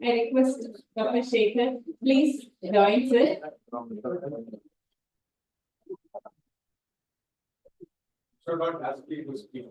I request Dr. Shekhar, please join sir. Should not ask you to speak.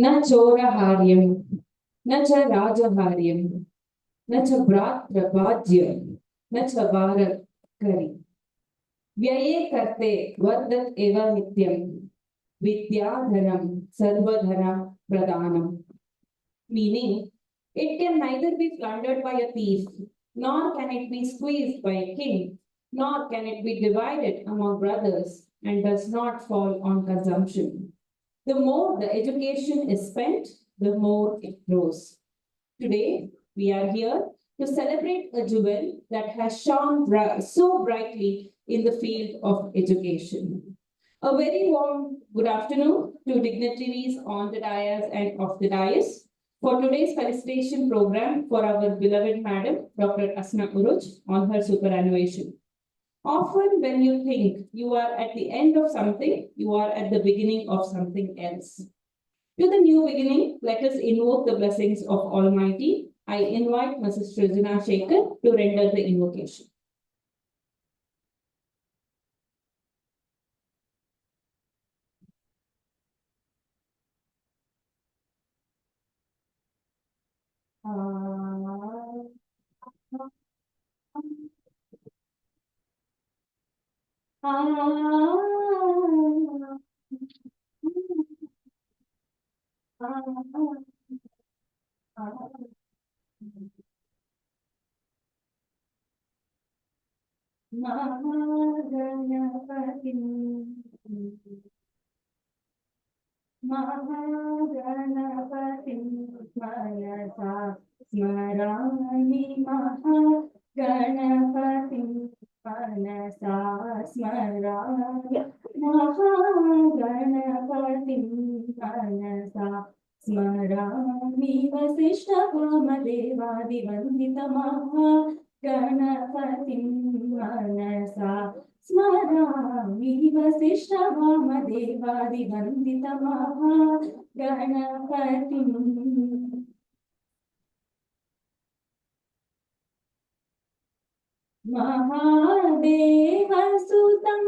न चोरहार्यं न च राजहार्यं न च भ्रातृभाज्यं न च वारकरि व्यये कर्ते वर्धत एव नित्यं विद्याधनं सर्वधन प्रदानम. Meaning, it can neither be plundered by a thief, nor can it be squeezed by a king, nor can it be divided among brothers, and does not fall on consumption. The more the education is spent, the more it grows. Today, we are here to celebrate a jewel that has shone so brightly in the field of education. A very warm good afternoon to dignitaries on the dais and off the dais for today's felicitation program for our beloved Madam, Dr. Asna Urooj, on her superannuation. Often when you think you are at the end of something, you are at the beginning of something else. To the new beginning, let us invoke the blessings of Almighty. I invite Mrs. Felicitation Shekhar to render the invocation. Mahaganapatim manasa smarami Mahaganapatim manasa smarami Mahaganapatim manasa smarami Vasishta Vamadevadi Vandita Mahaganapatim manasa Smarami Vasishta Vamadevadi Vandita Mahaganapatim Mahadeva Sutam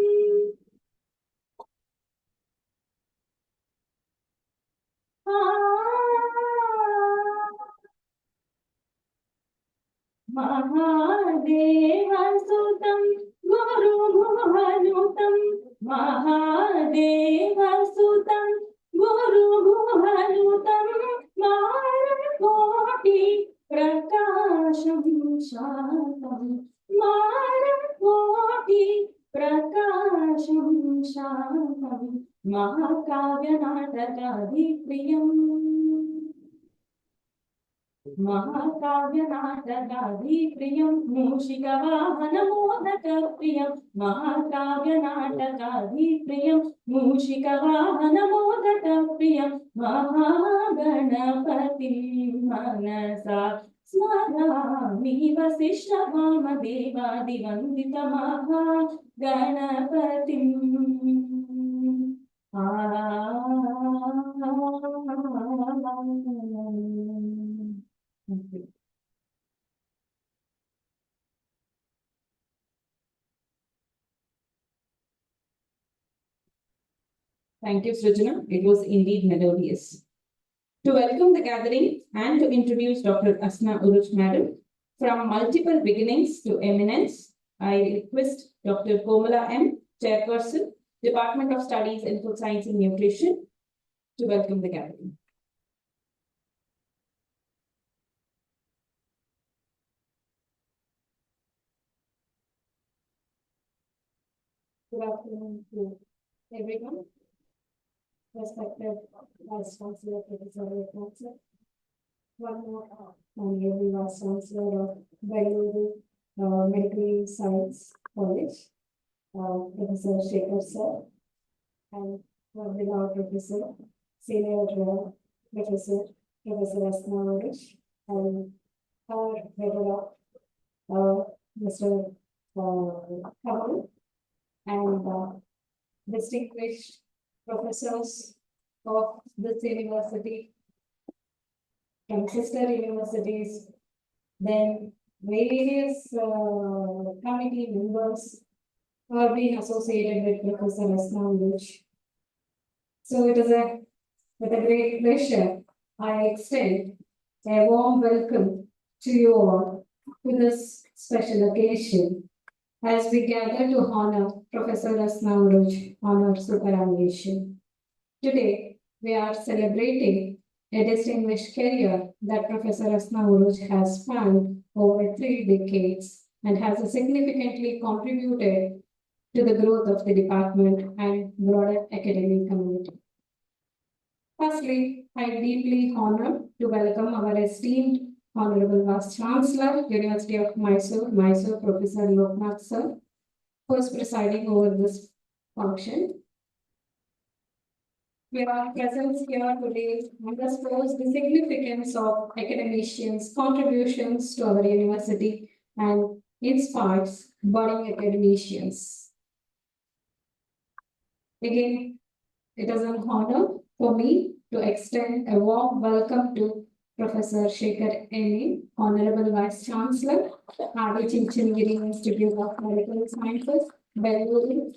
Mahadeva Sutam Guru Bhuvanutam Mahadeva Sutam Guru Bhuvanutam Marakoti Prakasham Shantam Marakoti Prakasham Shantam Mahakavya Natakadi Priyam Mahakavya Natakadi Priyam Mushikavahana Modaka Priyam Mahakavya Natakadi Priyam Mushikavahana Modaka Priyam Mahaganapatim Manasa Smarami Vasishta Vamadevadi Vandita Mahaganapatim Thank you. Thank you, Srijana. It was indeed melodious. To welcome the gathering and to introduce Dr. Asna Urooj Madam, From multiple beginnings to eminence, I request Dr. Komala M., Chairperson, Department of Studies in Food Science and Nutrition, to welcome the gathering. Good afternoon to everyone. Respected Vice Chancellor, Professor Urooj, one more Honorable Vice Chancellor of Bangalore Medical Science College, Professor Chairperson, and one beloved Professor, Senior Professor, Professor Asna, and our veteran, Mr. Kamal, and distinguished professors of this university from sister universities, then various committee members who have been associated with Professor Asna. So it is with a great pleasure I extend a warm welcome to you all to this special occasion as we gather to honor Professor Asna on our superannuation. Today, we are celebrating a distinguished career that Professor Asna has spanned over 3 decades and has significantly contributed to the growth of the department and broader academic community. Firstly, I deeply honor to welcome our esteemed Honorable Vice Chancellor, University of Mysore, Professor Loknath Sir, who is presiding over this function. Your presence here today underscores the significance of academicians' contributions to our university and inspires budding academicians. Again, it is an honor for me to extend a warm welcome to Professor Shekhar N., Honorable Vice Chancellor, Adi Chinchinagiri Institute of Medical Sciences, Bangalore.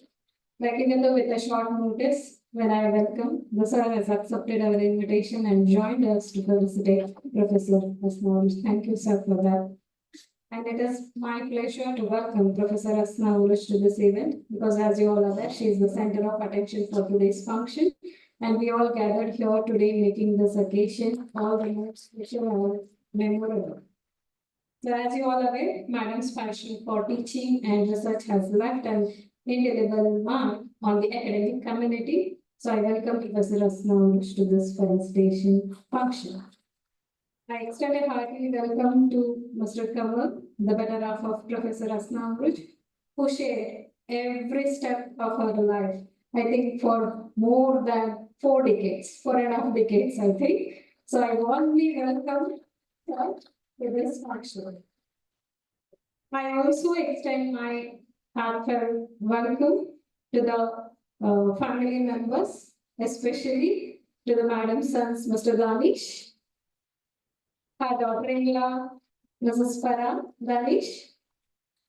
Recognized with a short notice, when I welcome, the sir has accepted our invitation and joined us to felicitate Professor Asna. Thank you, sir, for that. And it is my pleasure to welcome Professor Asna to this event because, as you all are aware, she is the center of attention for today's function. And we all gathered here today making this occasion all the more special and memorable. So as you all are aware, Madam's passion for teaching and research has left an indelible mark on the academic community. So I welcome Professor Asna to this felicitation function. I extend a hearty welcome to Mr. Kamal, the better half of Professor Asna, who shared every step of her life, I think for more than 4 decades, 4.5 decades, I think. So I warmly welcome her to this function. I also extend my heartfelt welcome to the family members, especially to the Madam's sons, Mr. Danish, her daughter-in-law, Mrs. Farah Danish,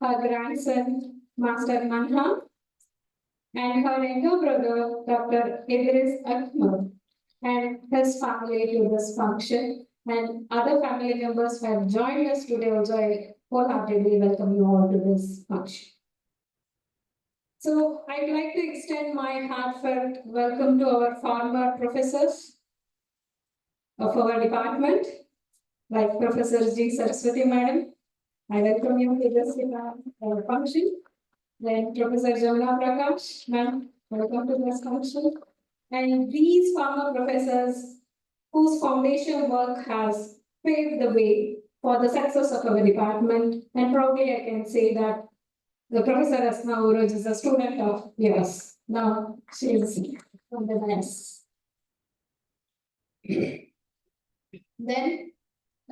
her grandson, Master Manha, and her younger brother, Dr. Idris Ahmed, and his family to this function, and other family members who have joined us today also. I wholeheartedly welcome you all to this function. So I'd like to extend my heartfelt welcome to our former professors of our department, like Professor G. Saraswati Madam. I welcome you to this function. Then Professor Jamuna Prakash, ma'am, welcome to this function. And these former professors whose foundation work has paved the way for the success of our department. And proudly I can say that the Professor Asna Urooj is a student of yours. Now she is from the mass. Then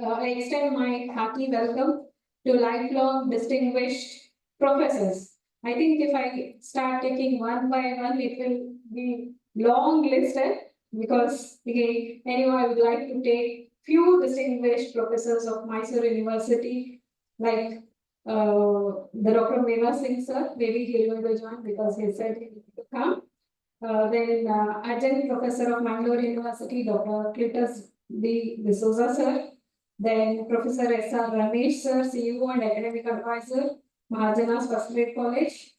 I extend my hearty welcome to lifelong distinguished professors. I think if I start taking one by one, it will be long listed because again, anyway, I would like to take few distinguished professors of Mysore University, like the Dr. Meva Singh sir. Maybe he will join because he said he would come. Then Adjunct Professor of Mangalore University, Dr. Cletus D. D'Souza sir. Then Professor S.R. Ramesh sir, CEO and Academic Advisor, Mahajana's First Grade College.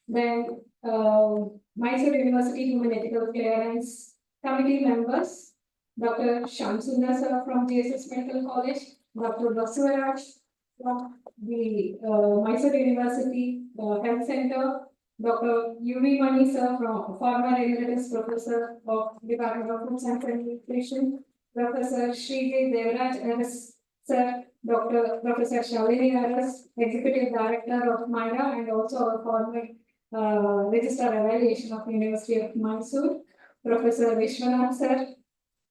Then Mysore University Human Ethical Clearance Committee members, Dr. Shamsundar sir from JSS Medical College, Dr. Urooj from the Mysore University Health Center, Dr. U.V. Mani sir, from former Emeritus Professor of Department of Food Science and Nutrition, Professor Sri Devraj S. Sir, Professor Shalini Aras, Executive Director of MIRA and also our former Registrar Evaluation of University of Mysore, Professor Vishwanath Sir,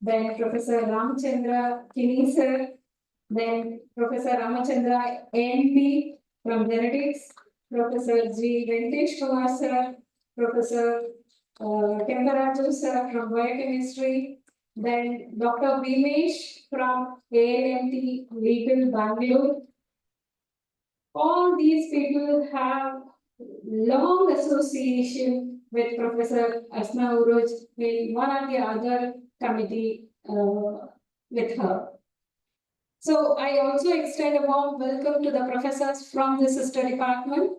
then Professor Ramchandra Kini Sir, then Professor Ramachandra ANP from Genetics, Professor G. Venkatesh Kumar Sir, Professor Kemparaju Sir from Biochemistry, then Dr. Vimesh from ALMT Legal Bangalore. All these people have long association with Professor Asna Urooj in one or the other committee with her. So I also extend a warm welcome to the professors from the sister department.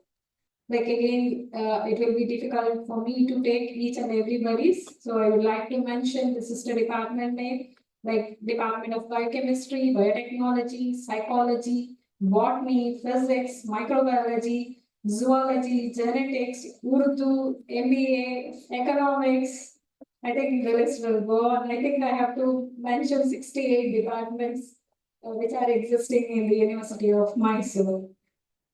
Like again, it will be difficult for me to take each and everybody's. So I would like to mention the sister department name, like Department of Biochemistry, Biotechnology, Psychology, Botany, Physics, Microbiology, Zoology, Genetics, Urdu, MBA, Economics. I think the list will go on. I think I have to mention 68 departments which are existing in the University of Mysore.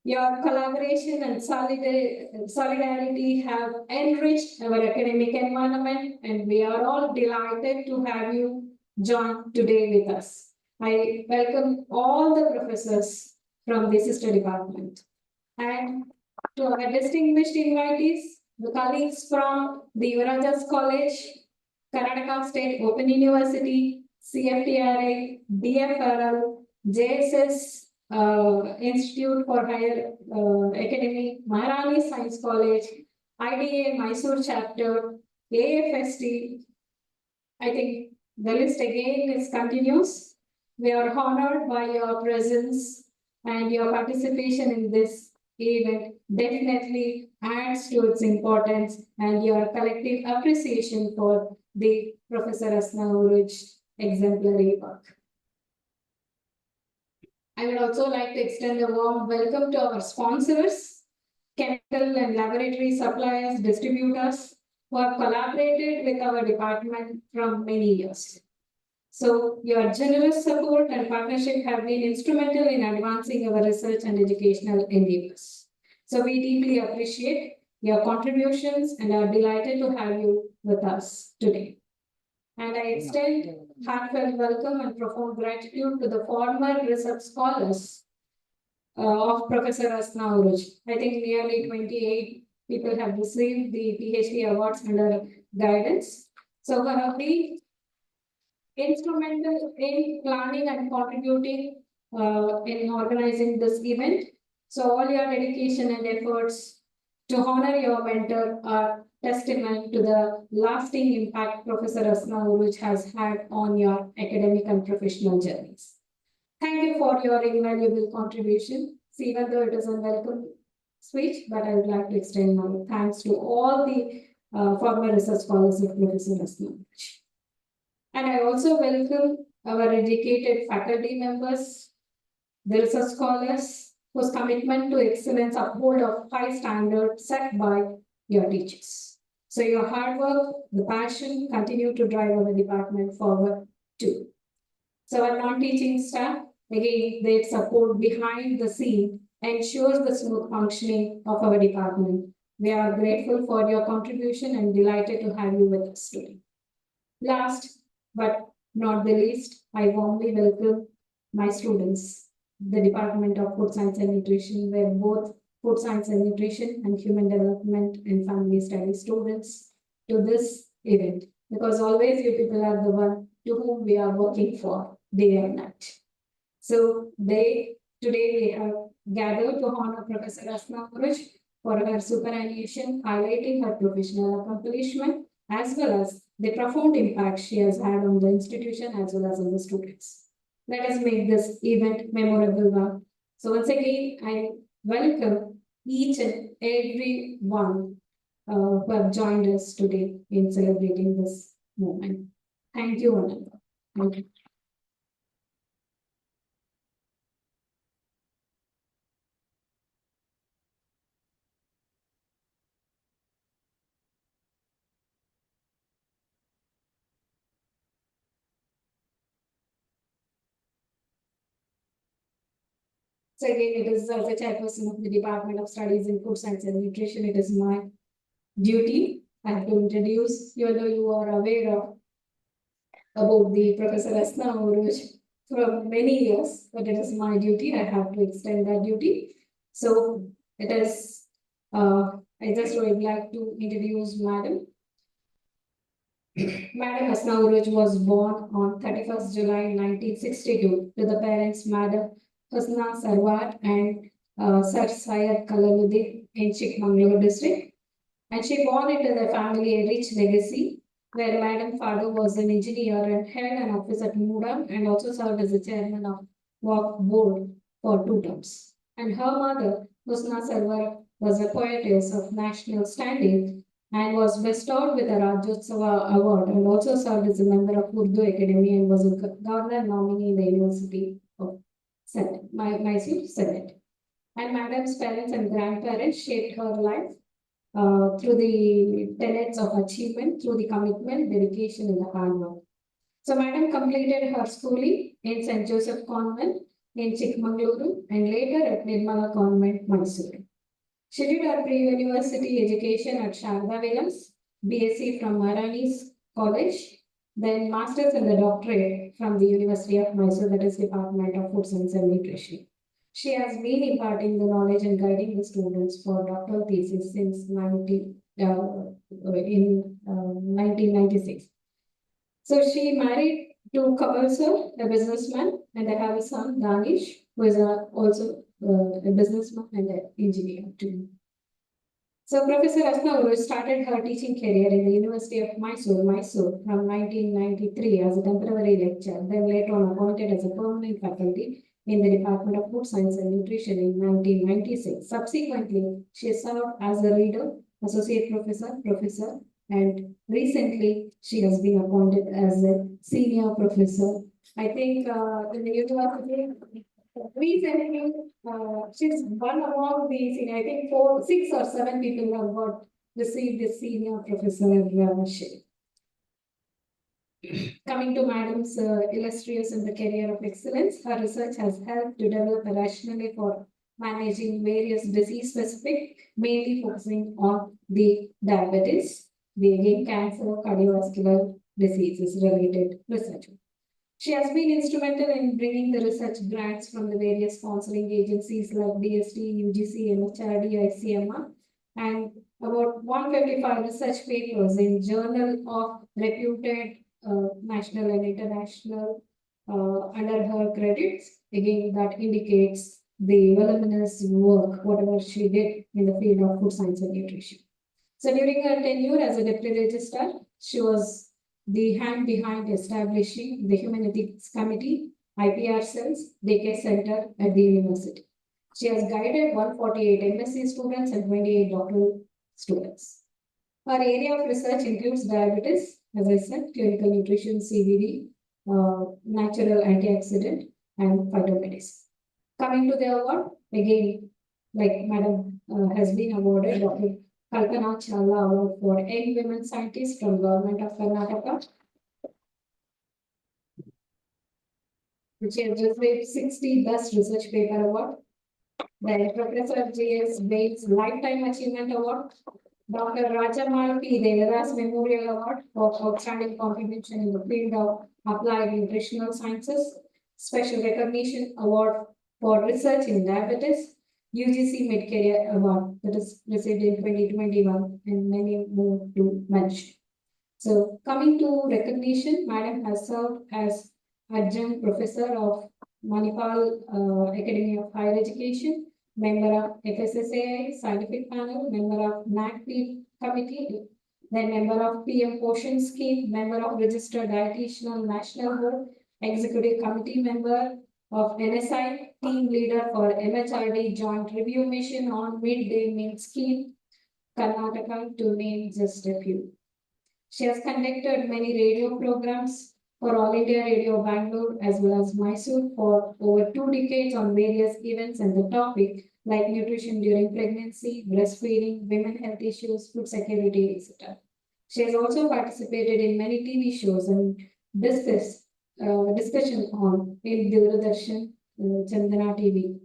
Your collaboration and solidarity have enriched our academic environment, and we are all delighted to have you join today with us. I welcome all the professors from the sister department. And to our distinguished invitees, the colleagues from the Urooj College, Karnataka State Open University, CFTRA, DFRL, JSS Institute for Higher Academy, Maharani Science College, IDA Mysore Chapter, AFST. I think the list again is continuous. We are honored by your presence and your participation in this event definitely adds to its importance and your collective appreciation for the Professor Asna Urooj exemplary work. I would also like to extend a warm welcome to our sponsors, chemical and laboratory suppliers, distributors, who have collaborated with our department from many years. So your generous support and partnership have been instrumental in advancing our research and educational endeavors. So we deeply appreciate your contributions and are delighted to have you with us today. And I extend heartfelt welcome and profound gratitude to the former research scholars of Professor Asna Urooj. I think nearly 28 people have received the PhD awards under guidance. So be instrumental in planning and contributing in organizing this event. So all your dedication and efforts to honor your mentor are testament to the lasting impact Professor Asna Urooj has had on your academic and professional journeys. Thank you for your invaluable contribution. See, even though it is a welcome speech, but I would like to extend my thanks to all the former research scholars of Professor Asna Urooj. And I also welcome our educated faculty members, the research scholars, whose commitment to excellence uphold of high standards set by your teachers. So your hard work, the passion continue to drive our department forward too. So our non-teaching staff, again, their support behind the scene ensures the smooth functioning of our department. We are grateful for your contribution and delighted to have you with us today. Last but not the least, I warmly welcome my students, the Department of Food Science and Nutrition, where both Food Science and Nutrition and Human Development and Family Studies students to this event, because always you people are the one to whom we are working for day and night. So today we have gathered to honor Professor Asna Urooj for her superannuation, highlighting her professional accomplishment as well as the profound impact she has had on the institution as well as on the students. Let us make this event memorable one. So once again, I welcome each and every one who have joined us today in celebrating this moment. Thank you, Ananda. Thank you. So again, it is as a chairperson of the Department of Studies in Food Science and Nutrition, it is my duty. I have to introduce, even though you are aware of about the Professor Asna Urooj from many years, but it is my duty. I have to extend that duty. So it is, I just would like to introduce Madam. Madam Asna Urooj was born on 31st July 1962 to the parents Madam Asna Sarwar and Sir Syed Kalaluddin in Chikmagalur district. And she born into the family a rich legacy, where Madam father was an engineer and held an office at Muda and also served as the chairman of Waqf board for 2 terms. And her mother, Husna Sarwar, was a poetess of national standing and was bestowed with a Rajyotsava award and also served as a member of Urdu Academy and was a governor nominee in the University of Mysore Senate. And Madam's parents and grandparents shaped her life through the tenets of achievement, through the commitment, dedication, and the hard work. So, Madam completed her schooling in St. Joseph Convent in Chikmagaluru and later at Nirmala Convent, Mysore. She did her pre-university education at Sharda Williams, BSc from Maharani's College, then Masters and the Doctorate from the University of Mysore, that is Department of Food Science and Nutrition. She has been imparting the knowledge and guiding the students for doctoral thesis since 1996. So she married to Kamal sir, a businessman, and they have a son, Danish, who is also a businessman and an engineer too. So Professor Asna Urooj started her teaching career in the University of Mysore, from 1993 as a temporary lecturer, then later on appointed as a permanent faculty in the Department of Food Science and Nutrition in 1996. Subsequently, she served as a reader, associate professor, and recently she has been appointed as a senior professor. I think in the university, recently she's one among these, I think 6 or 7 people have got received the senior professorship. Coming to Madam's illustrious in the career of excellence, her research has helped to develop a rationale for managing various disease-specific, mainly focusing on the diabetes, the again cancer, cardiovascular diseases related research. She has been instrumental in bringing the research grants from the various sponsoring agencies like DST, UGC, MHRD, ICMR, and about 155 research papers in Journal of Reputed national and international under her credits. Again, that indicates the voluminous work, whatever she did in the field of food science and nutrition. So during her tenure as a deputy registrar, she was the hand behind establishing the Human Ethics Committee, IPR cells, daycare center at the university. She has guided 148 MSc students and 28 doctoral students. Her area of research includes diabetes, as I said, clinical nutrition, CBD, natural antioxidant, and phytomedicine. Coming to the award, again, like Madam has been awarded Dr. Kalpana Chawla Award for Young Women Scientists from Government of Karnataka. She has received 60 Best Research Paper Award. Then Professor J.S. Bates Lifetime Achievement Award. Dr. Rajamal P. Devadas Memorial Award for outstanding contribution in the field of applied nutritional sciences. Special Recognition Award for Research in Diabetes. UGC Mid-Career Award that is received in 2021 and many more to mention. So coming to recognition, Madam has served as Adjunct Professor of Manipal Academy of Higher Education, member of FSSAI Scientific Panel, member of NACP Committee, then member of PM Portion Scheme, member of Registered Dietitian National Board, Executive Committee member of NSI, team leader for MHRD Joint Review Mission on Midday Meal Scheme, Karnataka, to name just a few. She has conducted many radio programs for All India Radio Bangalore as well as Mysore for over 2 decades on various events and the topic like nutrition during pregnancy, breastfeeding, women health issues, food security, etc. She has also participated in many TV shows and discussion on in Doordarshan, Chandana TV.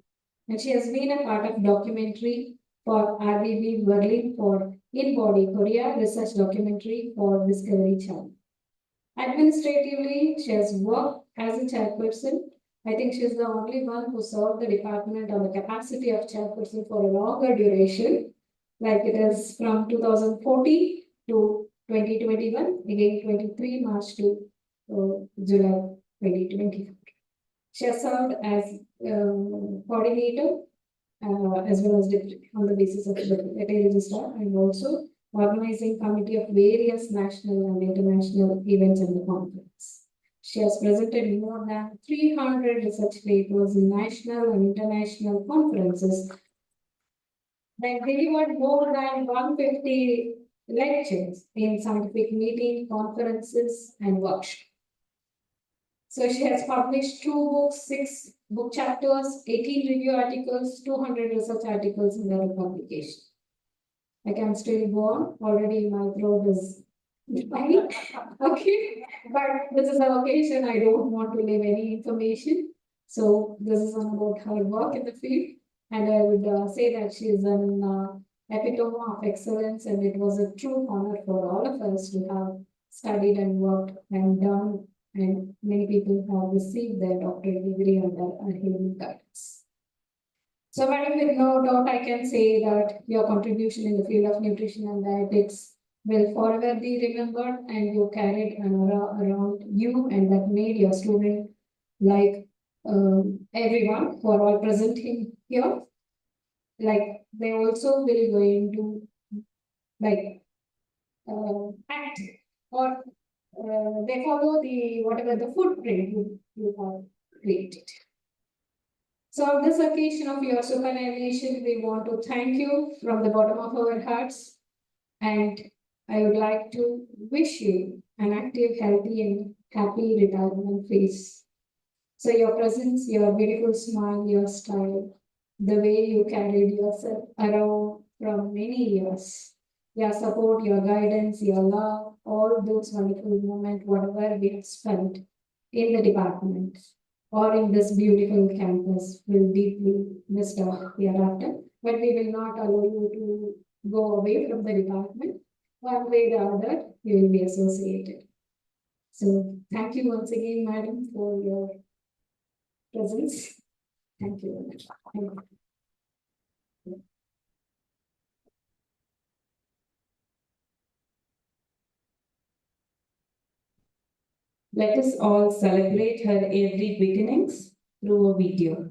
And she has been a part of documentary for RBB Berlin for In Body Korea research documentary for Discovery Channel. Administratively, she has worked as a chairperson. I think she is the only one who served the department on the capacity of chairperson for a longer duration, like it is from 2014 to 2021, again 23 March to July 2024. She has served as coordinator as well as deputy on the basis of the registrar and also organizing committee of various national and international events in the conference. She has presented more than 300 research papers in national and international conferences, then delivered more than 150 lectures in scientific meetings, conferences, and workshops. So she has published 2 books, 6 book chapters, 18 review articles, 200 research articles in her publication. I can still go on. Already my throat is fine. Okay, but this is an occasion I don't want to leave any information. So this is about her work in the field, and I would say that she is an epitome of excellence, and it was a true honor for all of us to have studied and worked and done, and many people have received their doctorate degree under her healing guidance. So, madam, with no doubt, I can say that your contribution in the field of nutrition and dietetics will forever be remembered, and you carried an aura around you, and that made your student like everyone who are all present in here. Like they also will going to like act or they follow the whatever the footprint you have created. So on this occasion of your superannuation, we want to thank you from the bottom of our hearts, and I would like to wish you an active, healthy, and happy retirement phase. So your presence, your beautiful smile, your style, the way you carried yourself around from many years, your support, your guidance, your love, all those wonderful moments, whatever we have spent in the department or in this beautiful campus will deeply missed out hereafter. But we will not allow you to go away from the department. One way or the other, you will be associated. So thank you once again, madam, for your presence. Thank you very much. Thank you. Let us all celebrate her every beginnings through a video.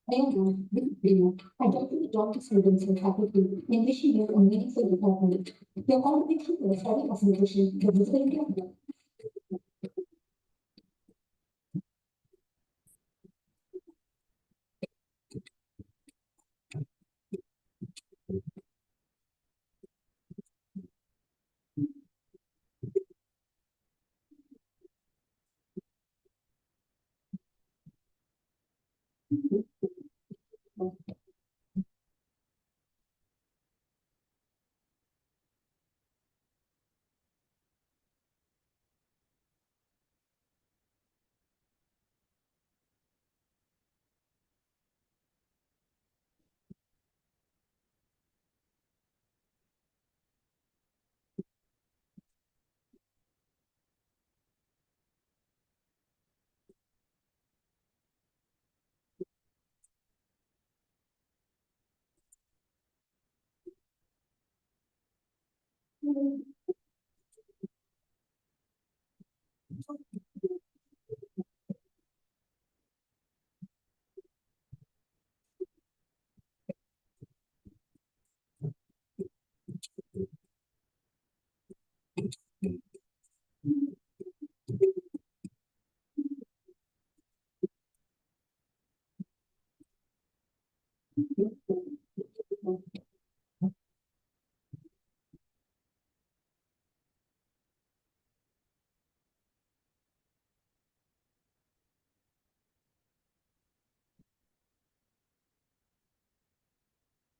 Thank you. I don't think Dr. students and faculty in wishing you a meaningful development. Your contribution to the study of nutrition is visibility of you.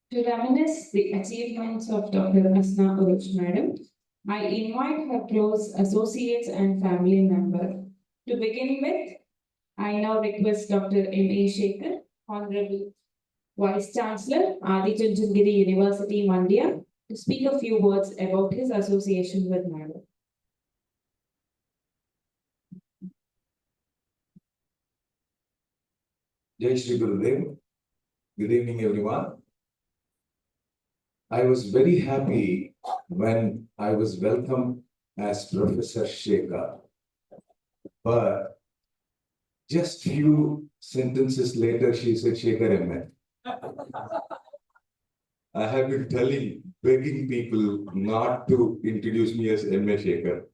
To reminisce the achievements of Dr. Asna Urooj Madam, I invite her close associates and family member. To begin with, I now request Dr. M.A. Shekhar, Honorable Vice Chancellor, Adi Chunchandgiri University, Mandya, to speak a few words about his association with Madam. Jai Shri Gurudev. Good evening, everyone. I was very happy when I was welcomed as Professor Shekhar. But just few sentences later, she said Shekhar M.A. I have been begging people not to introduce me as M.A. Shekhar.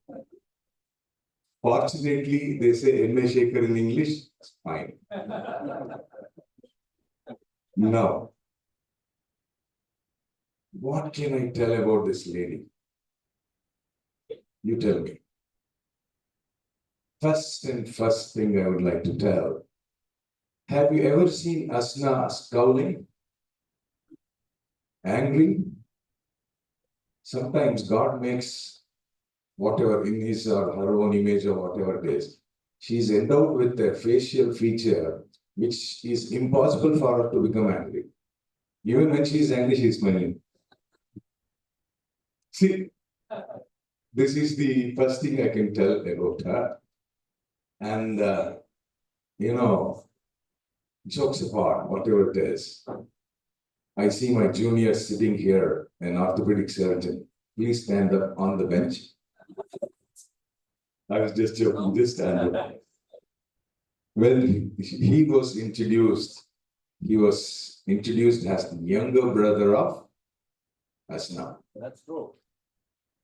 Fortunately, they say M.A. Shekhar in English, it's fine. Now, what can I tell about this lady? You tell me. First thing I would like to tell. Have you ever seen Asna scowling? Angry? Sometimes God makes whatever in his or her own image or whatever it is. She is endowed with a facial feature which is impossible for her to become angry. Even when she is angry, she is smiling. See, this is the first thing I can tell about her. And, jokes apart, whatever it is. I see my junior sitting here, an orthopedic surgeon. Please stand up on the bench. I was just joking, just stand up. When he was introduced as the younger brother of Asna. That's true.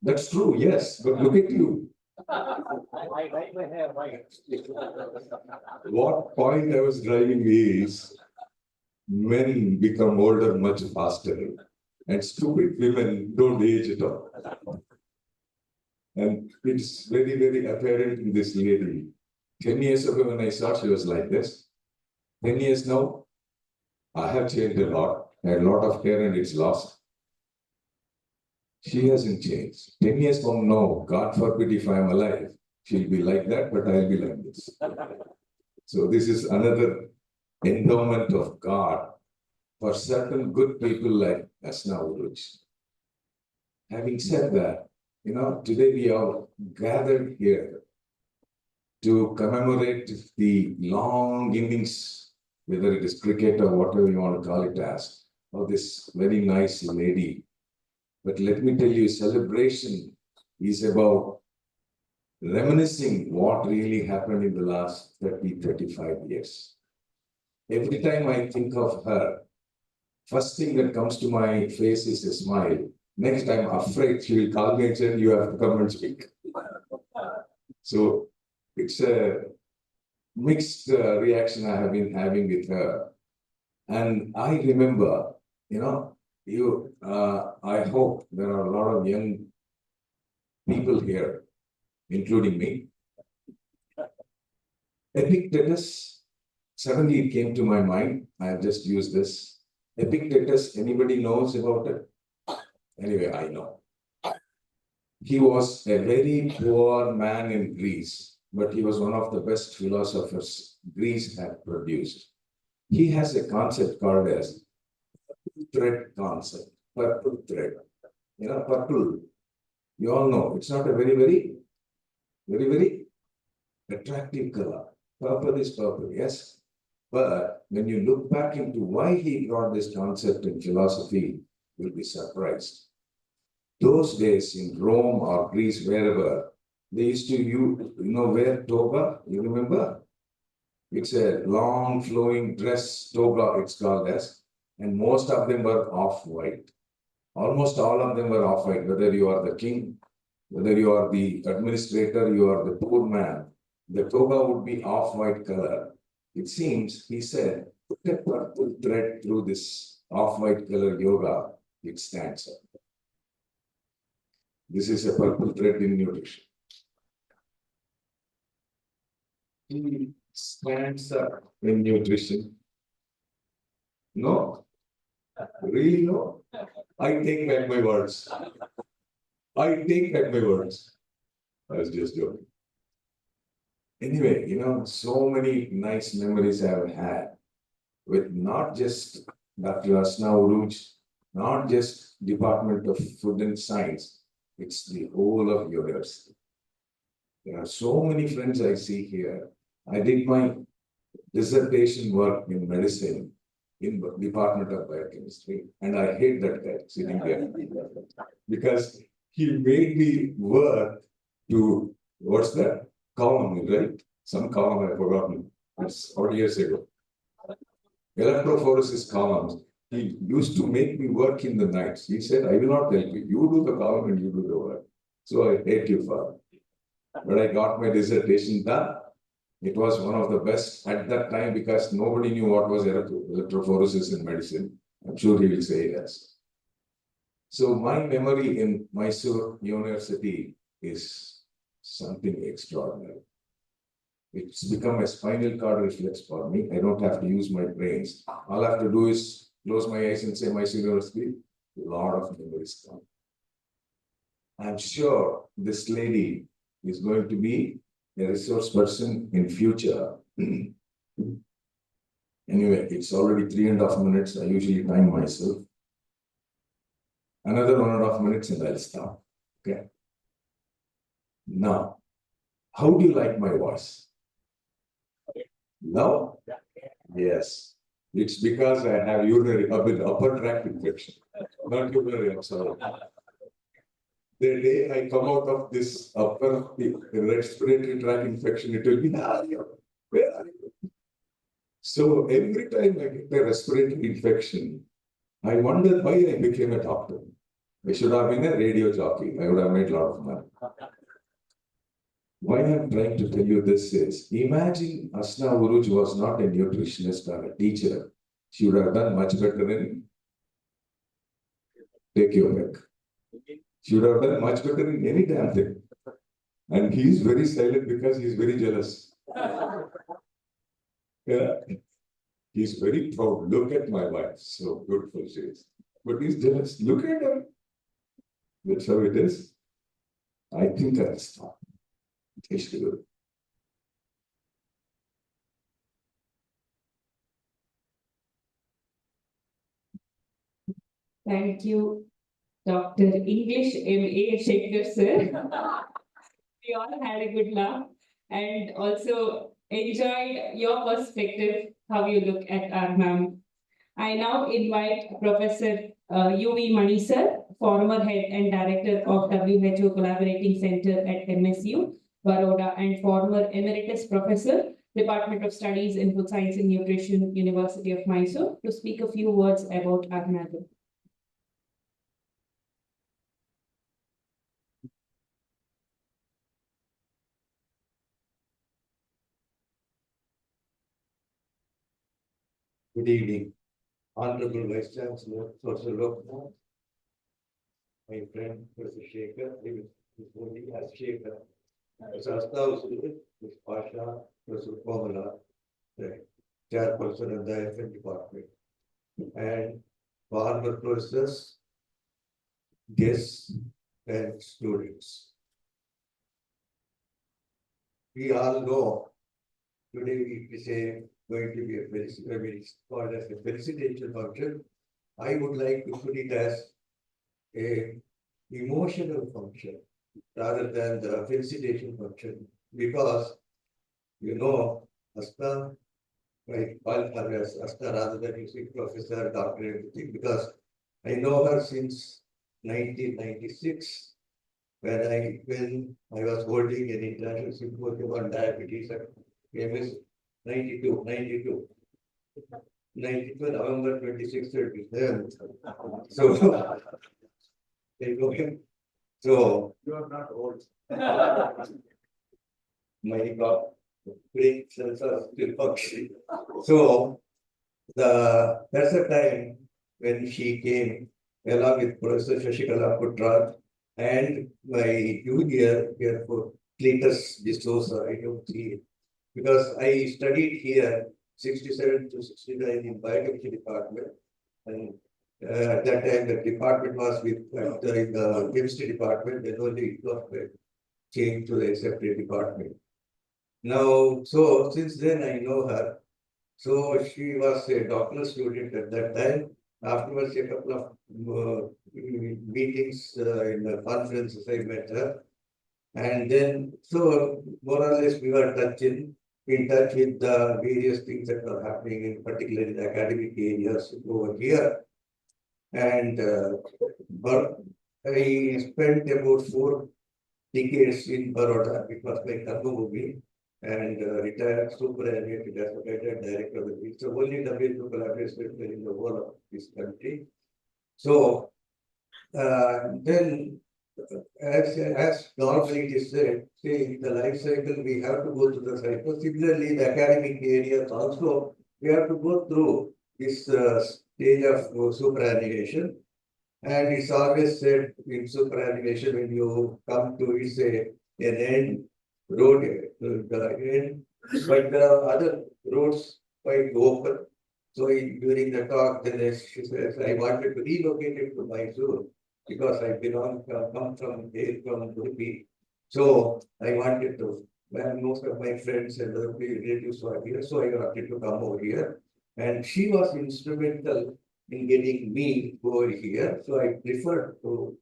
That's true, yes, but look at you. I dye my hair white. What point I was driving is men become older much faster and stupid women don't age at all. And it's very, very apparent in this lady. 10 years ago when I saw she was like this. 10 years now, I have changed a lot. I had a lot of hair and it's lost. She hasn't changed. 10 years from now, God forbid if I'm alive, she'll be like that, but I'll be like this. So this is another endowment of God for certain good people like Asna Urooj. Having said that, today we are gathered here to commemorate the long innings, whether it is cricket or whatever you want to call it as, of this very nice lady. But let me tell you, celebration is about reminiscing what really happened in the last 30, 35 years. Every time I think of her, first thing that comes to my face is a smile. Next, I'm afraid she will call me and say, you have to come and speak. So it's a mixed reaction I have been having with her. And I remember, I hope there are a lot of young people here, including me. Epictetus, suddenly it came to my mind. I have just used this. Epictetus, anybody knows about it? Anyway, I know. He was a very poor man in Greece, but he was one of the best philosophers Greece had produced. He has a concept called as thread concept, purple thread. Purple, you all know, it's not a very attractive color. Purple is purple, yes. But when you look back into why he brought this concept in philosophy, you'll be surprised. Those days in Rome or Greece, wherever, they used to wear toga, you remember? It's a long flowing dress, toga it's called as, and most of them were off-white. Almost all of them were off-white, whether you are the king, whether you are the administrator, you are the poor man, the toga would be off-white color. It seems, he said, put a purple thread through this off-white color yoga, it stands up. This is a purple thread in nutrition. He stands up in nutrition. No? Really no? I take back my words. I take back my words. I was just joking. Anyway, so many nice memories I have had with not just Dr. Asna Urooj, not just Department of Food and Science, it's the whole of university. There are so many friends I see here. I did my dissertation work in medicine in the Department of Biochemistry, and I hate that guy sitting there because he made me work to, what's that? Column, right? Some column I've forgotten. It's 40 years ago. Electrophoresis columns. He used to make me work in the nights. He said, I will not help you. You do the column and you do the work. So I hate you for it. But I got my dissertation done. It was one of the best at that time because nobody knew what was electrophoresis in medicine. I'm sure he will say yes. So my memory in Mysore University is something extraordinary. It's become a spinal cord reflex for me. I don't have to use my brains. All I have to do is close my eyes and say Mysore University. A lot of memories come. I'm sure this lady is going to be a resource person in future. Anyway, it's already 3.5 minutes. I usually time myself. Another 1.5 minutes and I'll stop. Okay. Now, how do you like my voice? No? Yes. It's because I have upper tract infection. Not urinary, I'm sorry. The day I come out of this upper respiratory tract infection, it will be, where are you? So every time I get a respiratory infection, I wonder why I became a doctor. I should have been a radio jockey. I would have made a lot of money. Why I'm trying to tell you this is, imagine Asna Urooj was not a nutritionist or a teacher. She would have done much better in take your pick. She would have done much better in any damn thing. And he's very silent because he's very jealous. Yeah. He's very proud. Look at my wife. So beautiful she is. But he's jealous. Look at her. That's how it is. I think that's not. It's good. Thank you, Dr. English M.A. Shekhar, sir. We all had a good laugh and also enjoyed your perspective, how you look at our ma'am. I now invite Professor U.V. Mani, sir, former head and director of WHO Collaborating Center at MSU, Baroda, and former emeritus professor, Department of Studies in Food Science and Nutrition, University of Mysore, to speak a few words about our madam. Good evening, Honorable Vice Chancellor, Social Work, my friend, Professor Shekhar, he was only as Shekhar. As Asna was with it, Ms. Pasha, Professor Komala, the Chairperson of the FM Department, and former professors, guests, and students. We all know today it is going to be called as a felicitation function. I would like to put it as a emotional function rather than the felicitation function, because you know Asna, I call her as Asna rather than using professor, doctor, everything, because I know her since 1996 when I was holding an international symposium on diabetes at MS 92, November 26th. So, they go him. So, You are not old. my brain cells are still functioning. So, that's the time when she came along with Professor Shashikala Putra and my junior here for Cletus D'Souza, I don't see it. Because I studied here 67 to 69 in biochemistry department, and at that time the department was with in the chemistry department, then only it was changed to the separate department. Now, so since then I know her. So she was a doctoral student at that time. Afterwards, a couple of meetings in the conferences I met her. And then, so more or less we were in touch with the various things that were happening, in particular in the academic areas over here. And but I spent about 4 decades in Baroda, it was my Karmabhumi, and retired superannuation as a director of the it's the only WHO collaboration in the whole of this country. So then as normally it is said, say in the life cycle we have to go through the cycle. Similarly, the academic areas also we have to go through this stage of superannuation. And it's always said in superannuation when you come to an end road, the end, but there are other roads quite open. So during the talk, then she says, I wanted to relocate it to Mysore because I come from there from Udupi. So I wanted to, when most of my friends and other relatives were here, so I wanted to come over here. And she was instrumental in getting me over here. So I preferred to,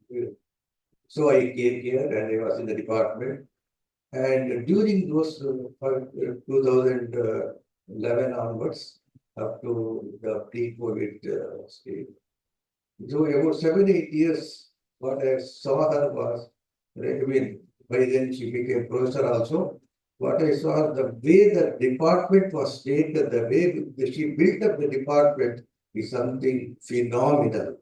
so I came here and I was in the department. And during those 2011 onwards, up to the pre-COVID stage, so about 7-8 years, what I saw her was, I mean, by then she became professor also. What I saw, the way the department was taken, the way she built up the department is something phenomenal.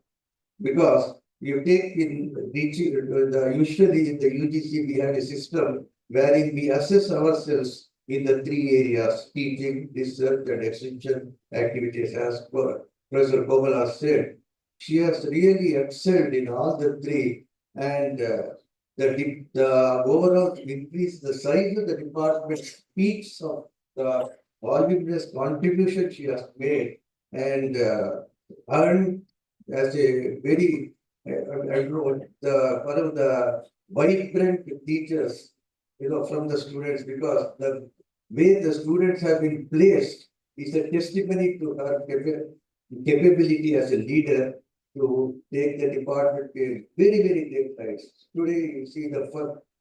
Because you take in usually in the UGC, we have a system wherein we assess ourselves in the 3 areas: teaching, research, and extension activities. As Professor Komala said, she has really excelled in all the 3, and the overall increase, the size of the department speaks of the voluminous contribution she has made and earned as a very I don't know what one of the vibrant teachers, from the students, because the way the students have been placed is a testimony to her capability as a leader to take the department in very, very great heights. Today, you see the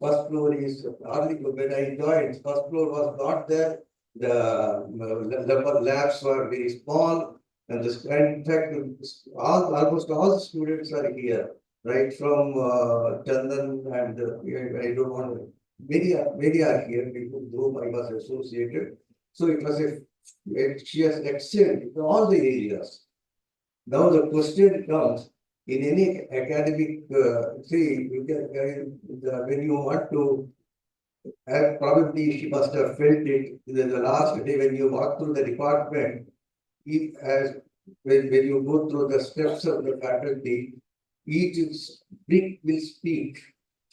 first floor is hardly, when I joined, first floor was not there. The labs were very small, and in fact, almost all the students are here, right from Chandan, and I don't want to, many are here, people with whom I was associated. So it was she has excelled in all the areas. Now the question comes, in any academic, when you want to, probably she must have felt it the last day when you walk through the department, when you go through the steps of the faculty, each brick will speak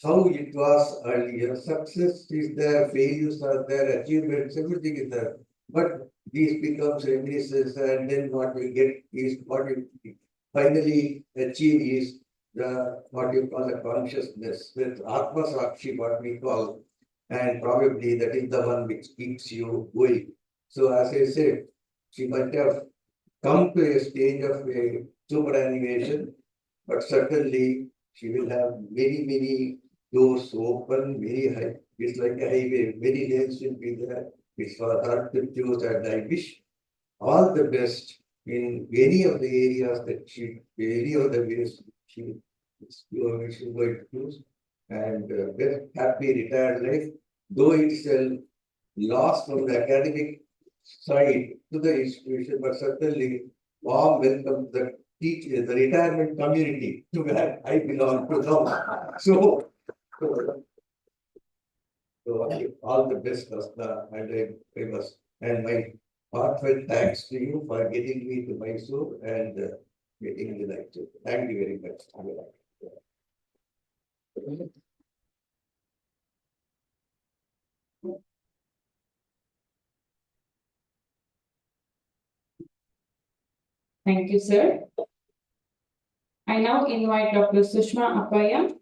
how it was earlier. Success is there, failures are there, achievements, everything is there. But these becomes reminiscences, and then what we get is what you finally achieve is what you call a consciousness with Atma Sakshi, what we call, and probably that is the one which keeps you going. So as I said, she might have come to a stage of a superannuation, but certainly she will have many, many doors open, very high. It's like a highway, many lanes will be there. It's for her to choose, and I wish all the best in any of the areas that any of the ways she is going to choose. And very happy retired life, though it's a loss from the academic side to the institution, but certainly warm welcome to the the retirement community to where I belong to now. So, all the best, Asna, and I must, and my heartfelt thanks to you for getting me to Mysore and getting the lecture. Thank you very much. Thank you, sir. I now invite Dr. Sushma Appaya,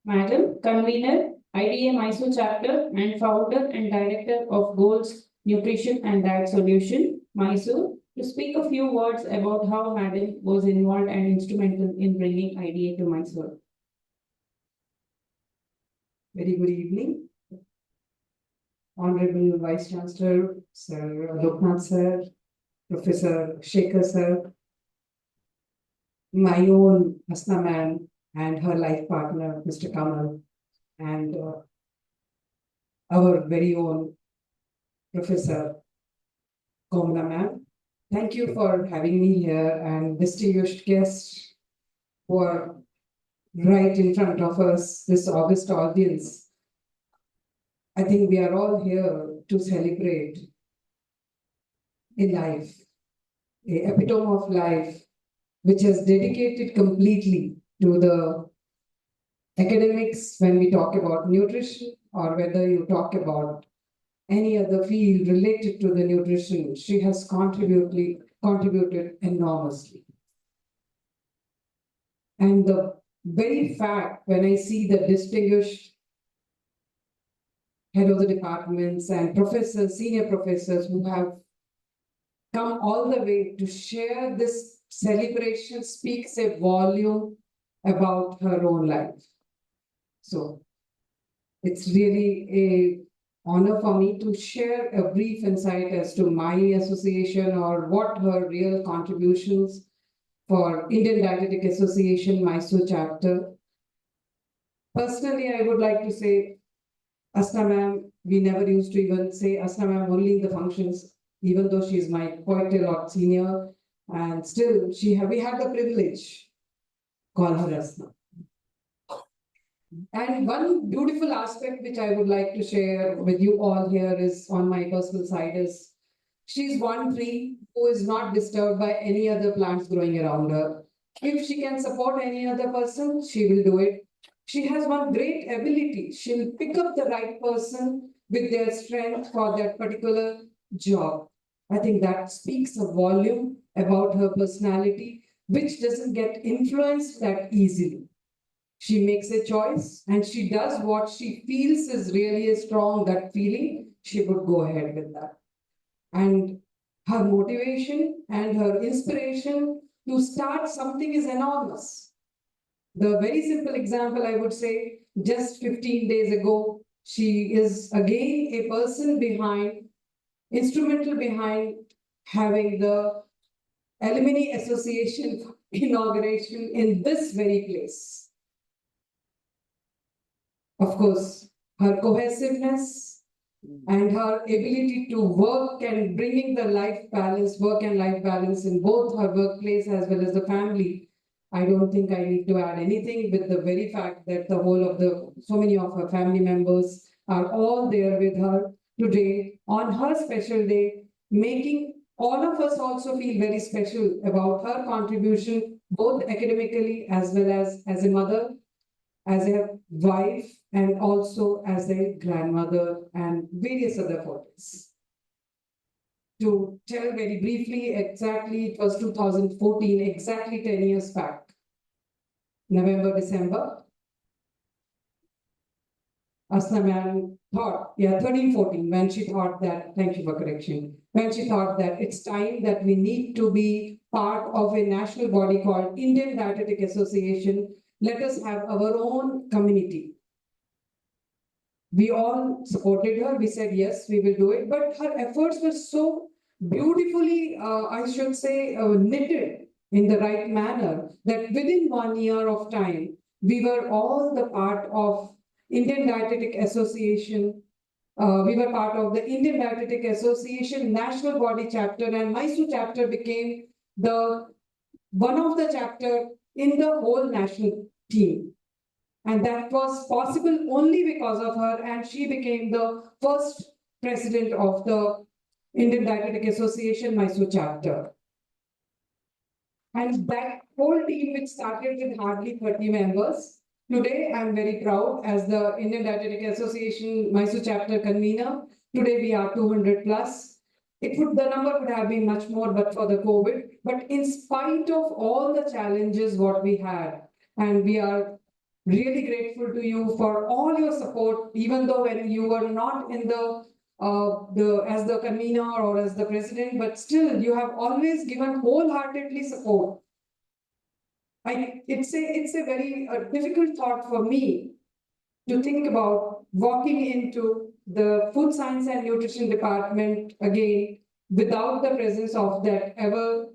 Madam, Convener, IDA Mysore Chapter and Founder and Director of Goals, Nutrition and Diet Solution, Mysore, to speak a few words about how Madam was involved and instrumental in bringing IDA to Mysore. Very good evening. Honorable Vice Chancellor, Sir Loknath Sir, Professor Shekhar Sir, my own Asna ma'am and her life partner, Mr. Kamal, and our very own Professor Komla ma'am. Thank you for having me here, and distinguished guests who are right in front of us, this august audience. I think we are all here to celebrate a life, a epitome of life, which is dedicated completely to the academics when we talk about nutrition, or whether you talk about any other field related to the nutrition. She has contributed enormously. And the very fact, when I see the distinguished head of the departments and professors, senior professors who have come all the way to share this celebration, speaks a volume about her own life. So it's really an honor for me to share a brief insight as to my association or what her real contributions for Indian Dietetic Association Mysore chapter. Personally, I would like to say, Asna ma'am, we never used to even say Asna ma'am only in the functions, even though she is my quite a lot senior, and still we had the privilege call her Asna. And one beautiful aspect which I would like to share with you all here is on my personal side is she's one tree who is not disturbed by any other plants growing around her. If she can support any other person, she will do it. She has one great ability. She'll pick up the right person with their strength for that particular job. I think that speaks a volume about her personality. which doesn't get influenced that easily. She makes a choice and she does what she feels is really a strong gut feeling. She would go ahead with that. And her motivation and her inspiration to start something is enormous. The very simple example I would say, just 15 days ago, she is again a person instrumental behind having the Alumni Association inauguration in this very place. Of course, her cohesiveness and her ability to work and bringing the work and life balance in both her workplace as well as the family. I don't think I need to add anything with the very fact that so many of her family members are all there with her today on her special day, making all of us also feel very special about her contribution, both academically as well as a mother, as a wife, and also as a grandmother and various other qualities. To tell very briefly, exactly, it was 2014, exactly 10 years back, November, December. Asna ma'am thought, 13-14, when she thought that, thank you for correction, when she thought that it's time that we need to be part of a national body called Indian Dietetic Association. Let us have our own community. We all supported her. We said, yes, we will do it. But her efforts were so beautifully, I should say, knitted in the right manner that within 1 year of time, we were all the part of Indian Dietetic Association. We were part of the Indian Dietetic Association National Body Chapter, and Mysore chapter became one of the chapter in the whole national team. And that was possible only because of her, and she became the first president of the Indian Dietetic Association Mysore chapter. And that whole team, which started with hardly 30 members, today I'm very proud as the Indian Dietetic Association Mysore chapter convener. Today we are 200 plus. The number would have been much more but for the COVID. But in spite of all the challenges what we had, and we are really grateful to you for all your support, even though when you were not in as the convener or as the president, but still you have always given wholeheartedly support. It's a very difficult thought for me to think about walking into the food science and nutrition department again without the presence of that ever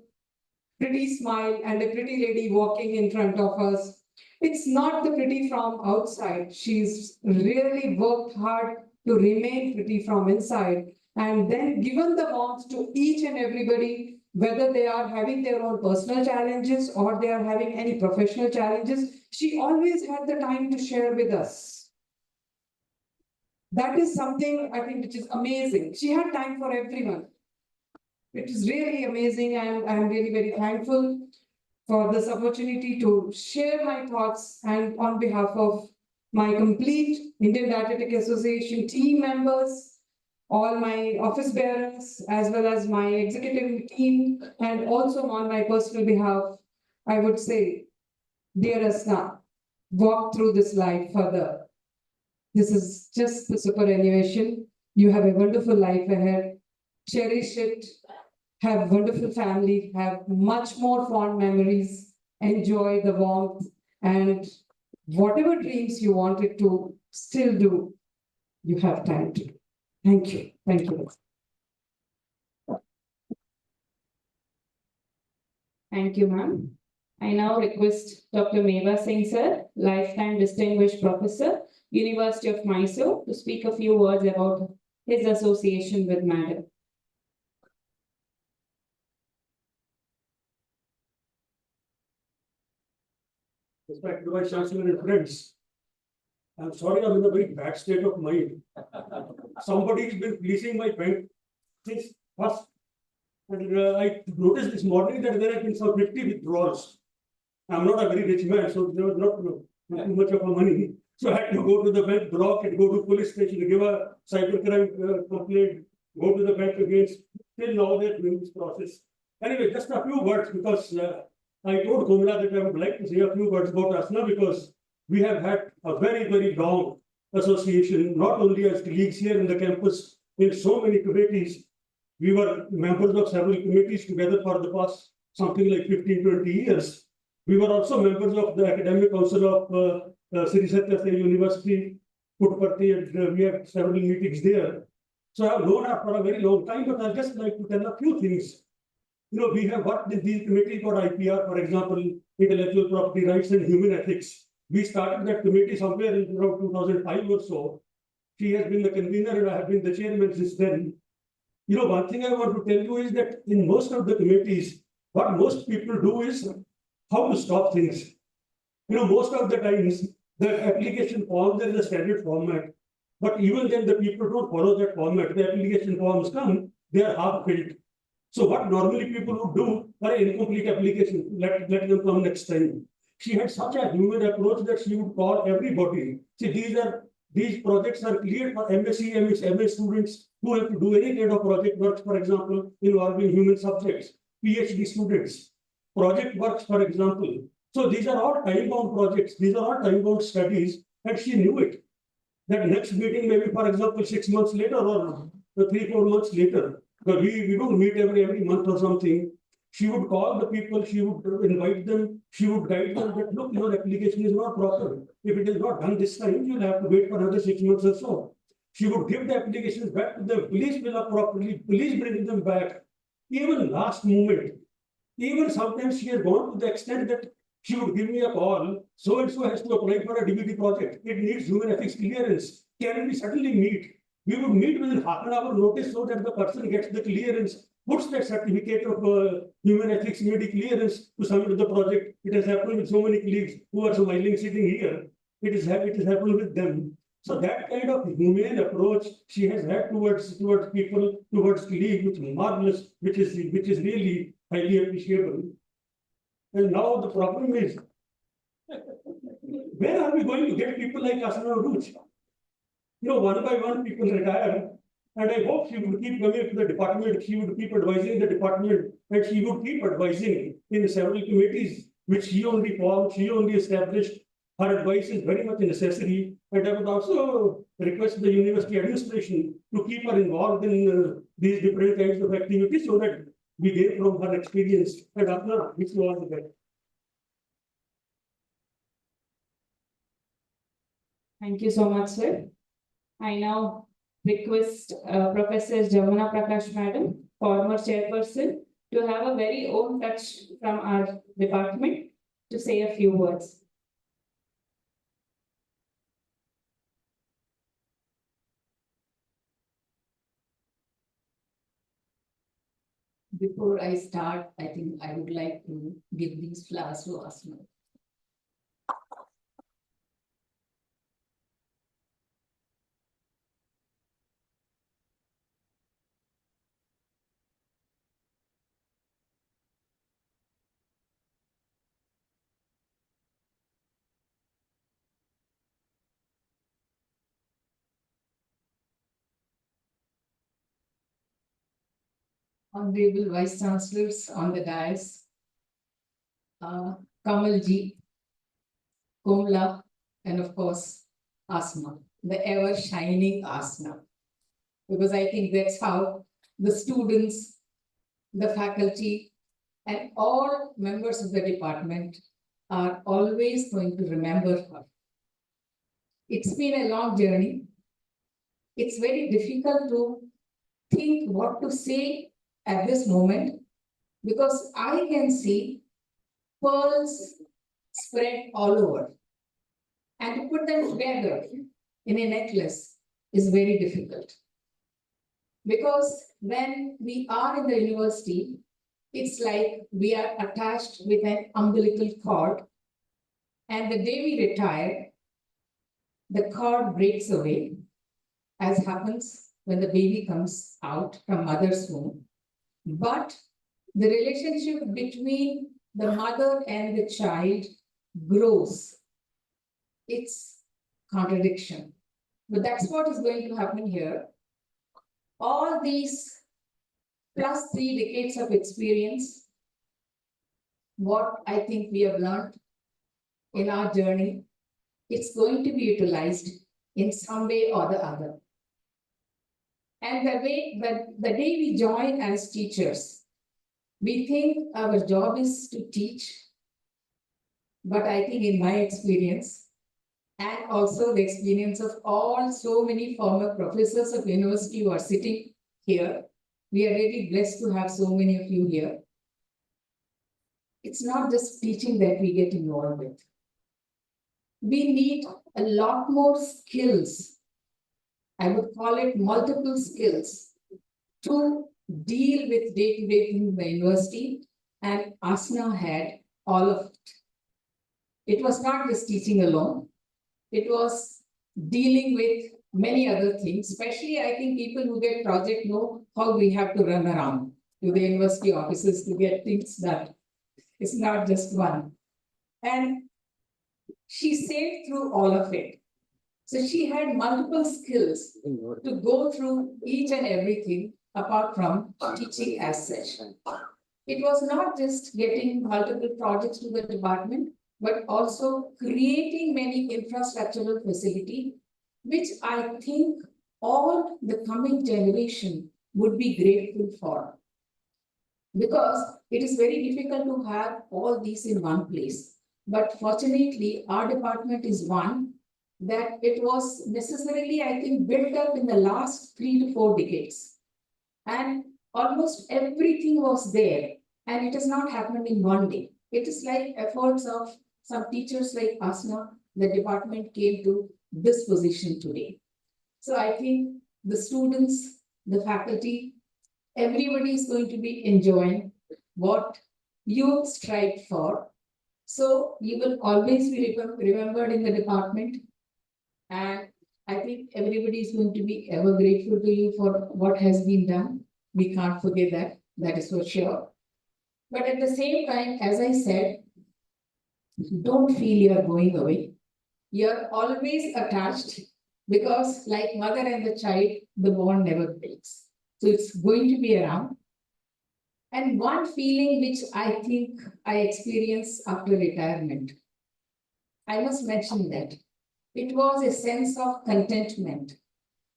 pretty smile and a pretty lady walking in front of us. It's not the pretty from outside. She's really worked hard to remain pretty from inside, and then given the warmth to each and everybody, whether they are having their own personal challenges or they are having any professional challenges, she always had the time to share with us. That is something I think which is amazing. She had time for everyone. It is really amazing, and I'm really very thankful for this opportunity to share my thoughts, and on behalf of my complete Indian Dietetic Association team members, all my office bearers, as well as my executive team, and also on my personal behalf, I would say, dear Asna, walk through this life further. This is just the superannuation. You have a wonderful life ahead. Cherish it. Have wonderful family, have much more fond memories, enjoy the warmth, and whatever dreams you wanted to still do, you have time to do. Thank you. Thank you. Thank you, ma'am. I now request Dr. Meva Singh sir, Lifetime Distinguished Professor, University of Mysore, to speak a few words about his association with Madam. Respected Vice Chancellor and friends, I'm sorry I'm in a very bad state of mind. Somebody's been fleecing my bank since first. And I noticed this morning that there have been some 50 withdrawals. I'm not a very rich man, so there was not too much of money. So I had to go to the bank block and go to police station to give a cybercrime complaint, go to the bank again. Till now they're doing this process. Anyway, just a few words because I told Komla that I would like to say a few words about Asna because we have had a very, very long association, not only as colleagues here in the campus, in so many committees. We were members of several committees together for the past something like 15, 20 years. We were also members of the Academic Council of Sri Satya Sai University, Puttaparthi, and we had several meetings there. So I have known her for a very long time, but I'd just like to tell a few things. We have worked in these committees for IPR, for example, intellectual property rights and human ethics. We started that committee somewhere in around 2005 or so. She has been the convener and I have been the chairman since then. One thing I want to tell you is that in most of the committees, what most people do is how to stop things. Most of the times, the application form, there is a standard format. But even then, the people don't follow that format. The application forms come, they are half filled. So what normally people would do are an incomplete application, let them come next time. She had such a human approach that she would call everybody. See, these projects are cleared for MSc, MA students who have to do any kind of project works, for example, involving human subjects, PhD students, project works, for example. So these are all time-bound projects. These are all time-bound studies, and she knew it. That next meeting, maybe, for example, 6 months later or 3-4 months later, because we don't meet every month or something. She would call the people, she would invite them, she would guide them that, look, your application is not proper. If it is not done this time, you'll have to wait for another 6 months or so. She would give the applications back to them, please fill up properly, please bring them back. Even last moment, even sometimes she has gone to the extent that she would give me a call, so and so has to apply for a DBT project. It needs human ethics clearance. Can we suddenly meet? We would meet within half an hour notice so that the person gets the clearance, puts that certificate of human ethics media clearance to submit the project. It has happened with so many colleagues who are smiling sitting here. It has happened with them. So that kind of humane approach she has had towards people, towards colleagues, which is marvelous, which is really highly appreciable. And now the problem is, where are we going to get people like Asna Urooj? One by one people retire, and I hope she would keep coming to the department, she would keep advising the department, and she would keep advising in several committees, which she only formed, she only established. Her advice is very much necessary, and I would also request the university administration to keep her involved in these different kinds of activities so that we gain from her experience. And Asna, wish you all the best. Thank you so much, sir. I now request Professor Jamuna Prakash Madam, former chairperson, to have a very own touch from our department to say a few words. Before I start, I think I would like to give these flowers to Asna. Honorable Vice Chancellors on the dais, Kamalji, Komla, and of course, Asna, the ever shining Asna. Because I think that's how the students, the faculty, and all members of the department are always going to remember her. It's been a long journey. It's very difficult to think what to say at this moment, because I can see pearls spread all over. And to put them together in a necklace is very difficult. Because when we are in the university, it's like we are attached with an umbilical cord. And the day we retire, the cord breaks away, as happens when the baby comes out from mother's womb. But the relationship between the mother and the child grows. It's contradiction. But that's what is going to happen here. All these +3 decades of experience, what I think we have learned in our journey, it's going to be utilized in some way or the other. And the day we join as teachers, we think our job is to teach. But I think in my experience, and also the experience of all so many former professors of university who are sitting here, we are really blessed to have so many of you here. It's not just teaching that we get involved with. We need a lot more skills. I would call it multiple skills to deal with day-to-day things in the university, and Asna had all of it. It was not just teaching alone. It was dealing with many other things, especially I think people who get project know how we have to run around to the university offices to get things done. It's not just one. And she sailed through all of it. So she had multiple skills to go through each and everything apart from teaching as such. It was not just getting multiple projects to the department, but also creating many infrastructural facility, which I think all the coming generation would be grateful for. Because it is very difficult to have all these in one place. But fortunately, our department is one that it was necessarily, I think, built up in the last 3 to 4 decades. And almost everything was there. And it has not happened in one day. It is like efforts of some teachers like Asna, the department came to this position today. So I think the students, the faculty, everybody is going to be enjoying what you strived for. So you will always be remembered in the department. And I think everybody is going to be ever grateful to you for what has been done. We can't forget that, that is for sure. But at the same time, as I said, don't feel you are going away. You're always attached because like mother and the child, the bond never breaks. So it's going to be around. And one feeling which I think I experienced after retirement, I must mention that it was a sense of contentment.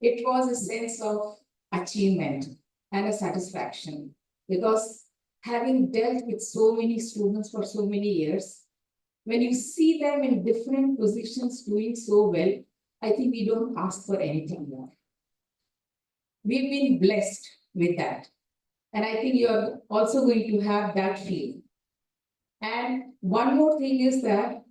It was a sense of achievement and a satisfaction because having dealt with so many students for so many years, when you see them in different positions doing so well, I think we don't ask for anything more. We've been blessed with that. And I think you're also going to have that feeling. And one more thing is that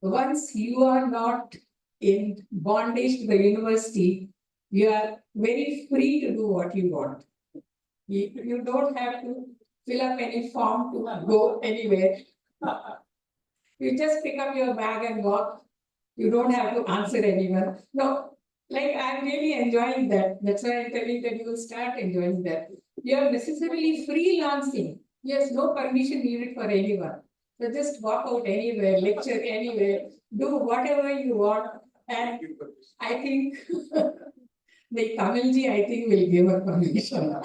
once you are not in bondage to the university, you are very free to do what you want. You don't have to fill up any form to go anywhere. You just pick up your bag and walk. You don't have to answer anyone. No, like I'm really enjoying that. That's why I'm telling that you will start enjoying that. You're necessarily freelancing. There's no permission needed for anyone. So just walk out anywhere, lecture anywhere, do whatever you want. And I think the Kamilji, I think, will give her permission.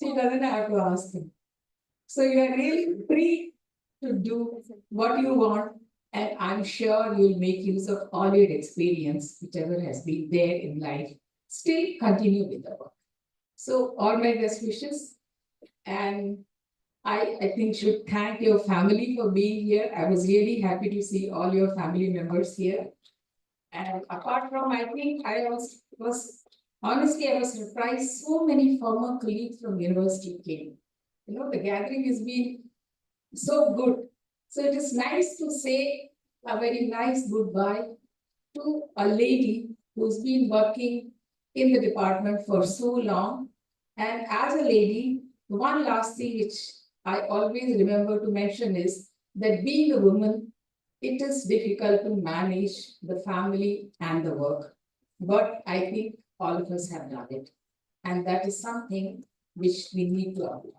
She doesn't have to ask him. So you are really free to do what you want. And I'm sure you'll make use of all your experience, whichever has been there in life. Still continue with the work. So all my best wishes. And I think should thank your family for being here. I was really happy to see all your family members here. And apart from, I think I was honestly, I was surprised so many former colleagues from university came. You know, the gathering has been so good. So it is nice to say a very nice goodbye to a lady who's been working in the department for so long. And as a lady, one last thing which I always remember to mention is that being a woman, it is difficult to manage the family and the work. But I think all of us have done it. And that is something which we need to apply.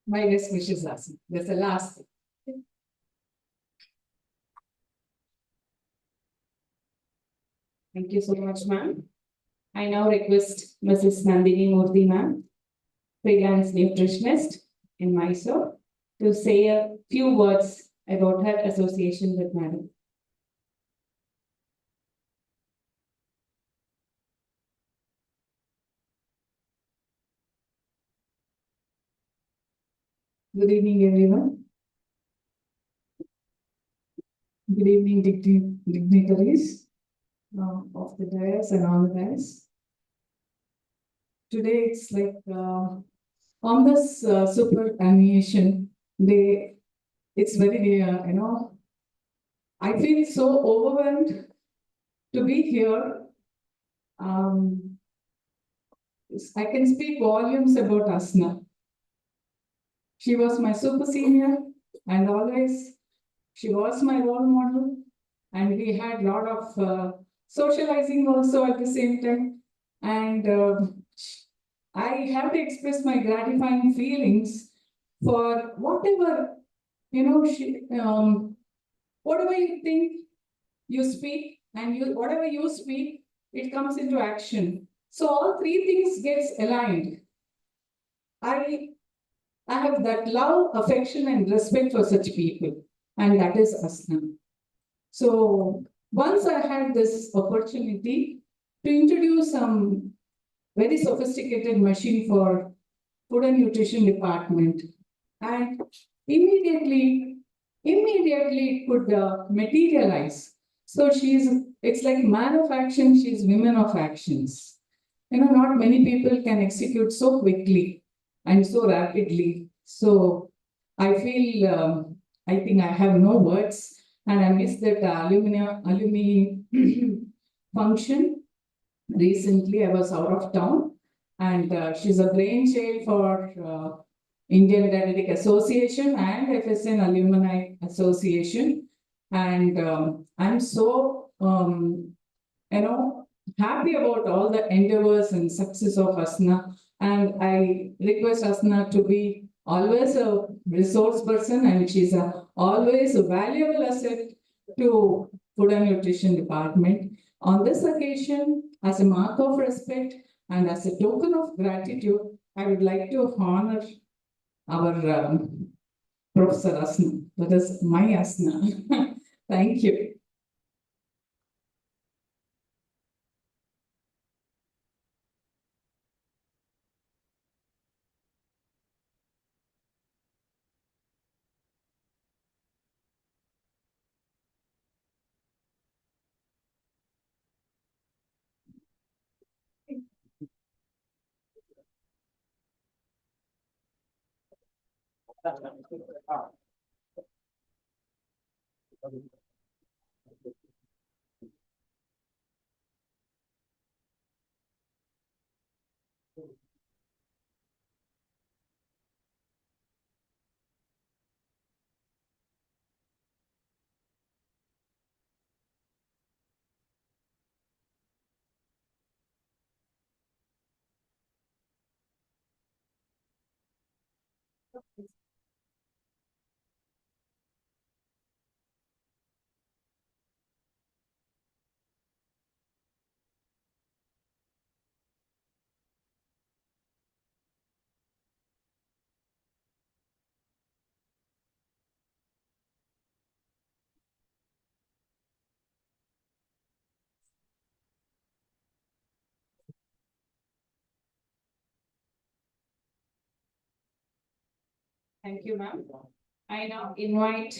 My best wishes, Asna. That's the last thing. Thank you so much, ma'am. I now request Mrs. Nandini Murthy, ma'am, freelance nutritionist in Mysore, to say a few words about her association with Madam. Good evening, everyone. Good evening, dignitaries of the dais and on the dais. Today it's like on this superannuation day, it's very, I feel so overwhelmed to be here. I can speak volumes about Asna. She was my super senior, and always she was my role model, and we had a lot of socializing also at the same time. And I have to express my gratifying feelings for whatever, whatever you think, you speak, and whatever you speak, it comes into action. So all three things gets aligned. I have that love, affection, and respect for such people, and that is Asna. So once I had this opportunity to introduce some very sophisticated machine for food and nutrition department, and immediately it could materialize. So it's like man of action, she's women of actions. Not many people can execute so quickly and so rapidly. So I feel, I think I have no words, and I miss that alumni function. Recently, I was out of town, and she's a brainchild for Indian Dietetic Association and FSN Alumni Association. And I'm so, happy about all the endeavors and success of Asna. And I request Asna to be always a resource person, and she's always a valuable asset to food and nutrition department. On this occasion, as a mark of respect and as a token of gratitude, I would like to honor our Professor Asna. That is my Asna. Thank you. Thank you, ma'am. I now invite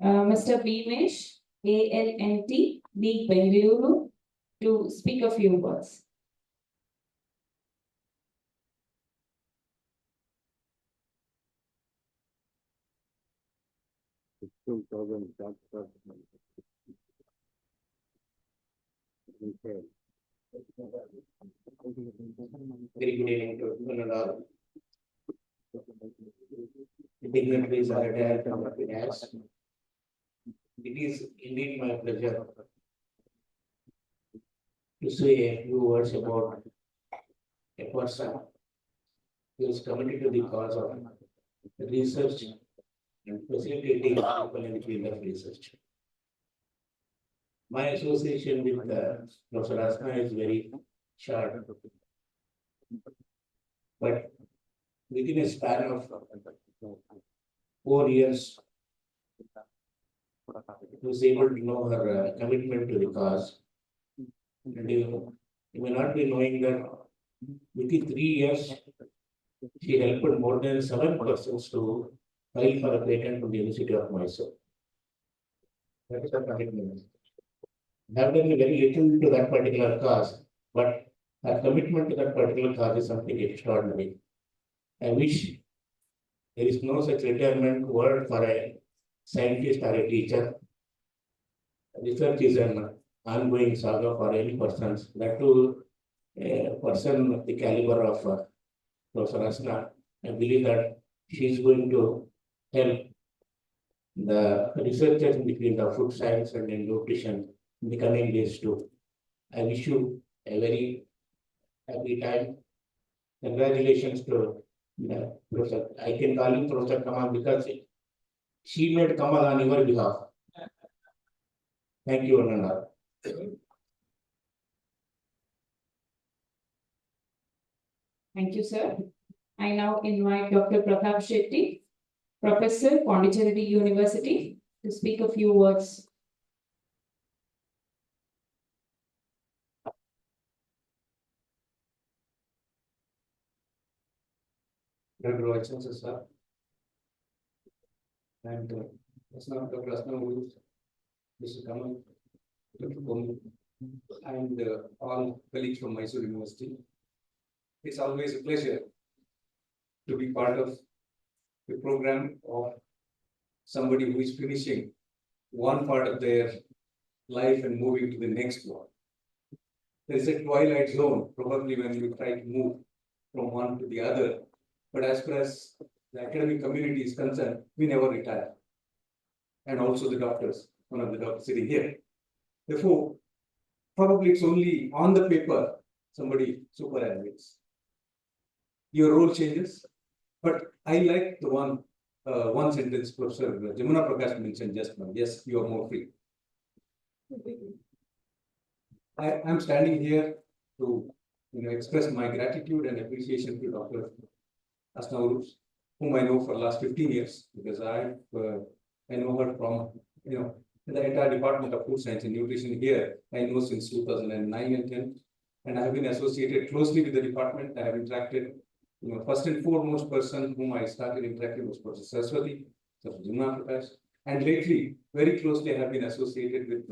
Mr. Beamish, ALNT, D. Bengaluru, to speak a few words. Very good evening to everyone and all. Dignitaries are retired from the finance. It is indeed my pleasure to say a few words about a person who is committed to the cause of research and facilitating people in the field of research. My association with Professor Asna is very short. But within a span of 4 years, I was able to know her commitment to the cause. And you may not be knowing that within 3 years, she helped more than 7 persons to file for a patent from the University of Mysore. That is her commitment. I have done very little to that particular cause, but her commitment to that particular cause is something extraordinary. I wish there is no such retirement word for a scientist or a teacher. Research is an ongoing saga for any person. That too, a person of the caliber of Professor Asna. I believe that she is going to help the researchers in the field of food science and in nutrition in the coming days too. I wish you a very happy time. Congratulations to Professor. I can call him Professor Kamal because she made Kamal on your behalf. Thank you, Ananda. Thank you, sir. I now invite Dr. Pratap Shetty, Professor, Pondicherry University, to speak a few words. Congratulations, sir. And Asna, Dr. Asna, Mr. Kamal, Dr. Komi, and all colleagues from Mysore University. It's always a pleasure to be part of the program of somebody who is finishing one part of their life and moving to the next one. There is a twilight zone, probably when you try to move from one to the other. But as far as the academic community is concerned, we never retire. And also the doctors, one of the doctors sitting here. Therefore, probably it's only on the paper somebody superannuates. Your role changes, but I like the one sentence Professor Jamuna Prakash mentioned just now. Yes, you are more free. I am standing here to express my gratitude and appreciation to Dr. Asna, whom I know for the last 15 years, because I know her from the entire Department of Food Science and Nutrition here. I know since 2009 and 10, and I have been associated closely with the department. I have interacted. First and foremost person whom I started interacting was Professor Saraswati, Professor Jamuna Prakash, and lately very closely I have been associated with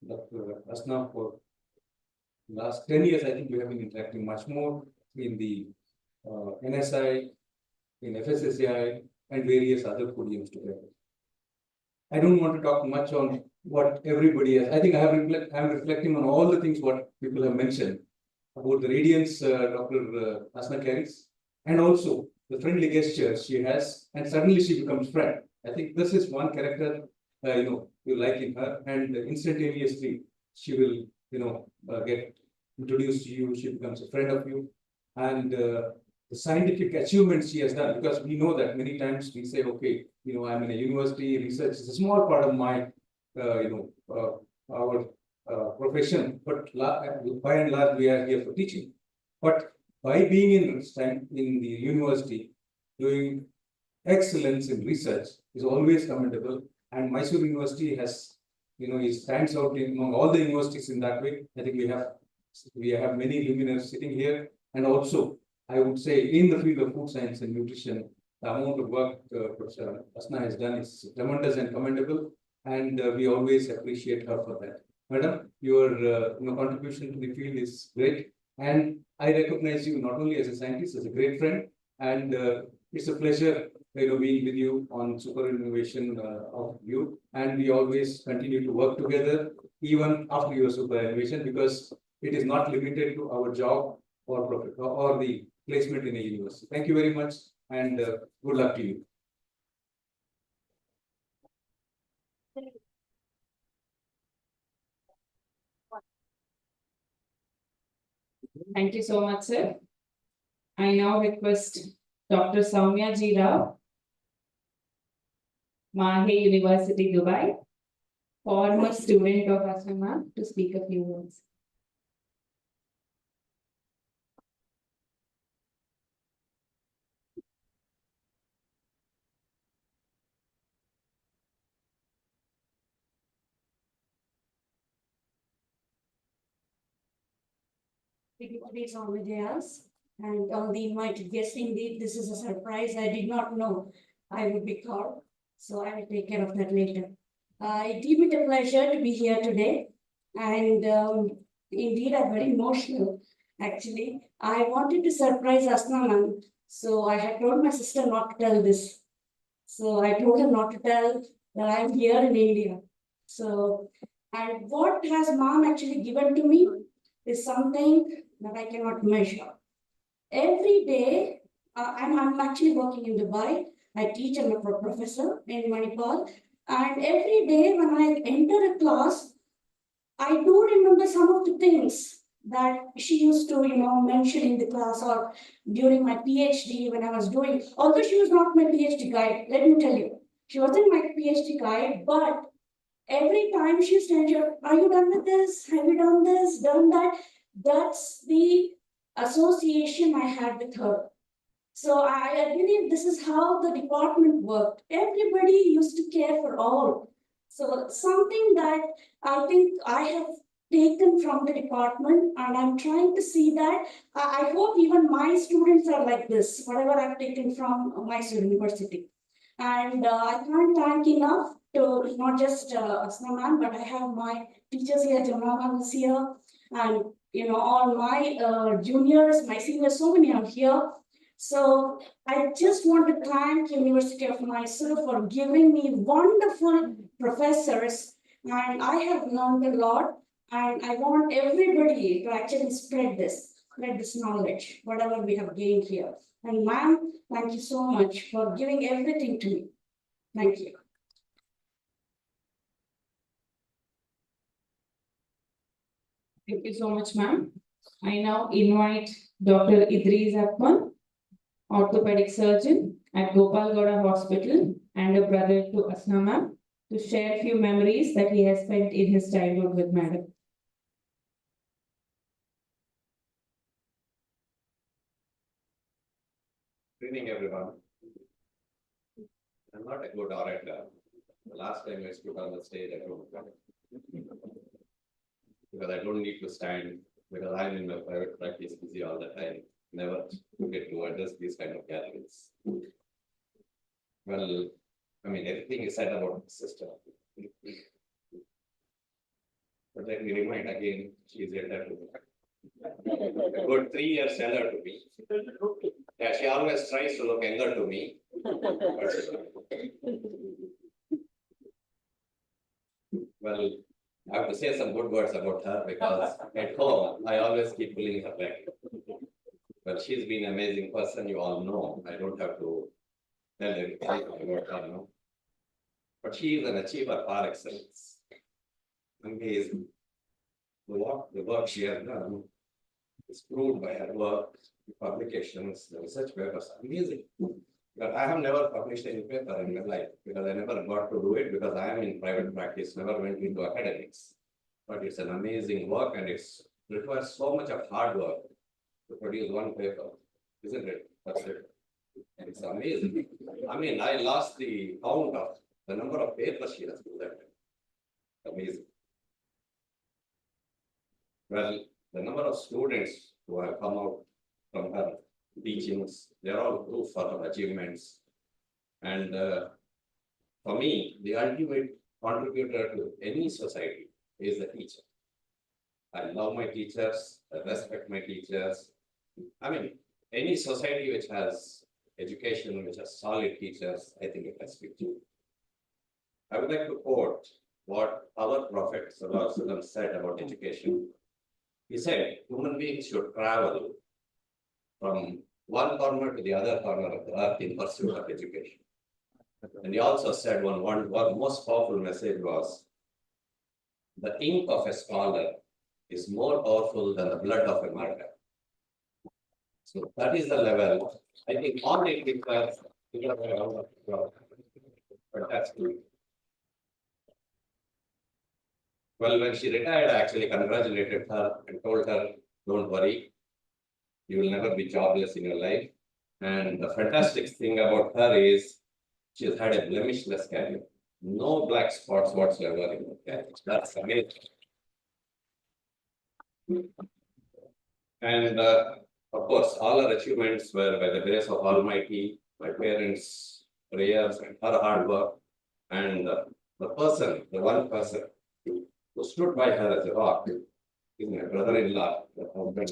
Dr. Asna for the last 10 years. I think we have been interacting much more in the NSI, in FSSAI, and various other podiums together. I don't want to talk much on what everybody has. I think I'm reflecting on all the things what people have mentioned about the radiance Dr. Asna carries, and also the friendly gestures she has, and suddenly she becomes friend. I think this is one character you like in her, and instantaneously she will get introduced to you. She becomes a friend of you, and the scientific achievements she has done, because we know that many times we say, okay, I'm in a university, research is a small part of my our profession, but by and large we are here for teaching. But by being in the university, doing excellence in research is always commendable, and Mysore University has it stands out among all the universities in that way. I think we have many luminaries sitting here, and also I would say in the field of food science and nutrition, the amount of work Professor Asna has done is tremendous and commendable, and we always appreciate her for that. Madam, your contribution to the field is great, and I recognize you not only as a scientist, as a great friend, and it's a pleasure being with you on superannuation of you, and we always continue to work together even after your superannuation, because it is not limited to our job or profit or the placement in a university. Thank you very much, and good luck to you. Thank you so much, sir. I now request Dr. Soumya G. Rao, Mahe University, Dubai, former student of Asna, to speak a few words. dignitaries on the dais and all the invited guests. Indeed, this is a surprise. I did not know I would be called, so I will take care of that later. I deem it a pleasure to be here today, and indeed, I'm very emotional. Actually, I wanted to surprise Asna ma'am, so I had told my sister not to tell this. So I told her not to tell that I'm here in India. So, and what has mom actually given to me is something that I cannot measure. Every day, I'm actually working in Dubai. I teach, I'm a professor in Manipal. And every day when I enter a class, I do remember some of the things that she used to, mention in the class or during my PhD when I was doing. Although she was not my PhD guide, let me tell you, she wasn't my PhD guide, but every time she said, "Are you done with this? Have you done this? Done that?" That's the association I had with her. So I believe this is how the department worked. Everybody used to care for all. So something that I think I have taken from the department, and I'm trying to see that. I hope even my students are like this, whatever I've taken from Mysore University. And I can't thank enough to not just Asna ma'am, but I have my teachers here, Jamna ma'am is here, and all my juniors, my seniors, so many are here. So I just want to thank University of Mysore for giving me wonderful professors, and I have learned a lot. And I want everybody to actually spread this knowledge, whatever we have gained here. And ma'am, thank you so much for giving everything to me. Thank you. Thank you so much, ma'am. I now invite Dr. Idris Akman, orthopedic surgeon at Gopal Gowda Hospital and a brother to Asna ma'am, to share a few memories that he has spent in his childhood with madam. Good evening, everyone. I'm not a good orator. The last time I stood on the stage, I don't because I don't need to stand, because I'm in my private practice busy all the time. Never get to address these kind of gatherings. Well, I mean, everything is said about the sister. But let me remind again, she is elder to me. About 3 years elder to me. Yeah, she always tries to look younger to me. Well, I have to say some good words about her because at home, I always keep pulling her back. But she's been an amazing person, you all know. I don't have to tell everything about her, no. But she is an achiever par excellence. Amazing. The work she has done is proved by her work, publications, the research papers, amazing. But I have never published any paper in my life because I never got to do it because I am in private practice, never went into academics. But it's an amazing work and it requires so much of hard work to produce one paper, isn't it? That's it. It's amazing. I mean, I lost the count of the number of papers she has presented. Amazing. Well, the number of students who have come out from her teachings, they're all proof for her achievements. And for me, the ultimate contributor to any society is the teacher. I love my teachers, I respect my teachers. I mean, any society which has education, which has solid teachers, I think it has future. I would like to quote what our Prophet ﷺ said about education. He said, human beings should travel from one corner to the other corner of the earth in pursuit of education. And he also said one most powerful message was, the ink of a scholar is more powerful than the blood of a martyr. So that is the level. I think all the teachers, but that's good. Well, when she retired, I actually congratulated her and told her, don't worry, you will never be jobless in your life. And the fantastic thing about her is she has had a blemishless career. No black spots whatsoever in her career. That's amazing. And of course, all our achievements were by the grace of Almighty, my parents' prayers and her hard work. And the one person who stood by her as a rock is my brother-in-law, the husband.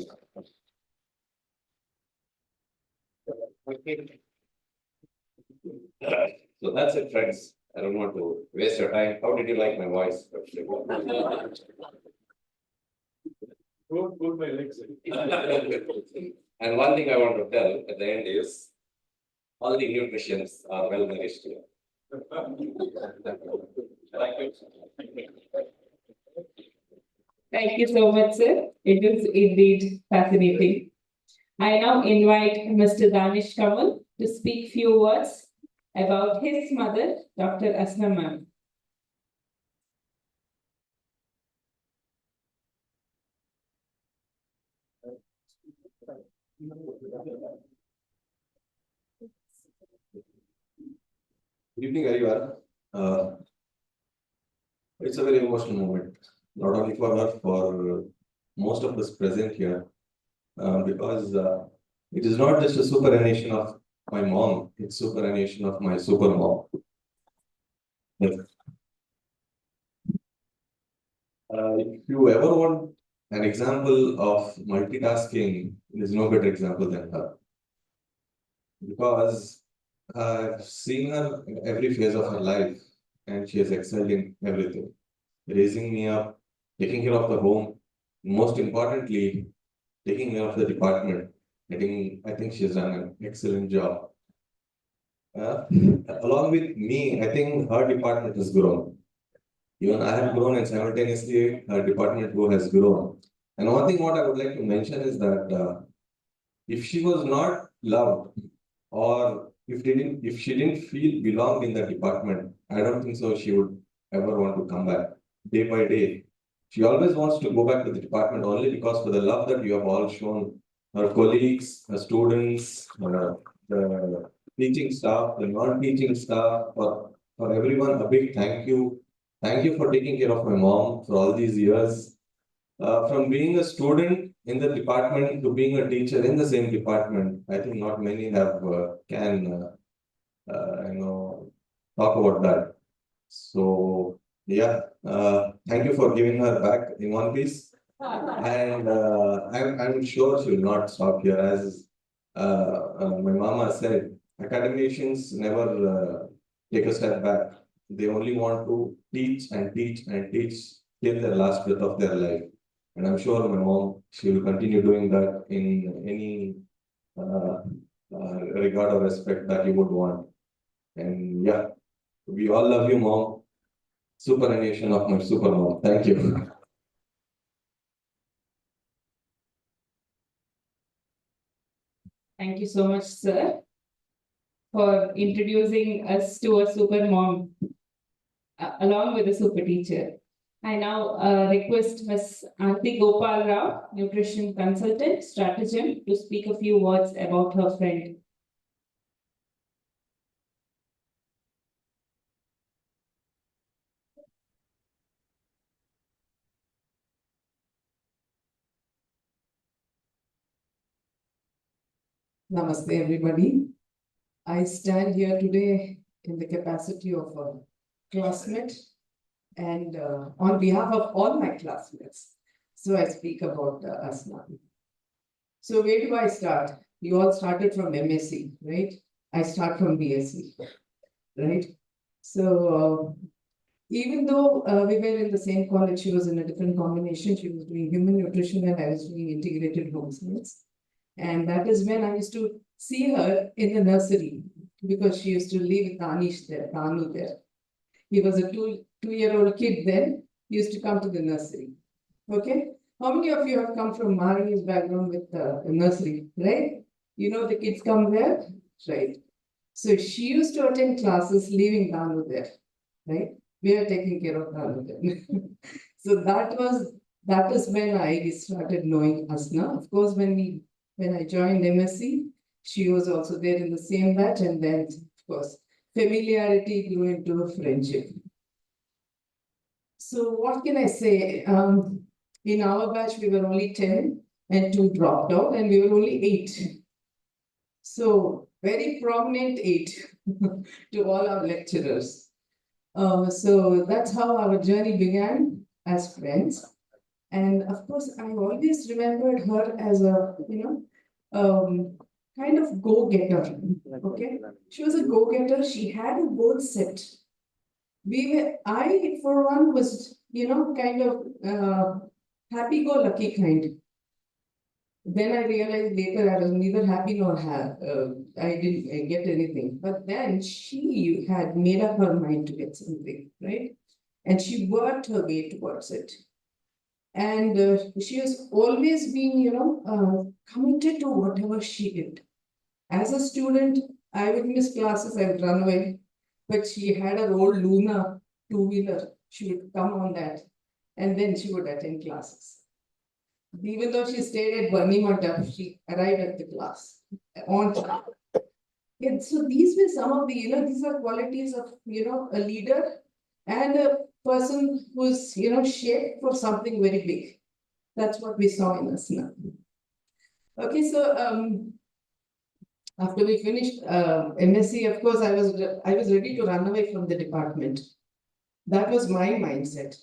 So that's it, friends. I don't want to waste your time. How did you like my voice? Don't my legs. And one thing I want to tell at the end is all the nutritions are well nourished here. Thank you. Thank you so much, sir. It is indeed fascinating. I now invite Mr. Danish Kamal to speak few words about his mother, Dr. Asna ma'am. Good evening, everyone. It's a very emotional moment, not only for her, for most of us present here, because it is not just a superannuation of my mom, it's superannuation of my super mom. If you ever want an example of multitasking, there's no better example than her. Because I've seen her in every phase of her life, and she has excelled in everything. Raising me up, taking care of the home, most importantly, taking care of the department. I think she's done an excellent job. Along with me, I think her department has grown. Even I have grown, and simultaneously her department too has grown. And one thing what I would like to mention is that if she was not loved, or if she didn't feel belonged in the department, I don't think so she would ever want to come back. Day by day, she always wants to go back to the department only because for the love that you have all shown her colleagues, her students, the teaching staff, the non-teaching staff, for everyone, a big thank you. Thank you for taking care of my mom for all these years. From being a student in the department to being a teacher in the same department, I think not many can talk about that. So yeah, thank you for giving her back in one piece, and I'm sure she will not stop here. As my mama said, academicians never take a step back. They only want to teach and teach and teach till the last breath of their life. And I'm sure my mom, she will continue doing that in any regard or respect that you would want. And yeah, we all love you, mom. Superannuation of my super mom. Thank you. Thank you so much, sir, for introducing us to a super mom along with a super teacher. I now request Ms. Aunty Gopal Rao, nutrition consultant, stratagem, to speak a few words about her friend. Namaste, everybody. I stand here today in the capacity of a classmate and on behalf of all my classmates. So I speak about Asna. So where do I start? You all started from MSc, right? I start from BSc, right? So even though we were in the same college, she was in a different combination. She was doing human nutrition and I was doing integrated home science. And that is when I used to see her in the nursery because she used to live with Tanu there. He was a two-year-old kid then, he used to come to the nursery. Okay? How many of you have come from Maharani's background with the nursery, right? You know the kids come there, right? So she used to attend classes leaving Tanu there, right? We are taking care of Tanu then. So that is when I started knowing Asna. Of course, when I joined MSc, she was also there in the same batch, and then, of course, familiarity grew into a friendship. So what can I say? In our batch, we were only 10, and 2 dropped out, and we were only 8. So very prominent 8 to all our lecturers. So that's how our journey began as friends. And of course, I always remembered her as a, kind of go-getter. Okay, she was a go-getter. She had a goal set. I for one was, kind of happy-go-lucky kind. Then I realized later I was neither happy nor I didn't get anything. But then she had made up her mind to get something, right? And she worked her way towards it. And she has always been, committed to whatever she did. As a student, I would miss classes, I would run away. But she had her old Luna two-wheeler. She would come on that, and then she would attend classes. Even though she stayed at Barnimata, she arrived at the class on time. And so these were some of the, these are qualities of, a leader and a person who's, shaped for something very big. That's what we saw in Asna. Okay, so after we finished MSc, of course, I was ready to run away from the department. That was my mindset.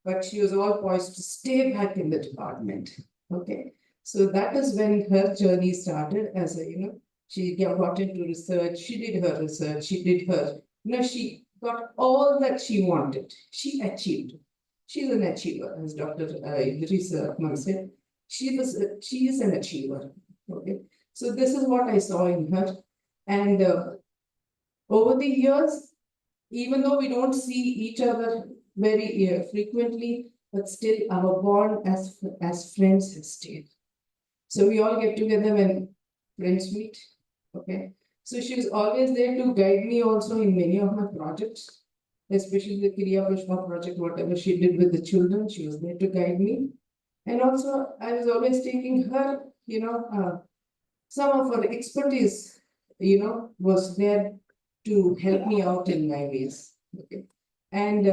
But she was all poised to stay back in the department. Okay, so that is when her journey started as a, she got into research, she did her research, she did her, she got all that she wanted. She achieved. She's an achiever, as Dr. Idris said. She is an achiever. Okay, so this is what I saw in her. And over the years, even though we don't see each other very frequently, but still our bond as friends has stayed. So we all get together when friends meet. Okay. So she was always there to guide me also in many of my projects, especially the Kriya Pushpa project, whatever she did with the children, she was there to guide me. And also I was always taking her, some of her expertise, was there to help me out in my ways. Okay. And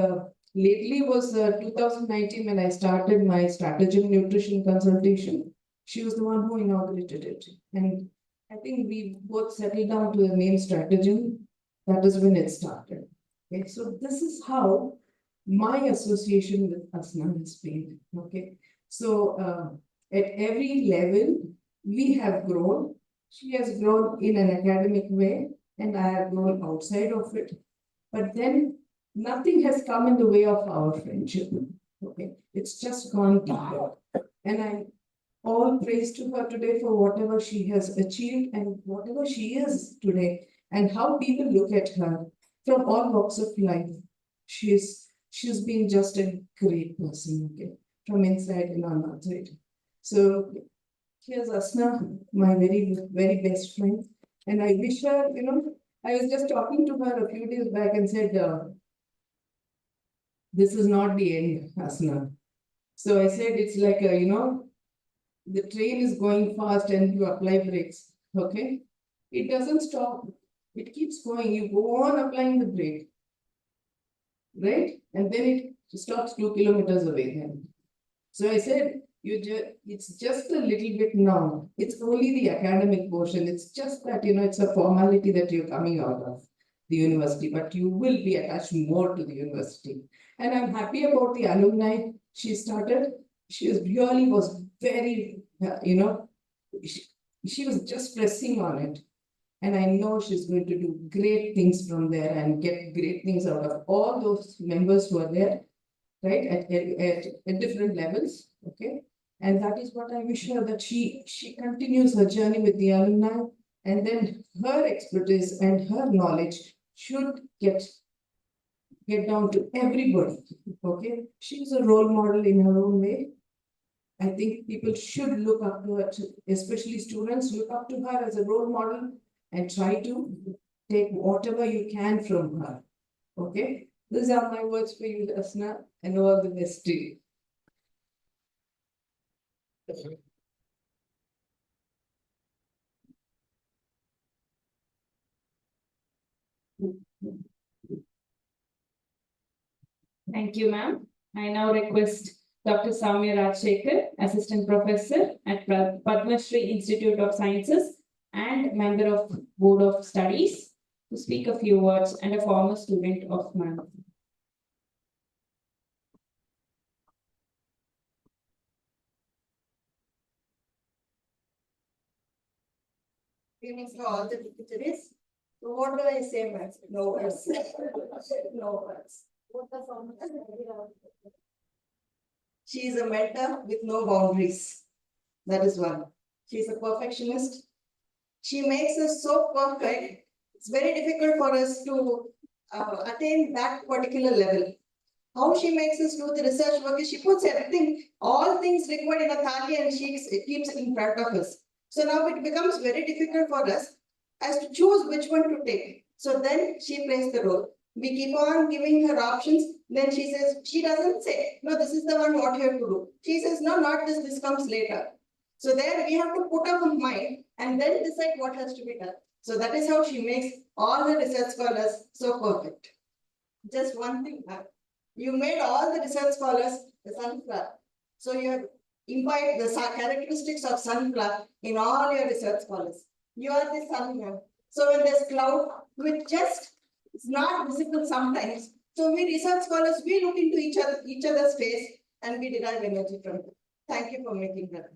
lately was 2019 when I started my strategic nutrition consultation. She was the one who inaugurated it. And I think we both settled down to the name stratagem. That is when it started. Okay, so this is how my association with Asna has been. Okay, so at every level, we have grown. She has grown in an academic way, and I have grown outside of it. But then nothing has come in the way of our friendship. Okay, it's just gone deeper. And I'm all praise to her today for whatever she has achieved and whatever she is today, and how people look at her from all walks of life. She's been just a great person, okay, from inside and on outside. So here's Asna, my very, very best friend. And I wish her, I was just talking to her a few days back and said, this is not the end, Asna. So I said, it's like, the train is going fast and you apply brakes, okay? It doesn't stop. It keeps going. You go on applying the brake, right? And then it stops 2 kilometers away then. So I said, it's just a little bit now. It's only the academic portion. It's just that, it's a formality that you're coming out of the university, but you will be attached more to the university. And I'm happy about the alumni she started. She really was very, she was just pressing on it. And I know she's going to do great things from there and get great things out of all those members who are there, right, at different levels, okay? And that is what I wish her, that she continues her journey with the alumni, and then her expertise and her knowledge should get down to everybody, okay? She's a role model in her own way. I think people should look up to her, especially students, look up to her as a role model and try to take whatever you can from her, okay? These are my words for you, Asna, and all the best to you. Thank you, ma'am. I now request Dr. Soumya Rajshekhar, Assistant Professor at Padma Shri Institute of Sciences and member of Board of Studies, to speak a few words, and a former student of mine. Evening to all the dignitaries. So what do I say, Max? No words. No words. She is a mentor with no boundaries. That is one. She is a perfectionist. She makes us so perfect. It's very difficult for us to attain that particular level. How she makes us do the research work is she puts everything, all things required in a thali, and she keeps it in front of us. So now it becomes very difficult for us as to choose which one to take. So then she plays the role. We keep on giving her options. Then she says, she doesn't say, no, this is the one what you have to do. She says, no, not this comes later. So there we have to put up a mind and then decide what has to be done. So that is how she makes all the research scholars so perfect. Just one thing, you made all the research scholars the sunflower. So you have imbibed the characteristics of sunflower in all your research scholars. You are the sun here. So when there's cloud, which just is not visible sometimes. So we research scholars, we look into each other's face and we derive energy from it. Thank you for making that.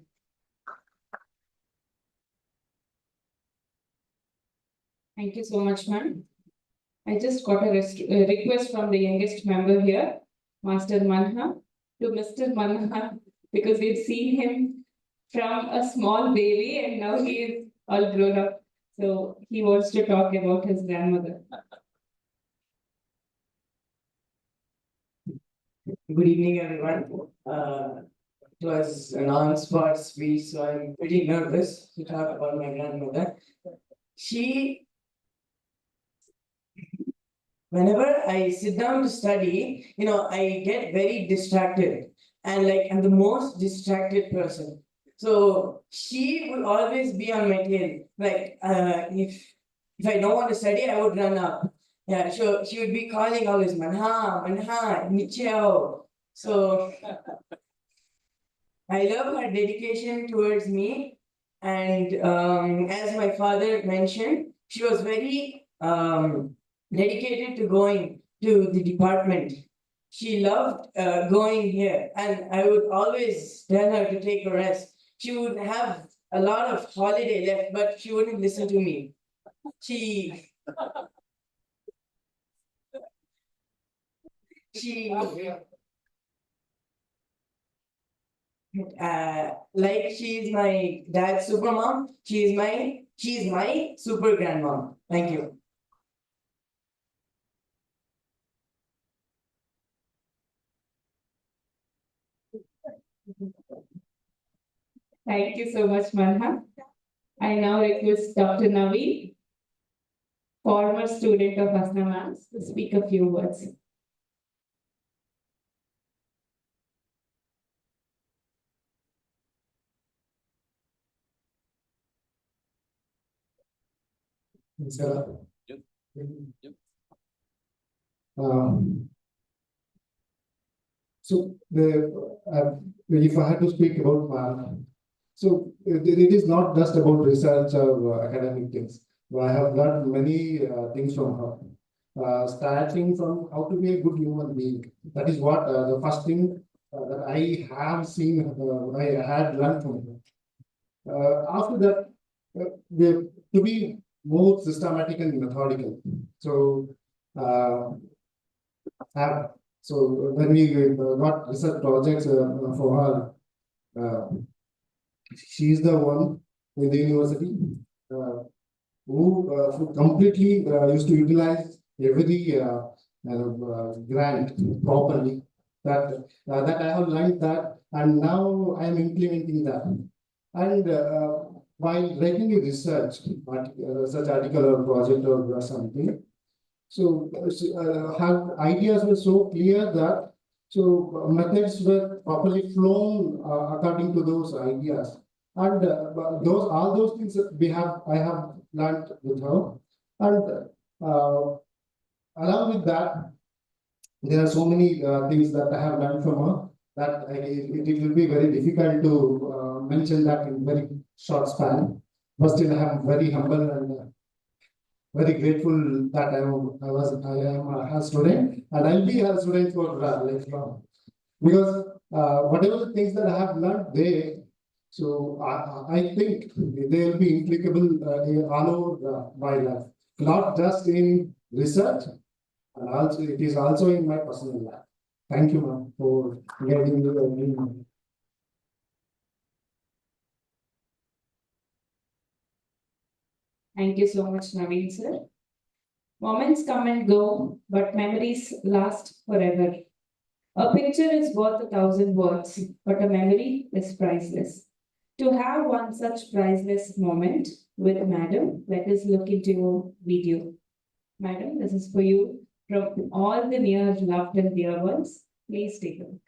Thank you so much, ma'am. I just got a request from the youngest member here, Master Manha, to Mr. Manha, because we've seen him from a small baby and now he is all grown up. So he wants to talk about his grandmother. Good evening, everyone. It was an on-spot speech, so I'm pretty nervous to talk about my grandmother. Whenever I sit down to study, I get very distracted, and I'm the most distracted person. So she would always be on my tail. If I don't want to study, I would run up. Yeah, so she would be calling always, Manha, Manha, Nichao. So I love her dedication towards me. And as my father mentioned, she was very dedicated to going to the department. She loved going here, and I would always tell her to take a rest. She would have a lot of holiday left, but she wouldn't listen to me. She she's my dad's super mom, she's my super grandmom. Thank you. Thank you so much, Manha. I now request Dr. Navi, former student of Asna ma'am, to speak a few words. If I had to speak about it is not just about research or academic things. I have learned many things from her, starting from how to be a good human being. That is what the first thing that I have seen, I had learned from her. After that, to be more systematic and methodical. So when we got research projects for her, she is the one in the university who completely used to utilize every grant properly. That I have learned that, and now I am implementing that. And while writing a research article or project or something, so her ideas were so clear that methods were properly flown according to those ideas, and all those things that I have learned with her, and along with that, there are so many things that I have learned from her. that it will be very difficult to mention that in very short span. But still, I am very humble and very grateful that I am her student, and I'll be her student for lifelong. Because whatever the things that I have learned there, so I think they will be applicable all over my life, not just in research, and also it is also in my personal life. Thank you, ma'am, for getting me. Thank you so much, Naveen sir. Moments come and go, but memories last forever. A picture is worth 1,000 words, but a memory is priceless. To have one such priceless moment with Madam, let us look into your video. Madam, this is for you from all the near loved and dear ones. Please take a look.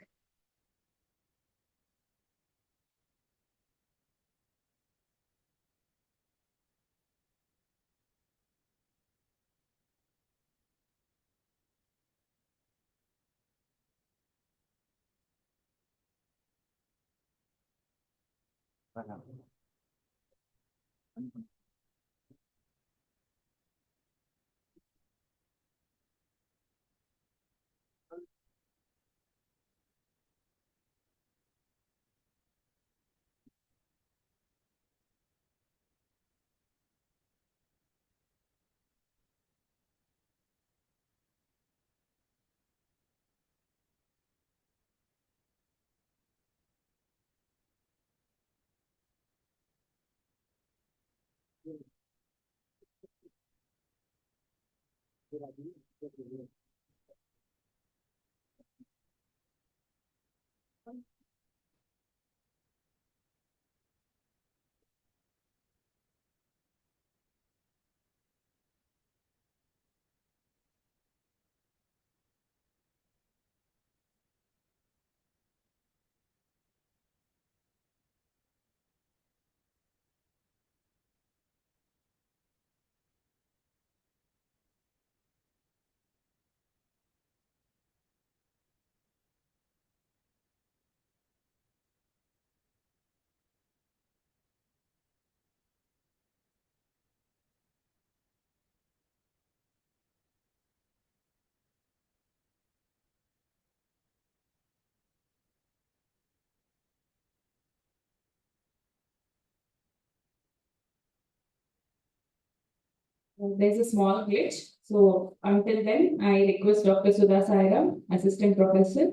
There's a small glitch. So until then, I request Dr. Sudha Sairam, Assistant Professor,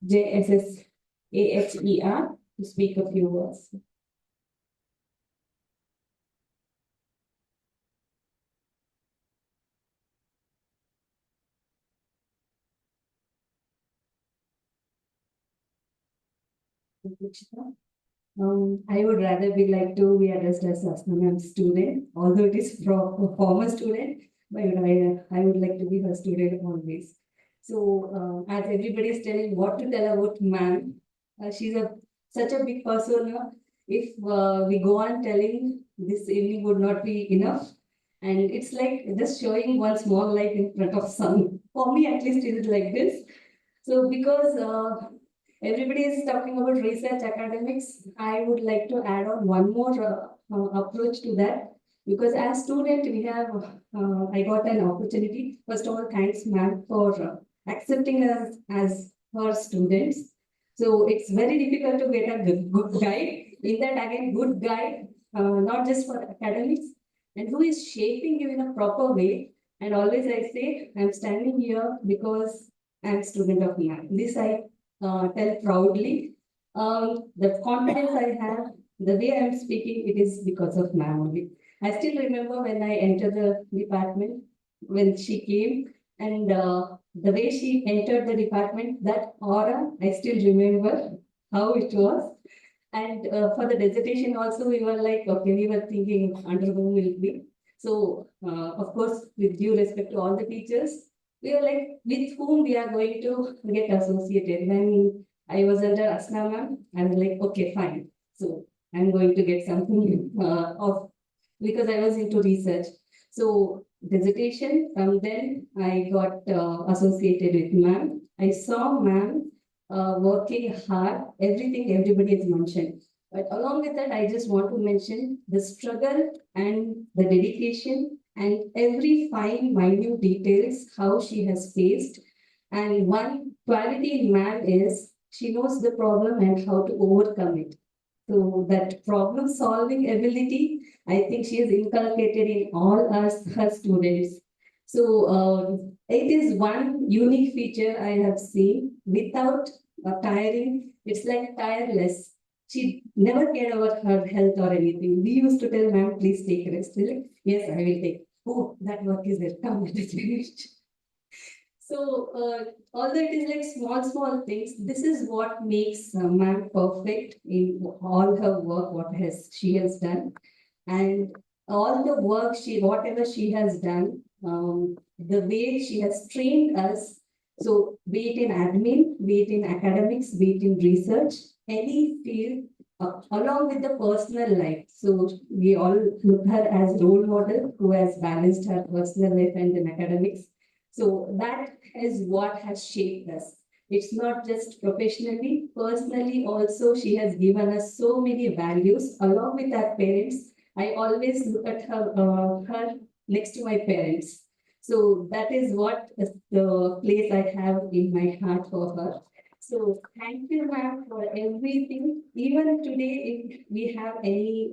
JSS AHER, to speak a few words. I would rather be addressed as Asna student, although it is from a former student, but I would like to be her student always. So, as everybody is telling what to tell about ma'am, she's such a big persona. If we go on telling, this evening would not be enough. And it's like just showing one small light in front of sun. For me, at least, it is like this. So, because everybody is talking about research academics, I would like to add on one more approach to that. Because as student, we have, I got an opportunity. First of all, thanks ma'am for accepting us as her students. So it's very difficult to get a good guide. In that again, good guide, not just for academics, and who is shaping you in a proper way. And always I say, I'm standing here because I'm a student of math. This I tell proudly. The confidence I have, the way I'm speaking, it is because of ma'am only. I still remember when I entered the department, when she came, and the way she entered the department, that aura, I still remember how it was. And for the dissertation also, we were like, okay, we were thinking under whom will be. So, of course, with due respect to all the teachers, we were like, with whom we are going to get associated. When I was under Asna ma'am, I was like, okay, fine. So, I'm going to get something because I was into research. So, dissertation, then I got associated with ma'am. I saw ma'am working hard, everything everybody has mentioned. But along with that, I just want to mention the struggle and the dedication and every fine, minute details, how she has faced. And one quality in ma'am is she knows the problem and how to overcome it. So that problem solving ability, I think she has inculcated in all us, her students. So it is one unique feature I have seen without tiring. It's like tireless. She never cared about her health or anything. We used to tell ma'am, please take rest. She's like, yes, I will take. Oh, that work is there. Come, it is finished. So, although it is like small things, this is what makes ma'am perfect in all her work, she has done. And all the work whatever she has done, the way she has trained us, so be it in admin, be it in academics, be it in research, any field, along with the personal life. So we all look her as role model who has balanced her personal life and in academics. So that is what has shaped us. It's not just professionally, personally also she has given us so many values along with our parents. I always look at her next to my parents. So that is what is the place I have in my heart for her. So thank you, ma'am, for everything. Even today, if we have any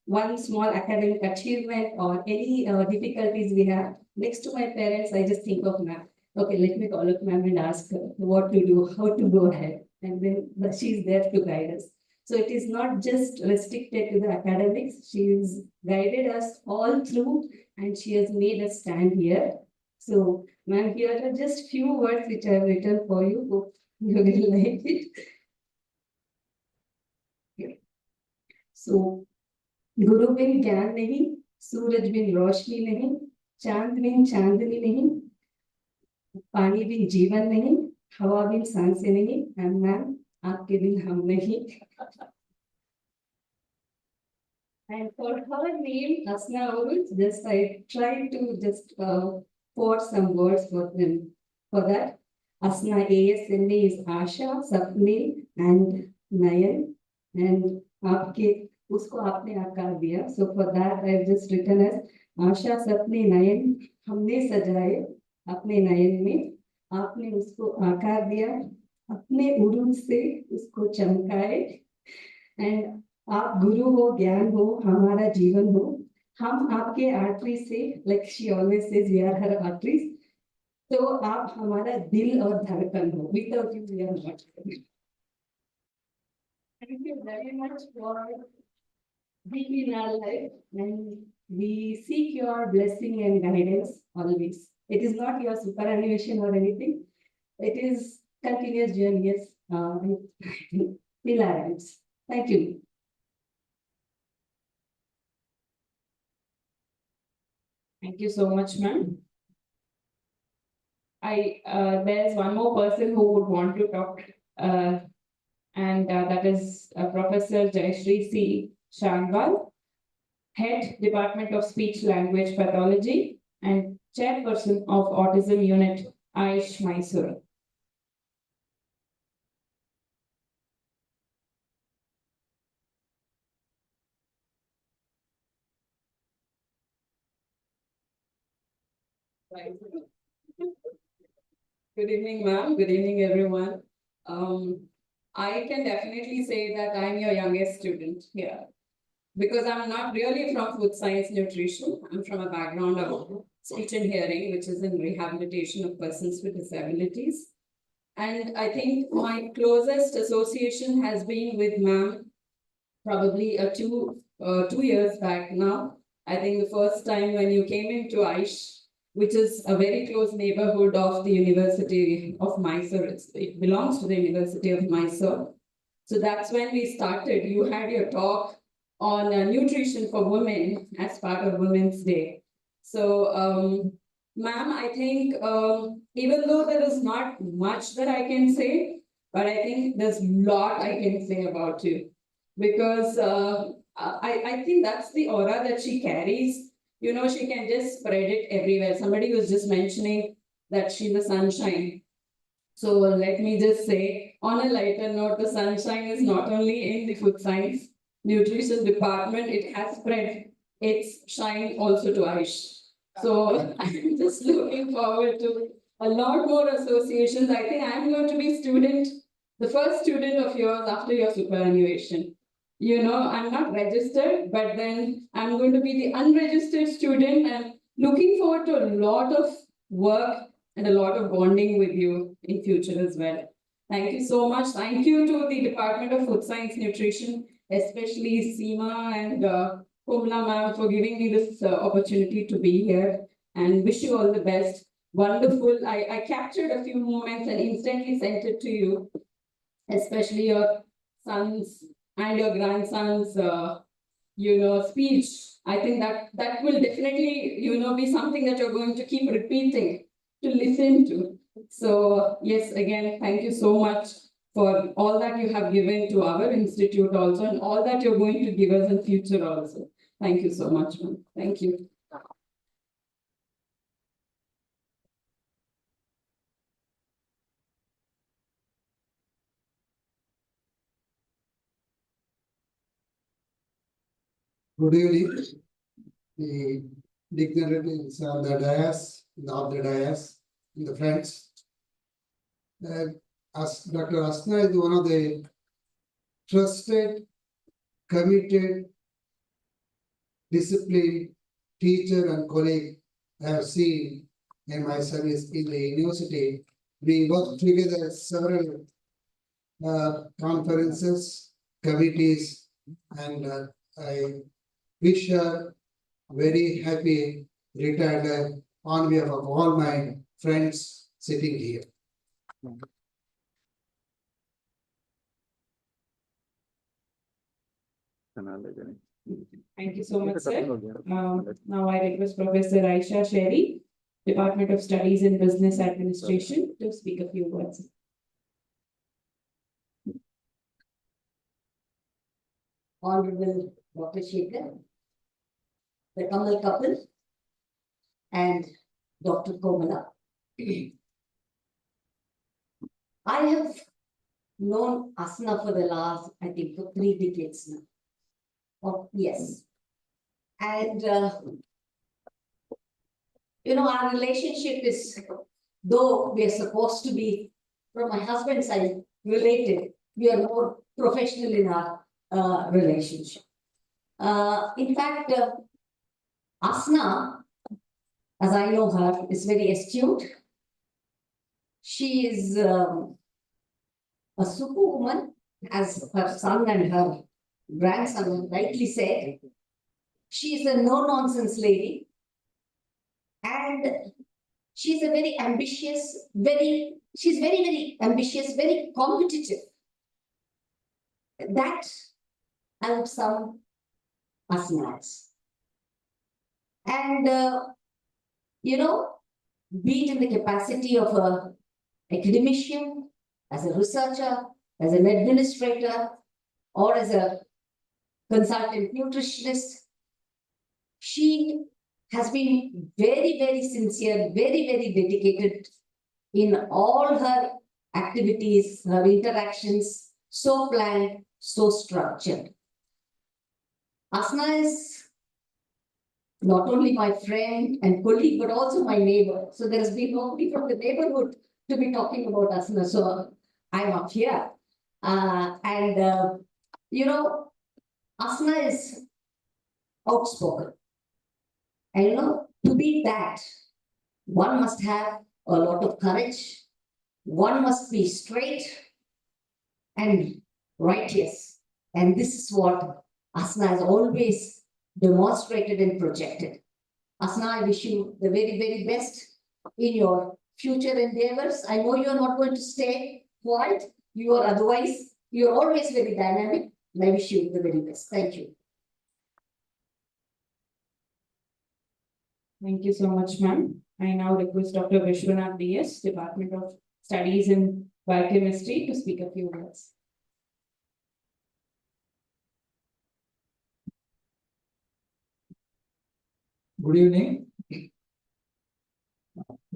one small academic achievement or any difficulties we have, next to my parents, I just think of ma'am. Okay, let me call up ma'am and ask her what to do, how to go ahead. And then she's there to guide us. So it is not just restricted to the academics. She's guided us all through and she has made us stand here. So, ma'am, here are just few words which I have written for you. Hope you will like it. Here. So, गुरु बिन ज्ञान नहीं, सूरज बिन रोशनी नहीं, चांद बिन चांदनी नहीं, पानी बिन जीवन नहीं, हवा बिन सांसें नहीं, and ma'am, आपके बिन हम नहीं. And for her name, Asna Urooj, just I tried to just pour some words for them. For that, Asna ASNA is Asha, Sapne, and Nayan. And आपके उसको आपने आकार दिया. So for that, I've just written as आशा सपने नयन हमने सजाए अपने नयन में, आपने उसको आकार दिया, अपने उरूज से उसको चमकाए. And आप गुरु हो, ज्ञान हो, हमारा जीवन हो, हम आपके आर्टरी से, like she always says, we are her arteries. तो आप हमारा दिल और धड़कन हो. Without you, we are not. Thank you very much for being in our life, and we seek your blessing and guidance always. It is not your superannuation or anything. It is continuous journeys till our ends. Thank you. Thank you so much, ma'am. There's one more person who would want to talk, and that is Professor Jayashree C. Shanwal, Head Department of Speech Language Pathology and Chairperson of Autism Unit, Aish, Mysore. Good evening, ma'am. Good evening, everyone. I can definitely say that I'm your youngest student here because I'm not really from food science nutrition. I'm from a background of speech and hearing, which is in rehabilitation of persons with disabilities. And I think my closest association has been with ma'am probably 2 years back now. I think the first time when you came into Aish, which is a very close neighborhood of the University of Mysore. It belongs to the University of Mysore. So that's when we started. You had your talk on nutrition for women as part of Women's Day. So, ma'am, I think even though there is not much that I can say, but I think there's a lot I can say about you. Because I think that's the aura that she carries. You know, she can just spread it everywhere. Somebody was just mentioning that she's a sunshine. So let me just say, on a lighter note, the sunshine is not only in the food science nutrition department, it has spread its shine also to Aish. So I'm just looking forward to a lot more associations. I think I'm going to be the first student of yours after your superannuation. You know, I'm not registered, but then I'm going to be the unregistered student and looking forward to a lot of work and a lot of bonding with you in future as well. Thank you so much. Thank you to the Department of Food Science Nutrition, especially Seema and Kumla ma'am for giving me this opportunity to be here, and wish you all the best. Wonderful. I captured a few moments and instantly sent it to you, especially your sons and your grandsons, speech. I think that will definitely, be something that you're going to keep repeating to listen to. So yes, again, thank you so much for all that you have given to our institute also, and all that you're going to give us in future also. Thank you so much, ma'am. Thank you. Good evening. The dignitaries on the dais, the friends. As Dr. Asna is one of the trusted, committed, disciplined teacher and colleague I have seen in my service in the university. We worked together at several conferences, committees, and I wish her very happy retired on behalf of all my friends sitting here. Thank you so much, sir. Now I request Professor Aisha Sherry, Department of Studies in Business Administration, to speak a few words. Honorable Dr. Shekhar, the Kamal couple, and Dr. Komala. I have known Asna for the last, I think, for 3 decades now. Oh, yes. And, our relationship is, though we are supposed to be, from my husband's side, related, we are more professional in our relationship. In fact, Asna, as I know her, is very astute. She is a superwoman, as her son and her grandson rightly said. She is a no-nonsense lady. And she's a very ambitious, she's very, very ambitious, very competitive. That I would sum Asna as. And, be it in the capacity of an academician, as a researcher, as an administrator, or as a consultant nutritionist, she has been very, very sincere, very, very dedicated in all her activities, her interactions, so planned, so structured. Asna is not only my friend and colleague, but also my neighbor. So there has been nobody from the neighborhood to be talking about Asna. So I'm up here. Asna is outspoken. And to be that, one must have a lot of courage. One must be straight and righteous. And this is what Asna has always demonstrated and projected. Asna, I wish you the very, very best in your future endeavors. I know you're not going to stay quiet. You're always very dynamic. And I wish you the very best. Thank you. Thank you so much, ma'am. I now request Dr. Vishwanath DS, Department of Studies in Biochemistry, to speak a few words. Good evening.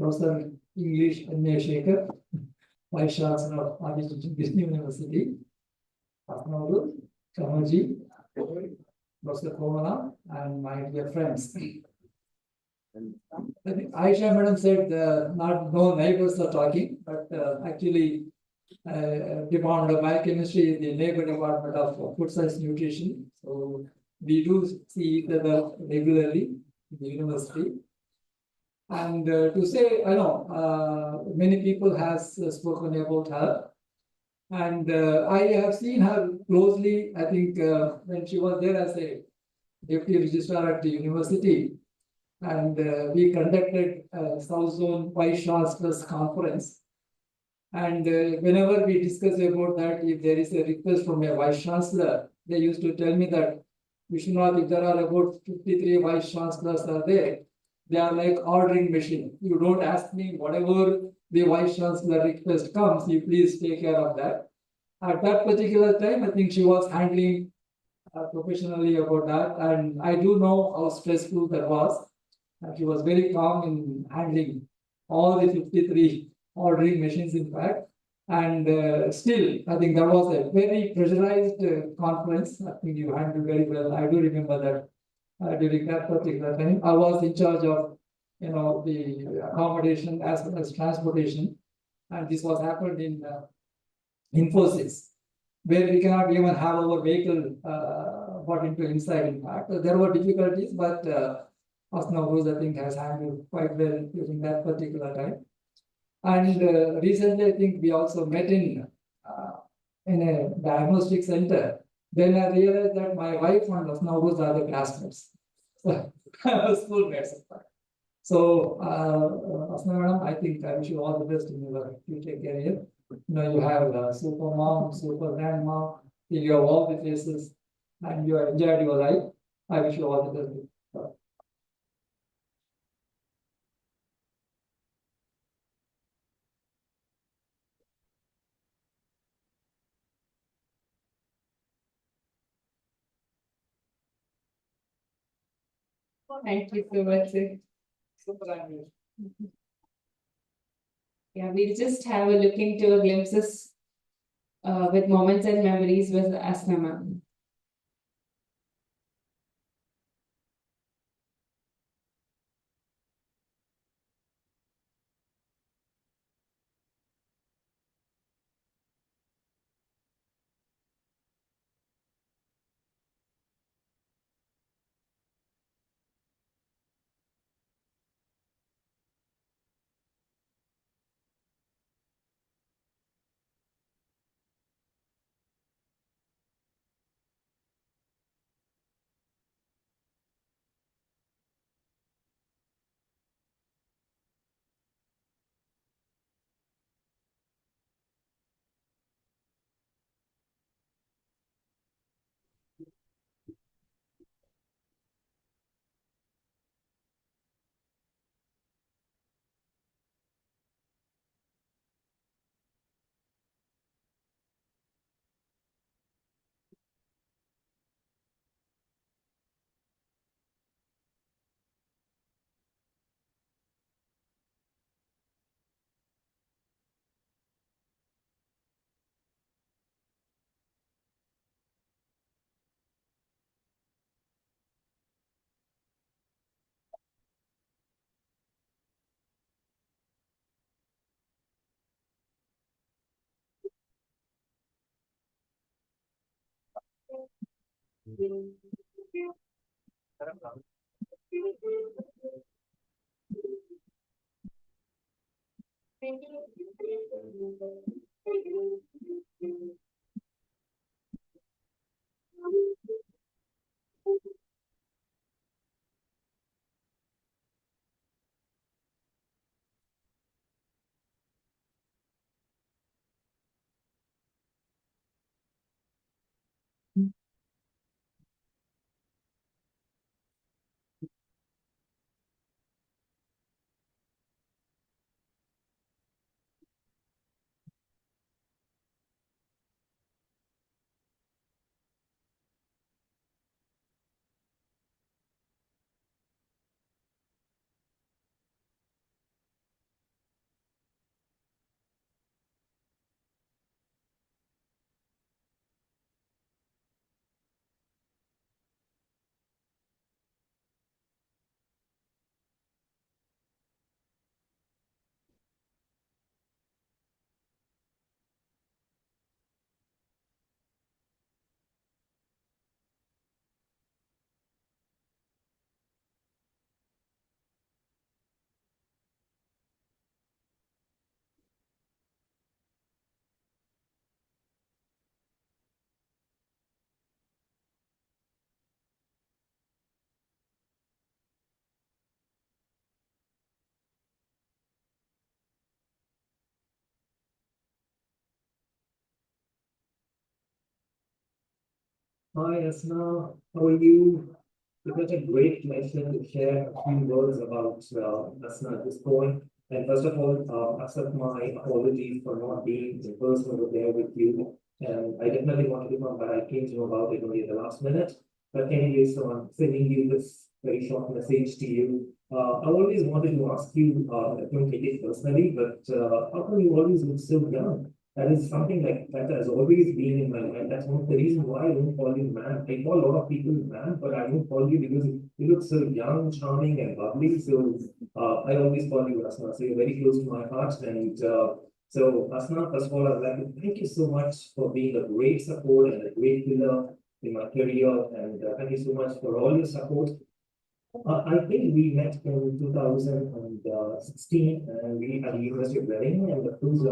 Professor English M.A. Shekhar, Vice Chancellor of Disney University, Asna, Kamaji, Professor Komala, and my dear friends. I think Aisha Madam said no neighbors are talking, but actually Department of Biochemistry is the neighbor department of food science nutrition. So we do see each other regularly in the university. And to say, I know many people has spoken about her. And I have seen her closely, I think when she was there as a deputy registrar at the university. And we conducted a South Zone Vice Chancellor's conference. And whenever we discuss about that, if there is a request from a Vice Chancellor, they used to tell me that Vishwanath, if there are about 53 Vice Chancellors are there, they are like ordering machine. You don't ask me whatever the Vice Chancellor request comes, you please take care of that. At that particular time, I think she was handling professionally about that. And I do know how stressful that was. And she was very calm in handling all the 53 ordering machines, in fact. And still, I think that was a very pressurized conference. I think you handled very well. I do remember that during that particular time, I was in charge of, the accommodation as well as transportation. And this was happened in Infosys, where we cannot even have our vehicle brought into inside. In fact, there were difficulties, but Asna, I think, has handled quite well during that particular time. And recently, I think we also met in a diagnostic center. Then I realized that my wife and Asna are the classmates, schoolmates. So, Asna Madam, I think I wish you all the best in your future career. You have super mom, super grandma, you have all the faces, and you have enjoyed your life. I wish you all the best. Thank you so much, sir. Yeah, we'll just have a look into glimpses with moments and memories with Asna ma'am. Hi Asna, how are you? It was a great pleasure to share a few words about Asna at this point. And first of all, accept my apologies for not being in person over there with you. And I definitely wanted to come, but I came to know about it only at the last minute. But anyway, so I'm sending you this very short message to you. I always wanted to ask you, don't take it personally, but how come you always look so young? That is something like that has always been in my mind. That's one of the reasons why I don't call you man. I call a lot of people man, but I don't call you because you look so young, charming, and bubbly. So I always call you Asna. So you're very close to my heart. And so Asna, first of all, I'd like to thank you so much for being a great support and a great pillar in my career. And thank you so much for all your support. I think we met in 2016 and we had a University of Reading and of course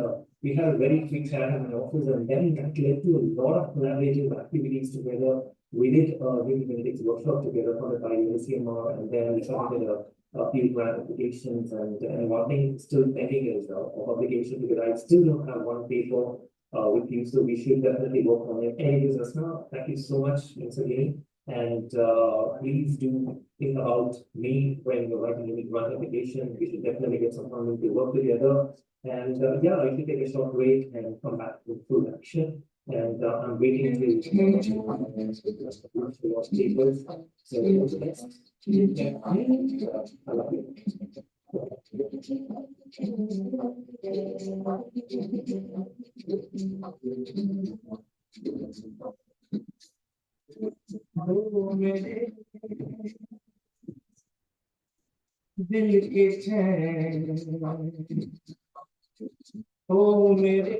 we had a very quick chat in my office and then that led to a lot of collaborative activities together. We did genetics workshop together funded by UCMR and then we submitted a few grant applications and one thing still pending is a publication because I still don't have one paper with you, so we should definitely work on it. Anyways, Asna, thank you so much once again. And please do think about me when you're writing any grant application. We should definitely get some funding to work together. And yeah, I should take a short break and come back with full action. And I'm waiting to watch papers. So what's next? I love you. दिल के चैन ओ मेरे.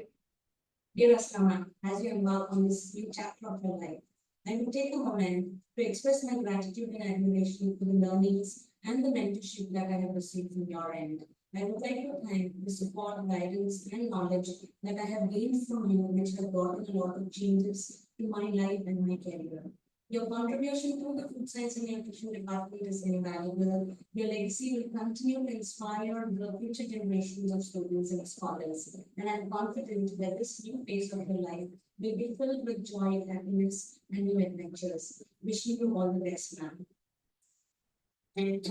Dear Asna, as you embark on this new chapter of your life, I will take a moment to express my gratitude and admiration for the learnings and the mentorship that I have received from your end. I would like to thank the support, guidance, and knowledge that I have gained from you, which have brought in a lot of changes to my life and my career. Your contribution to the Food Science and Nutrition Department is invaluable. Your legacy will continue to inspire the future generations of students and scholars. And I'm confident that this new phase of your life will be filled with joy, happiness, and new adventures. Wishing you all the best, ma'am. And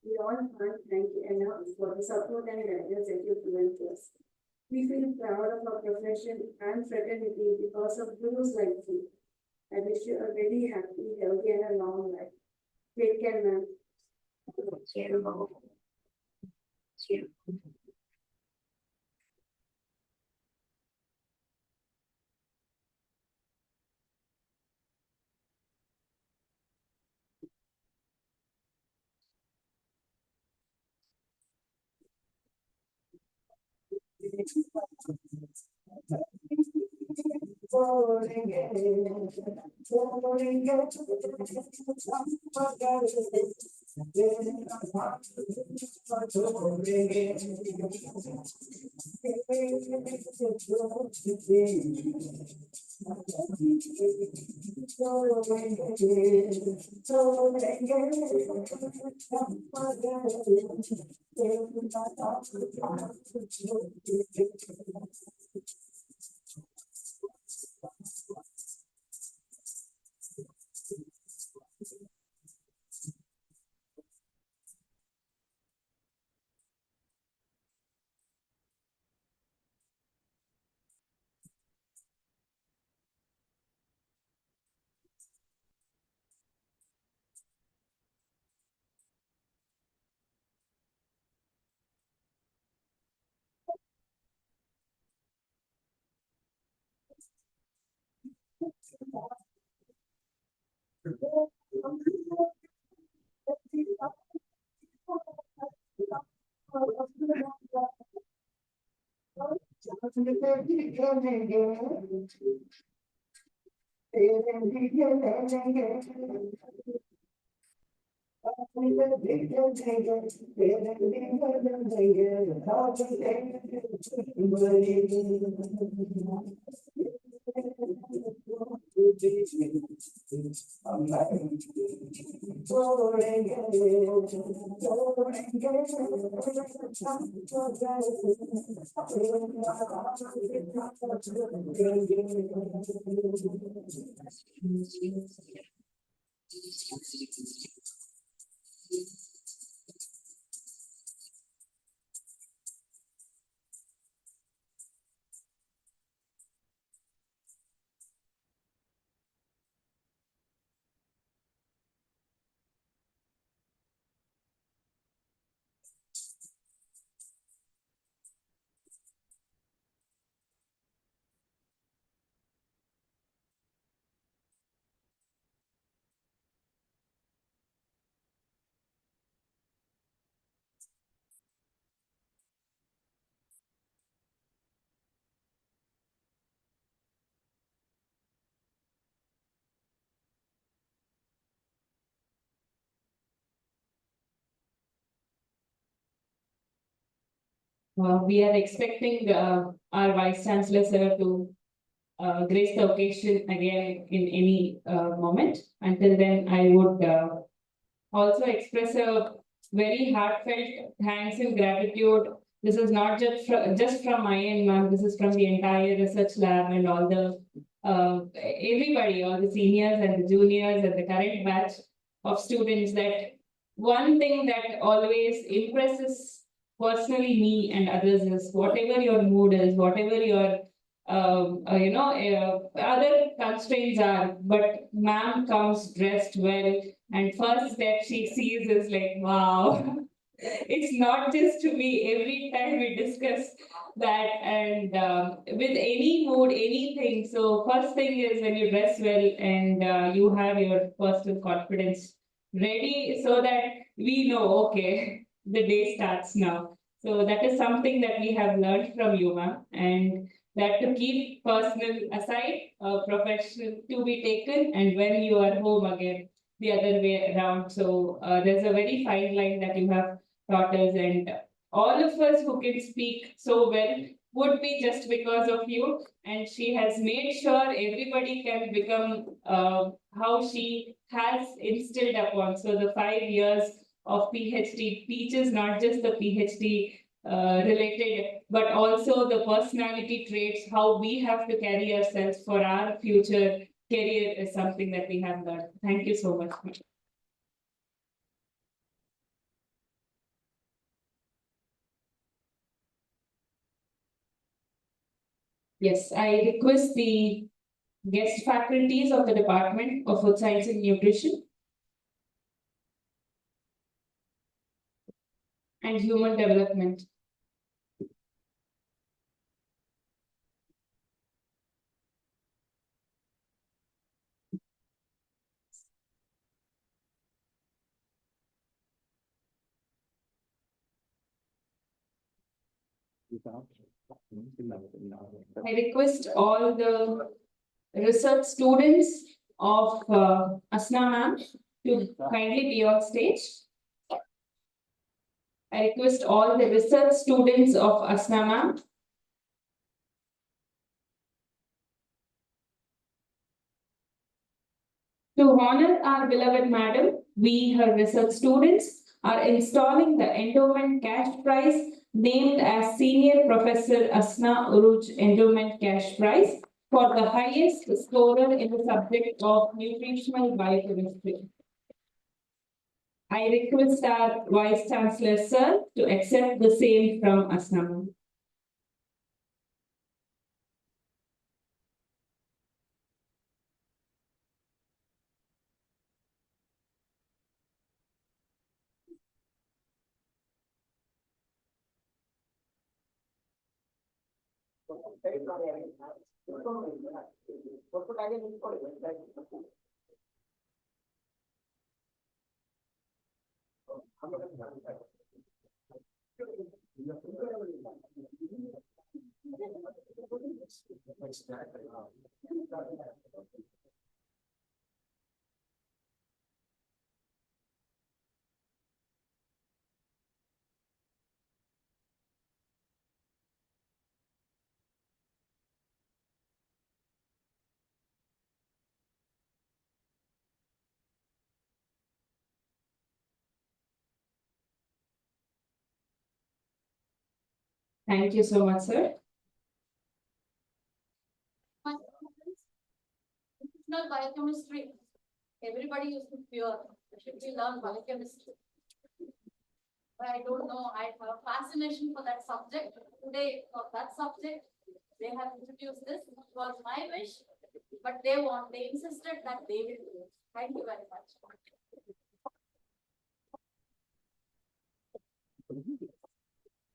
we all can't thank you enough for the support and guidance that you've given to us. We feel proud of our profession and fraternity because of those like you. I wish you a very happy, healthy, and a long life. Take care, ma'am. We are expecting our Vice Chancellor sir to grace the occasion again in any moment. Until then, I would also express a very heartfelt thanks and gratitude. This is not just from my end, ma'am. This is from the entire research lab and all the everybody, all the seniors and the juniors and the current batch of students. That one thing that always impresses personally me and others is whatever your mood is, whatever your other constraints are, but ma'am comes dressed well, and first step she sees is like, wow. It's not just to me. Every time we discuss that, and with any mood, anything. So first thing is when you dress well and you have your personal confidence ready, so that we know, okay, the day starts now. So that is something that we have learned from you, ma'am, and that to keep personal aside, professional to be taken, and when you are home again, the other way around. So there's a very fine line that you have taught us, and all of us who can speak so well would be just because of you. And she has made sure everybody can become how she has instilled upon. So the 5 years of PhD teaches not just the PhD related, but also the personality traits, how we have to carry ourselves for our future career is something that we have learned. Thank you so much. Yes, I request the guest faculties of the Department of Food Science and Nutrition and Human Development. I request all the research students of Asna ma'am to kindly be on stage. I request all the research students of Asna ma'am to honor our beloved madam. We, her research students, are installing the endowment cash prize named as Senior Professor Asna Urooj Endowment Cash Prize for the highest scorer in the subject of nutritional biochemistry. I request our Vice Chancellor, sir, to accept the same from Asna. Thank you so much, sir. Nutritional biochemistry. Everybody used to fear. Should we learn biochemistry? But I don't know. I have a fascination for that subject. Today, for that subject, they have introduced this. It was my wish, but they insisted that they will do it. Thank you very much.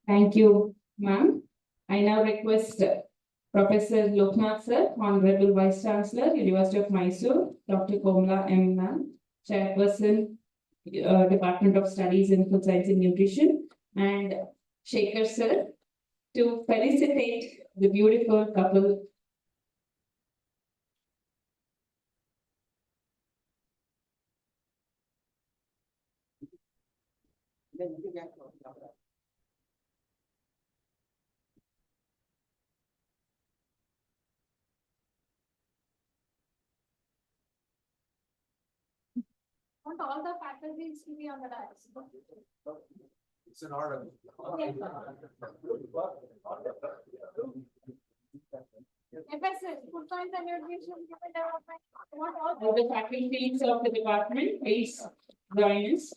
Thank you, ma'am. I now request Professor Loknath sir, Honorable Vice Chancellor, University of Mysore, Dr. Komla M. ma'am, Chairperson, Department of Studies in Food Science and Nutrition, and Shekhar sir, to felicitate the beautiful couple. Want all the faculties to be on the dais. It's an order. Okay. FSS, Food Science and Nutrition Human Development. Want all The faculties of the department, please join us.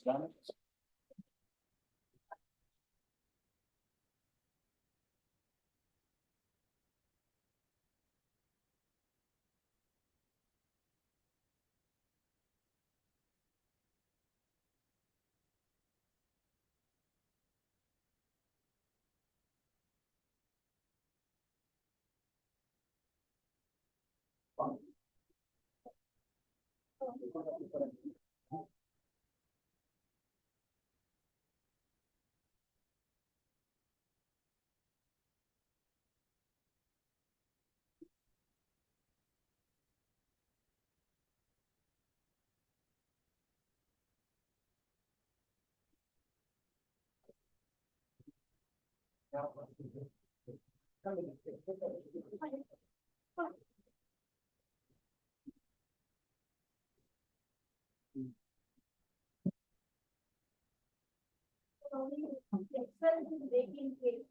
excel in baking cake.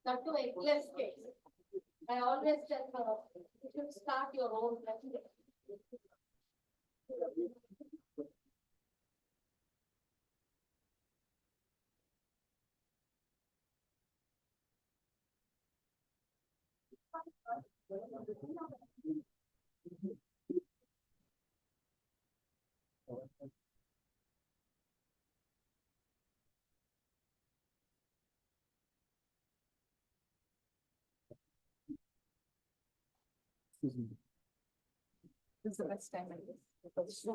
That too eggless cake. I always tell her, you should start your own recipe. This is the best time I guess. Because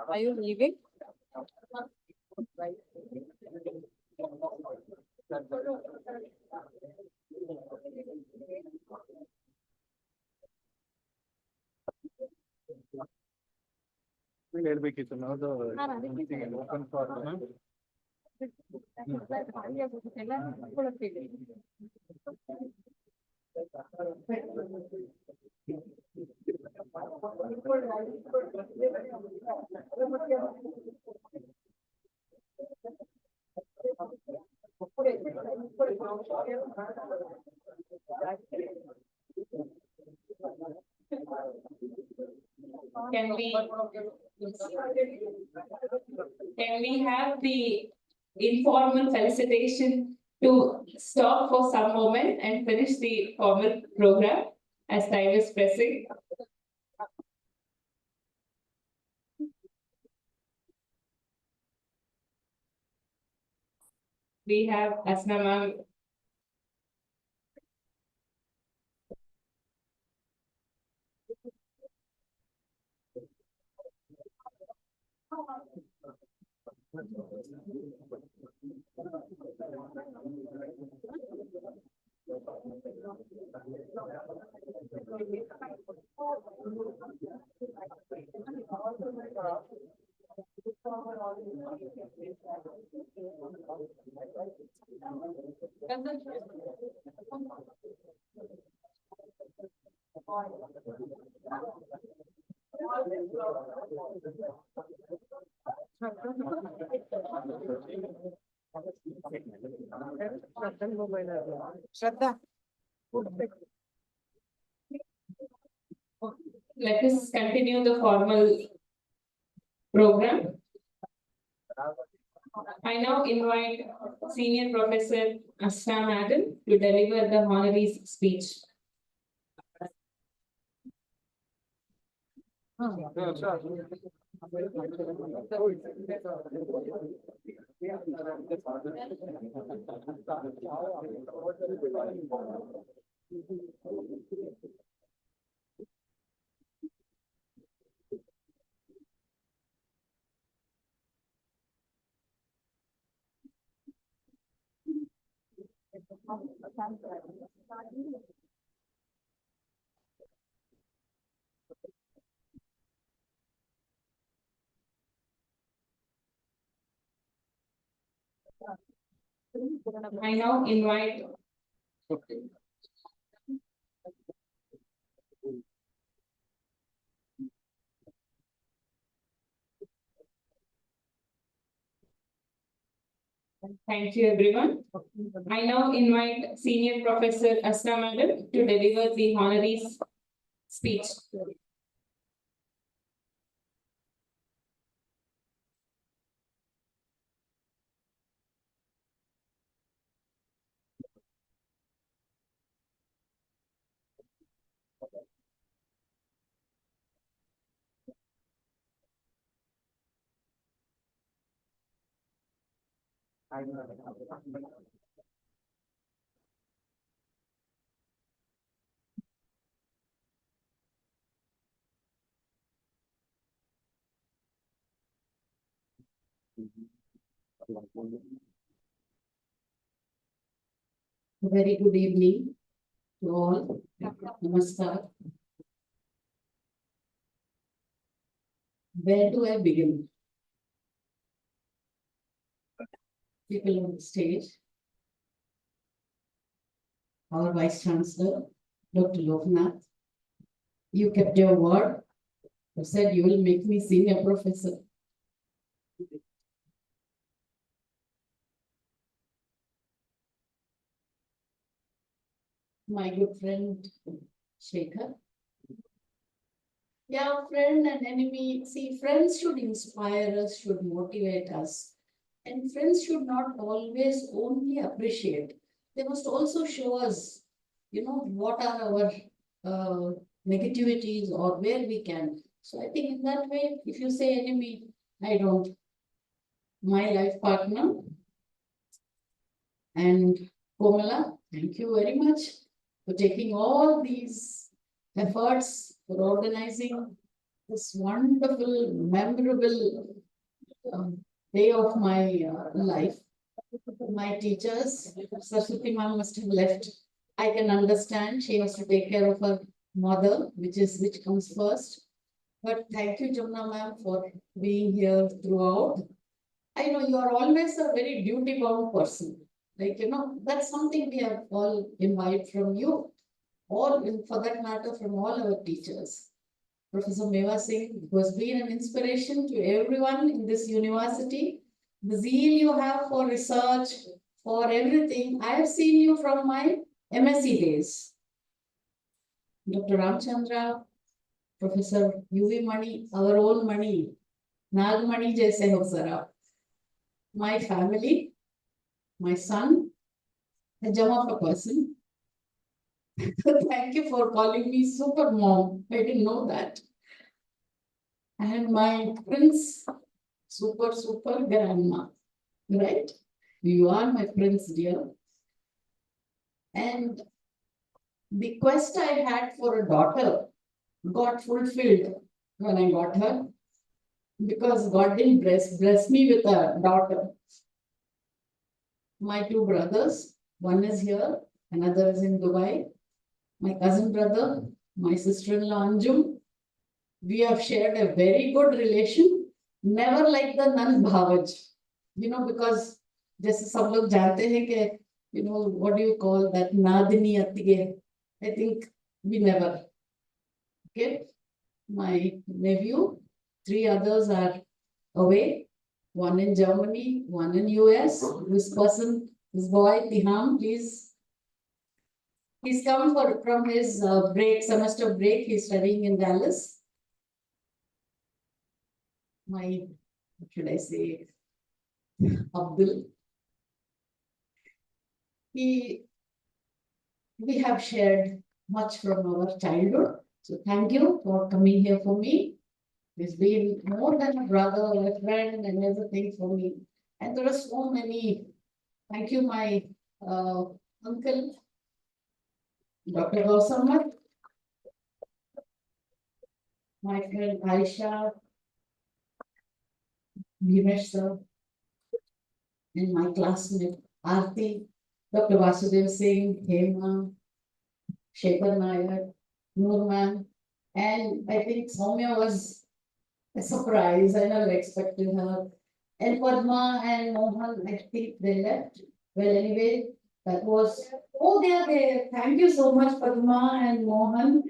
Are you leaving? ಹೇಳ್ಬೇಕಿತ್ತು ನಾವು open for Can we have the informal felicitation to stop for some moment and finish the formal program as time is pressing? We have Asna ma'am. Shraddha. Let us continue the formal program. I now invite Senior Professor Asna Madam to deliver the honorees speech. I now invite Thank you, everyone. I now invite Senior Professor Asna Madam to deliver the honorees speech. A very good evening to all. Namaskar. Where do I begin? People on the stage. Our Vice Chancellor, Dr. Loknath. You kept your word. You said you will make me senior professor. My good friend, Shekhar. Yeah, friend and enemy. See, friends should inspire us, should motivate us. And friends should not always only appreciate. They must also show us, what are our negativities or where we can. So I think in that way, if you say enemy, I don't. My life partner and Komala, thank you very much for taking all these efforts for organizing this wonderful, memorable day of my life. My teachers, Saraswati ma'am must have left. I can understand she has to take care of her mother, which comes first. But thank you, Jamna ma'am, for being here throughout. I know you are always a very duty-bound person. That's something we have all imbibed from you, for that matter, from all our teachers. Professor Meva Singh, who has been an inspiration to everyone in this university. The zeal you have for research, for everything. I have seen you from my MSc days. Dr. Ramchandra, Professor UV Mani, our own Mani, Nagmani Jaise ho zara. My family, my son, a Jamafa person. Thank you for calling me super mom. I didn't know that. And my prince, super grandma, right? You are my prince, dear. And the quest I had for a daughter got fulfilled when I got her, because God didn't bless me with a daughter. My two brothers, one is here, another is in Dubai. My cousin brother, my sister-in-law Anjum. We have shared a very good relation, never like the Nan Bhavaj, because जैसे सब लोग जानते हैं कि, what do you call that, Nadini Atige? I think we never. Okay, my nephew, 3 others are away, one in Germany, one in US. This boy, Tiham, he's come from his semester break. He's studying in Dallas. my, what should I say, Abdul. We have shared much from our childhood. So thank you for coming here for me. It's been more than a brother, a friend, and everything for me. And there are so many. Thank you, my uncle, Dr. Gausamat, my friend Aisha, Bhimesh sir, and my classmate Aarti, Dr. Vasudev Singh, Hema, Shekhar Nair, Noorman, and I think Soumya was a surprise. I never expected her. And Padma and Mohan, I think they left. Well, anyway, that was, oh, they are there. Thank you so much, Padma and Mohan.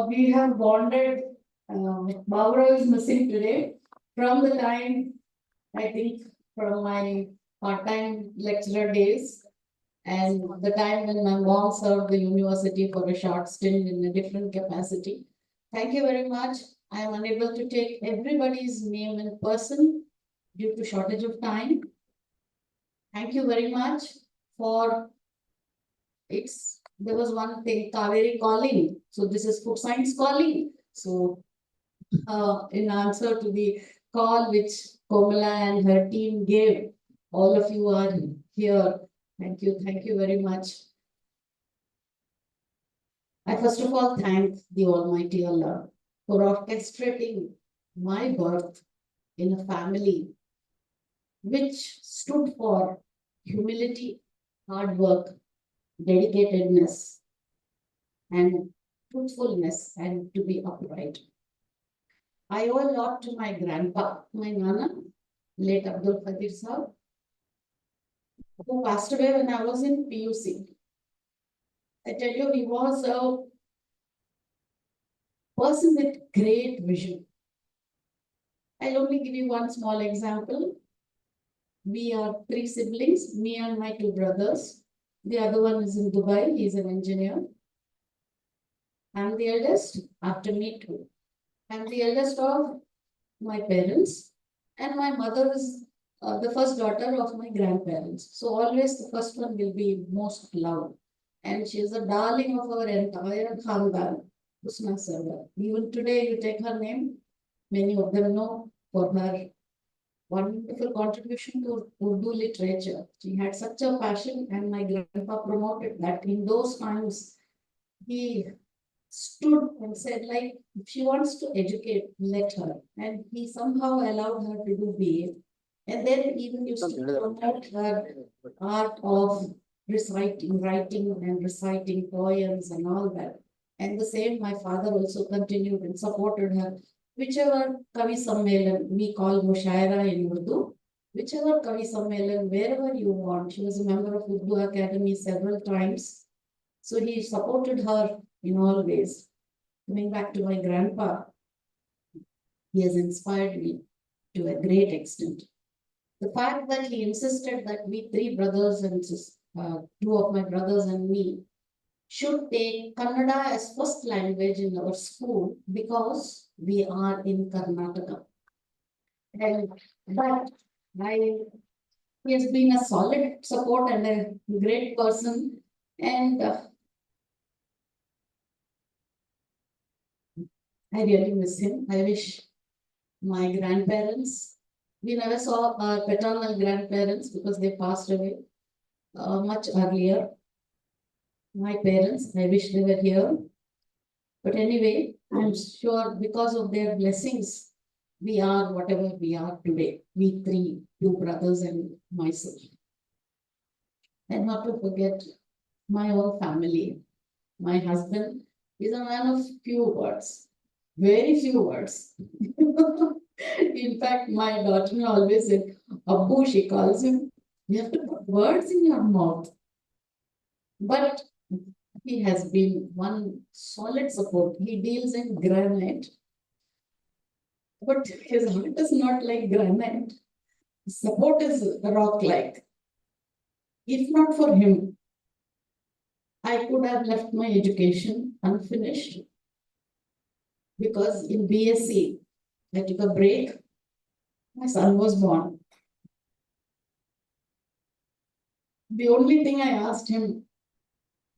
We have bonded. Barbara is missing today. From the time, I think, from my part-time lecturer days, and the time when my mom served the university for a short stint in a different capacity. Thank you very much. I am unable to take everybody's name in person due to shortage of time. Thank you very much for there was one thing, Kaveri calling. So this is food science calling. So in answer to the call which Komala and her team gave, all of you are here. Thank you very much. I first of all thank the Almighty Allah for orchestrating my birth in a family which stood for humility, hard work, dedicatedness, and truthfulness, and to be upright. I owe a lot to my grandpa, my Nana, late Abdul Qadir Sahab, who passed away when I was in PUC. I tell you, he was a person with great vision. I'll only give you one small example. We are 3 siblings, me and my 2 brothers. The other one is in Dubai, he's an engineer. I'm the eldest, after me too. I'm the eldest of my parents, and my mother is the first daughter of my grandparents. So always the first one will be most loved. And she is a darling of our entire Khandan, Usna Sarwar. Even today, you take her name, many of them know for her wonderful contribution to Urdu literature. She had such a passion, and my grandpa promoted that. In those times, he stood and said, like, if she wants to educate, let her. And he somehow allowed her to do BA. And then even used to promote her art of writing and reciting poems and all that. And the same, my father also continued and supported her. Whichever Kavi Sammelan, we call Mushaira in Urdu, whichever Kavi Sammelan, wherever you want. She was a member of Urdu Academy several times. So he supported her in all ways. Coming back to my grandpa, he has inspired me to a great extent. The fact that he insisted that we 3 brothers and 2 of my brothers and me should take Kannada as first language in our school because we are in Karnataka. And that he has been a solid support and a great person. And I really miss him. I wish my grandparents, we never saw our paternal grandparents because they passed away much earlier. My parents, I wish they were here. But anyway, I'm sure because of their blessings, we are whatever we are today. We 3, 2 brothers and myself. And not to forget my own family. My husband is a man of few words. Very few words. In fact, my daughter always said, Abbu, she calls him, you have to put words in your mouth. But he has been one solid support. He deals in granite. But his heart is not like granite. His support is rock-like. If not for him, I could have left my education unfinished. Because in BSc, I took a break my son was born. The only thing I asked him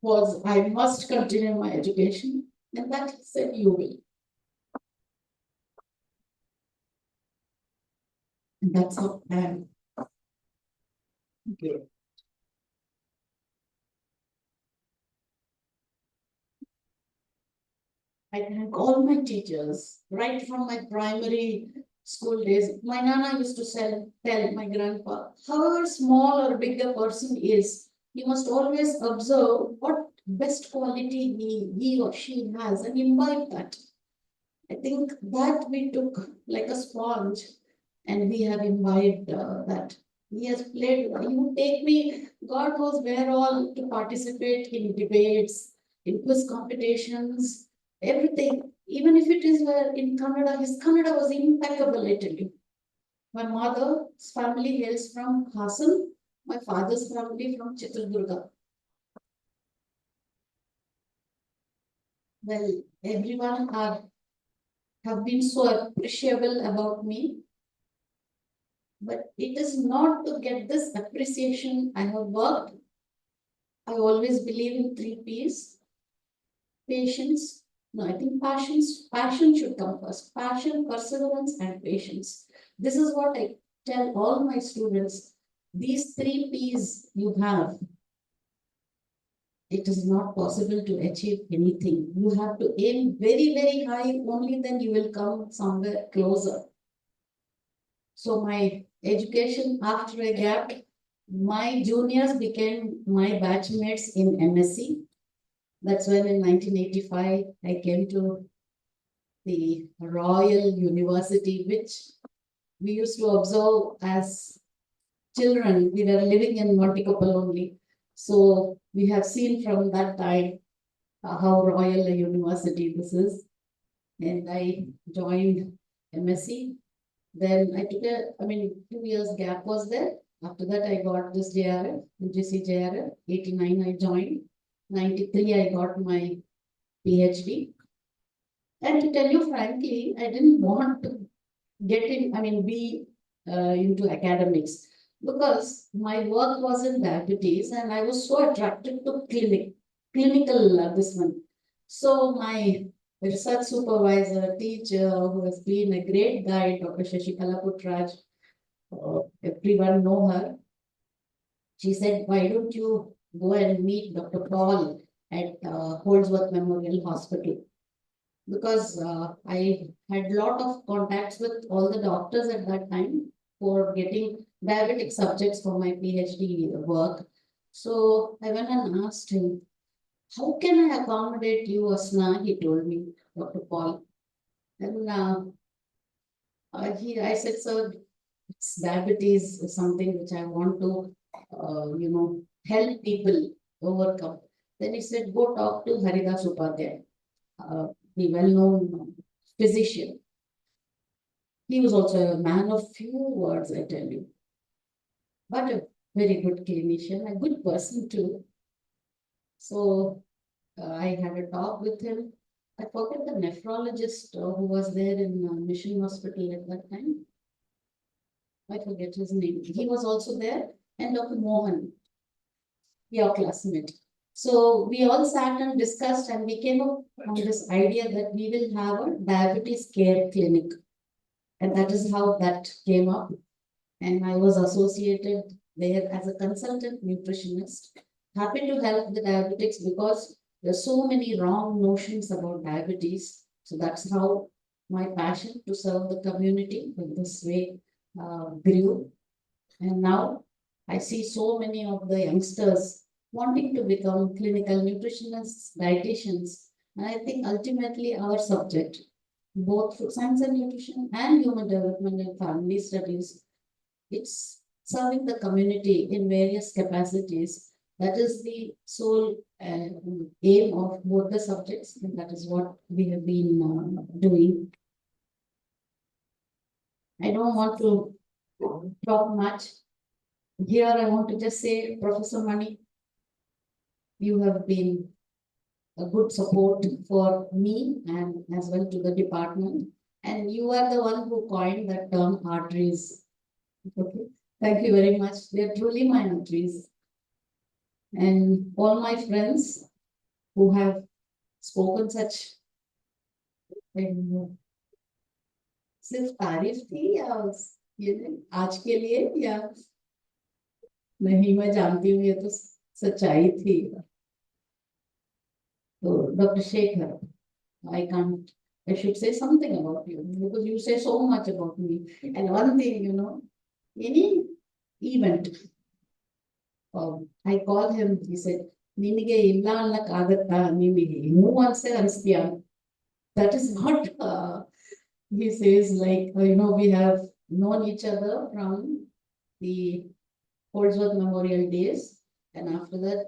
was, I must continue my education, and that he said, you will. And that's how I am. Okay. I thank all my teachers, right from my primary school days. My nana used to tell my grandpa, however small or big a person is, you must always observe what best quality he or she has and imbibe that. I think that we took like a sponge and we have imbibed that. He has played, he would take me, God knows where all, to participate in debates, in quiz competitions, everything. Even if it is where in Kannada, his Kannada was impeccable, I tell you. My mother's family hails from Hassan, my father's family from Chitradurga. Well, everyone have been so appreciable about me. But it is not to get this appreciation I have worked. I always believe in 3 P's. Patience. No, I think passion should come first. Passion, perseverance, and patience. This is what I tell all my students. These 3 P's you have. It is not possible to achieve anything. You have to aim very, very high, only then you will come somewhere closer. So my education after a gap, my juniors became my batchmates in MSc. That's when in 1985, I came to the Royal University, which we used to observe as children. We were living in Monticopal only. So we have seen from that time how Royal a university this is. And I joined MSc. Then I took 2 years gap was there. After that, I got this JRF, UGC JRF. 89, I joined. 93, I got my PhD. And to tell you frankly, I didn't want to be into academics because my work was in diabetes and I was so attracted to clinical this one. So my research supervisor, teacher, who has been a great guide, Dr. Shashikala Putraj, everyone know her. She said, why don't you go and meet Dr. Paul at Holdsworth Memorial Hospital? Because I had a lot of contacts with all the doctors at that time for getting diabetic subjects for my PhD work. So I went and asked him, how can I accommodate you, Asna? He told me, Dr. Paul. And I said, sir, it's diabetes is something which I want to, help people overcome. Then he said, go talk to Haridas Upadhyay, the well-known physician. He was also a man of few words, I tell you, but a very good clinician, a good person too. So I had a talk with him. I forget the nephrologist who was there in Mission Hospital at that time. I forget his name. He was also there, and Dr. Mohan, your classmate. So we all sat and discussed, and we came up on this idea that we will have a diabetes care clinic. And that is how that came up. And I was associated there as a consultant nutritionist, happy to help the diabetics because there's so many wrong notions about diabetes. So that's how my passion to serve the community in this way grew. And now I see so many of the youngsters wanting to become clinical nutritionists, dietitians. And I think ultimately our subject, both food science and nutrition and human development and family studies, it's serving the community in various capacities. That is the sole aim of both the subjects, and that is what we have been doing. I don't want to talk much. Here I want to just say, Professor Mani, you have been a good support for me and as well to the department. And you are the one who coined that term arteries. Okay, thank you very much. They are truly my arteries. And all my friends who have spoken such सिर्फ तारीफ थी या ये आज के लिए या नहीं, मैं जानती हूँ ये तो सच्चाई थी. तो doctor Shekhar, I can't, I should say something about you because you say so much about me. And one thing, you know, any event, I call him, he said, ನಿನಗೆ ಇಲ್ಲ ಅನ್ನಕ್ಕಾಗತ್ತಾ, ನಿನಗೆ ಇನ್ನೂ ಅನ್ಸೆ ಅನಿಸ್ತೀಯ. That is not, he says like, you know, we have known each other from the Holdsworth Memorial Days. And after that,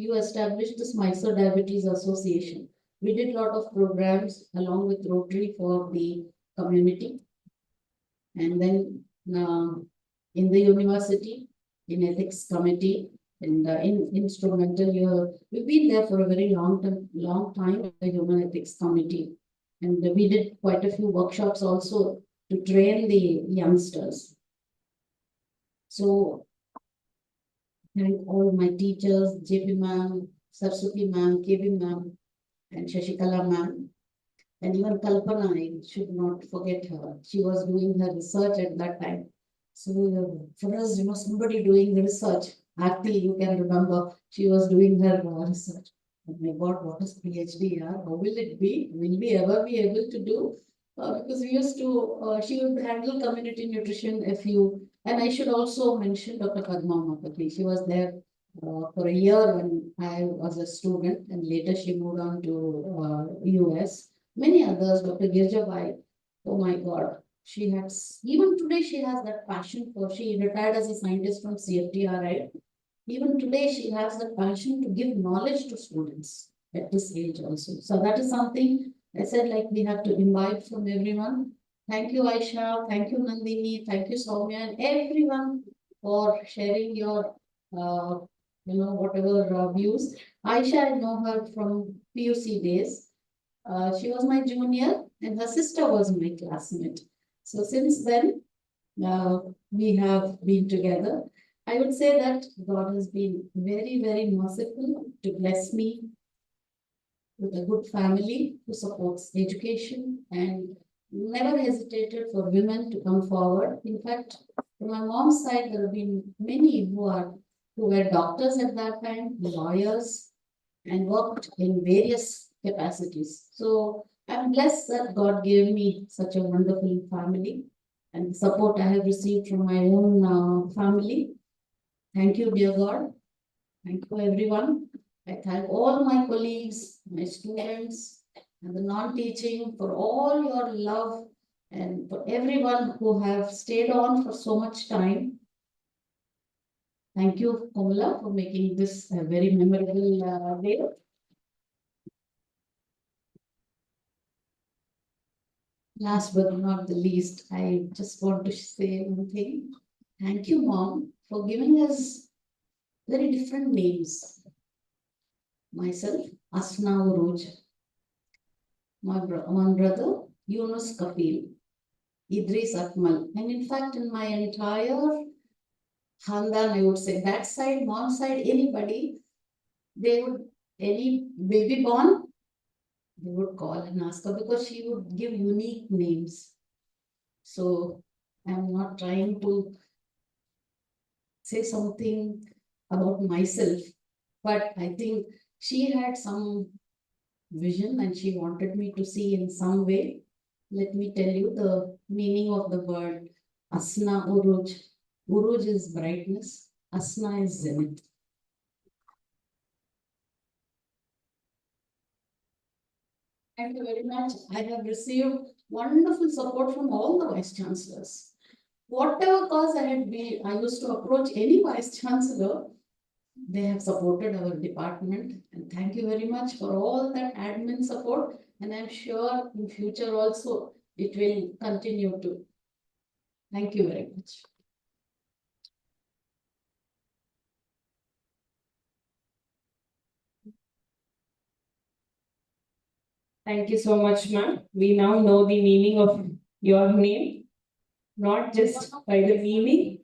you established this Mysore Diabetes Association. We did a lot of programs along with Rotary for the community. And then in the university, in ethics committee, and in instrumental, we've been there for a very long time in the human ethics committee. And we did quite a few workshops also to train the youngsters. So thank all my teachers, JP ma'am, Saraswati ma'am, KB ma'am, and Shashikala ma'am. And even Kalpana, I should not forget her. She was doing her research at that time. So for us, you know, somebody doing the research, Aarti, you can remember, she was doing her research. Oh my God, what is PhD? How will it be? Will we ever be able to do? Because we used to, she would handle community nutrition if you, and I should also mention Dr. Padma Mapati. She was there for a year when I was a student, and later she moved on to US. Many others, Dr. Girjabai, oh my God, she has, even today she has that passion for, she retired as a scientist from CFTRI. Even today she has the passion to give knowledge to students at this age also. So that is something I said, like, we have to imbibe from everyone. Thank you, Aisha. Thank you, Nandini. Thank you, Soumya, and everyone for sharing your, you know, whatever views. Aisha, I know her from PUC days. She was my junior and her sister was my classmate. So since then, we have been together. I would say that God has been very, very merciful to bless me with a good family who supports education and never hesitated for women to come forward. In fact, from my mom's side, there have been many who were doctors at that time, lawyers, and worked in various capacities. So I'm blessed that God gave me such a wonderful family and the support I have received from my own family. Thank you, dear God. Thank you, everyone. I thank all my colleagues, my students, and the non-teaching for all your love and for everyone who have stayed on for so much time. Thank you, Komala, for making this a very memorable day. Last but not the least, I just want to say one thing. Thank you, Mom, for giving us very different names. Myself, Asna Urooj. My one brother, Yunus Kafil, Idris Akmal. And in fact, in my entire Khandan, I would say, that side, mom side, anybody, they would, any baby born, they would call and ask her because she would give unique names. So I'm not trying to say something about myself, but I think she had some vision and she wanted me to see in some way. Let me tell you the meaning of the word Asna Urooj. Urooj is brightness, Asna is zenith. Thank you very much. I have received wonderful support from all the vice chancellors. Whatever cause I used to approach any vice chancellor, they have supported our department, and thank you very much for all that admin support, and I'm sure in future also it will continue to. Thank you very much. Thank you so much, ma'am. We now know the meaning of your name, not just by the meaning.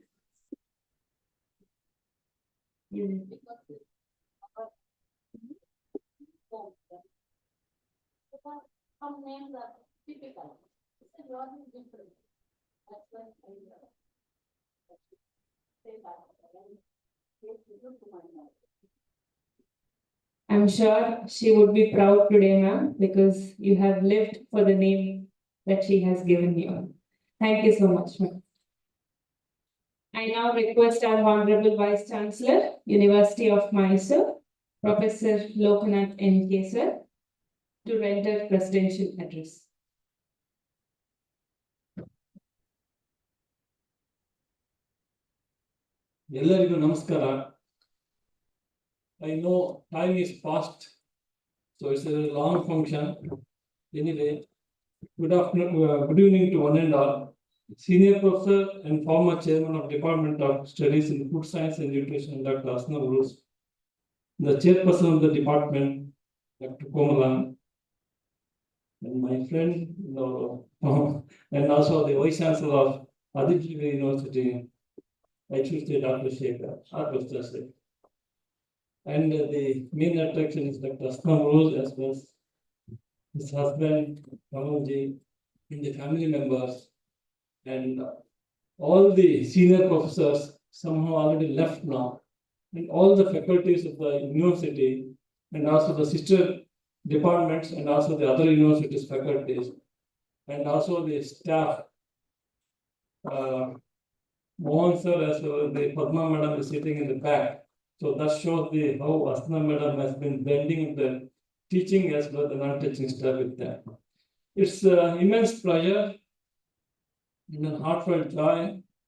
Some names are typical. Yours is different. That's why I say that. I'm sure she would be proud today, ma'am, because you have lived for the name that she has given you. Thank you so much, ma'am. I now request our Honorable Vice Chancellor, University of Mysore, Professor Lokanath N.K. sir, to render presidential address. ಎಲ್ಲರಿಗೂ ನಮಸ್ಕಾರ. I know time is past, so it's a long function. Anyway, good afternoon, good evening to one and all. Senior Professor and former Chairman of Department of Studies in Food Science and Nutrition, Dr. Asna, the Chairperson of the Department, Dr. Komalan, and my friend, and also the Vice Chancellor of Aditya University, I choose the Dr. Shekhar, and the main attraction is Dr. Asna as well as his husband, Ramoji, and the family members, and all the senior professors somehow already left now, and all the faculties of the university, and also the sister departments, and also the other universities faculties, and also the staff. Mohan sir as well as the Padma madam is sitting in the back. So that shows the how Asna madam has been blending the teaching as well as the non-teaching staff with them. It's immense pleasure and a heartfelt joy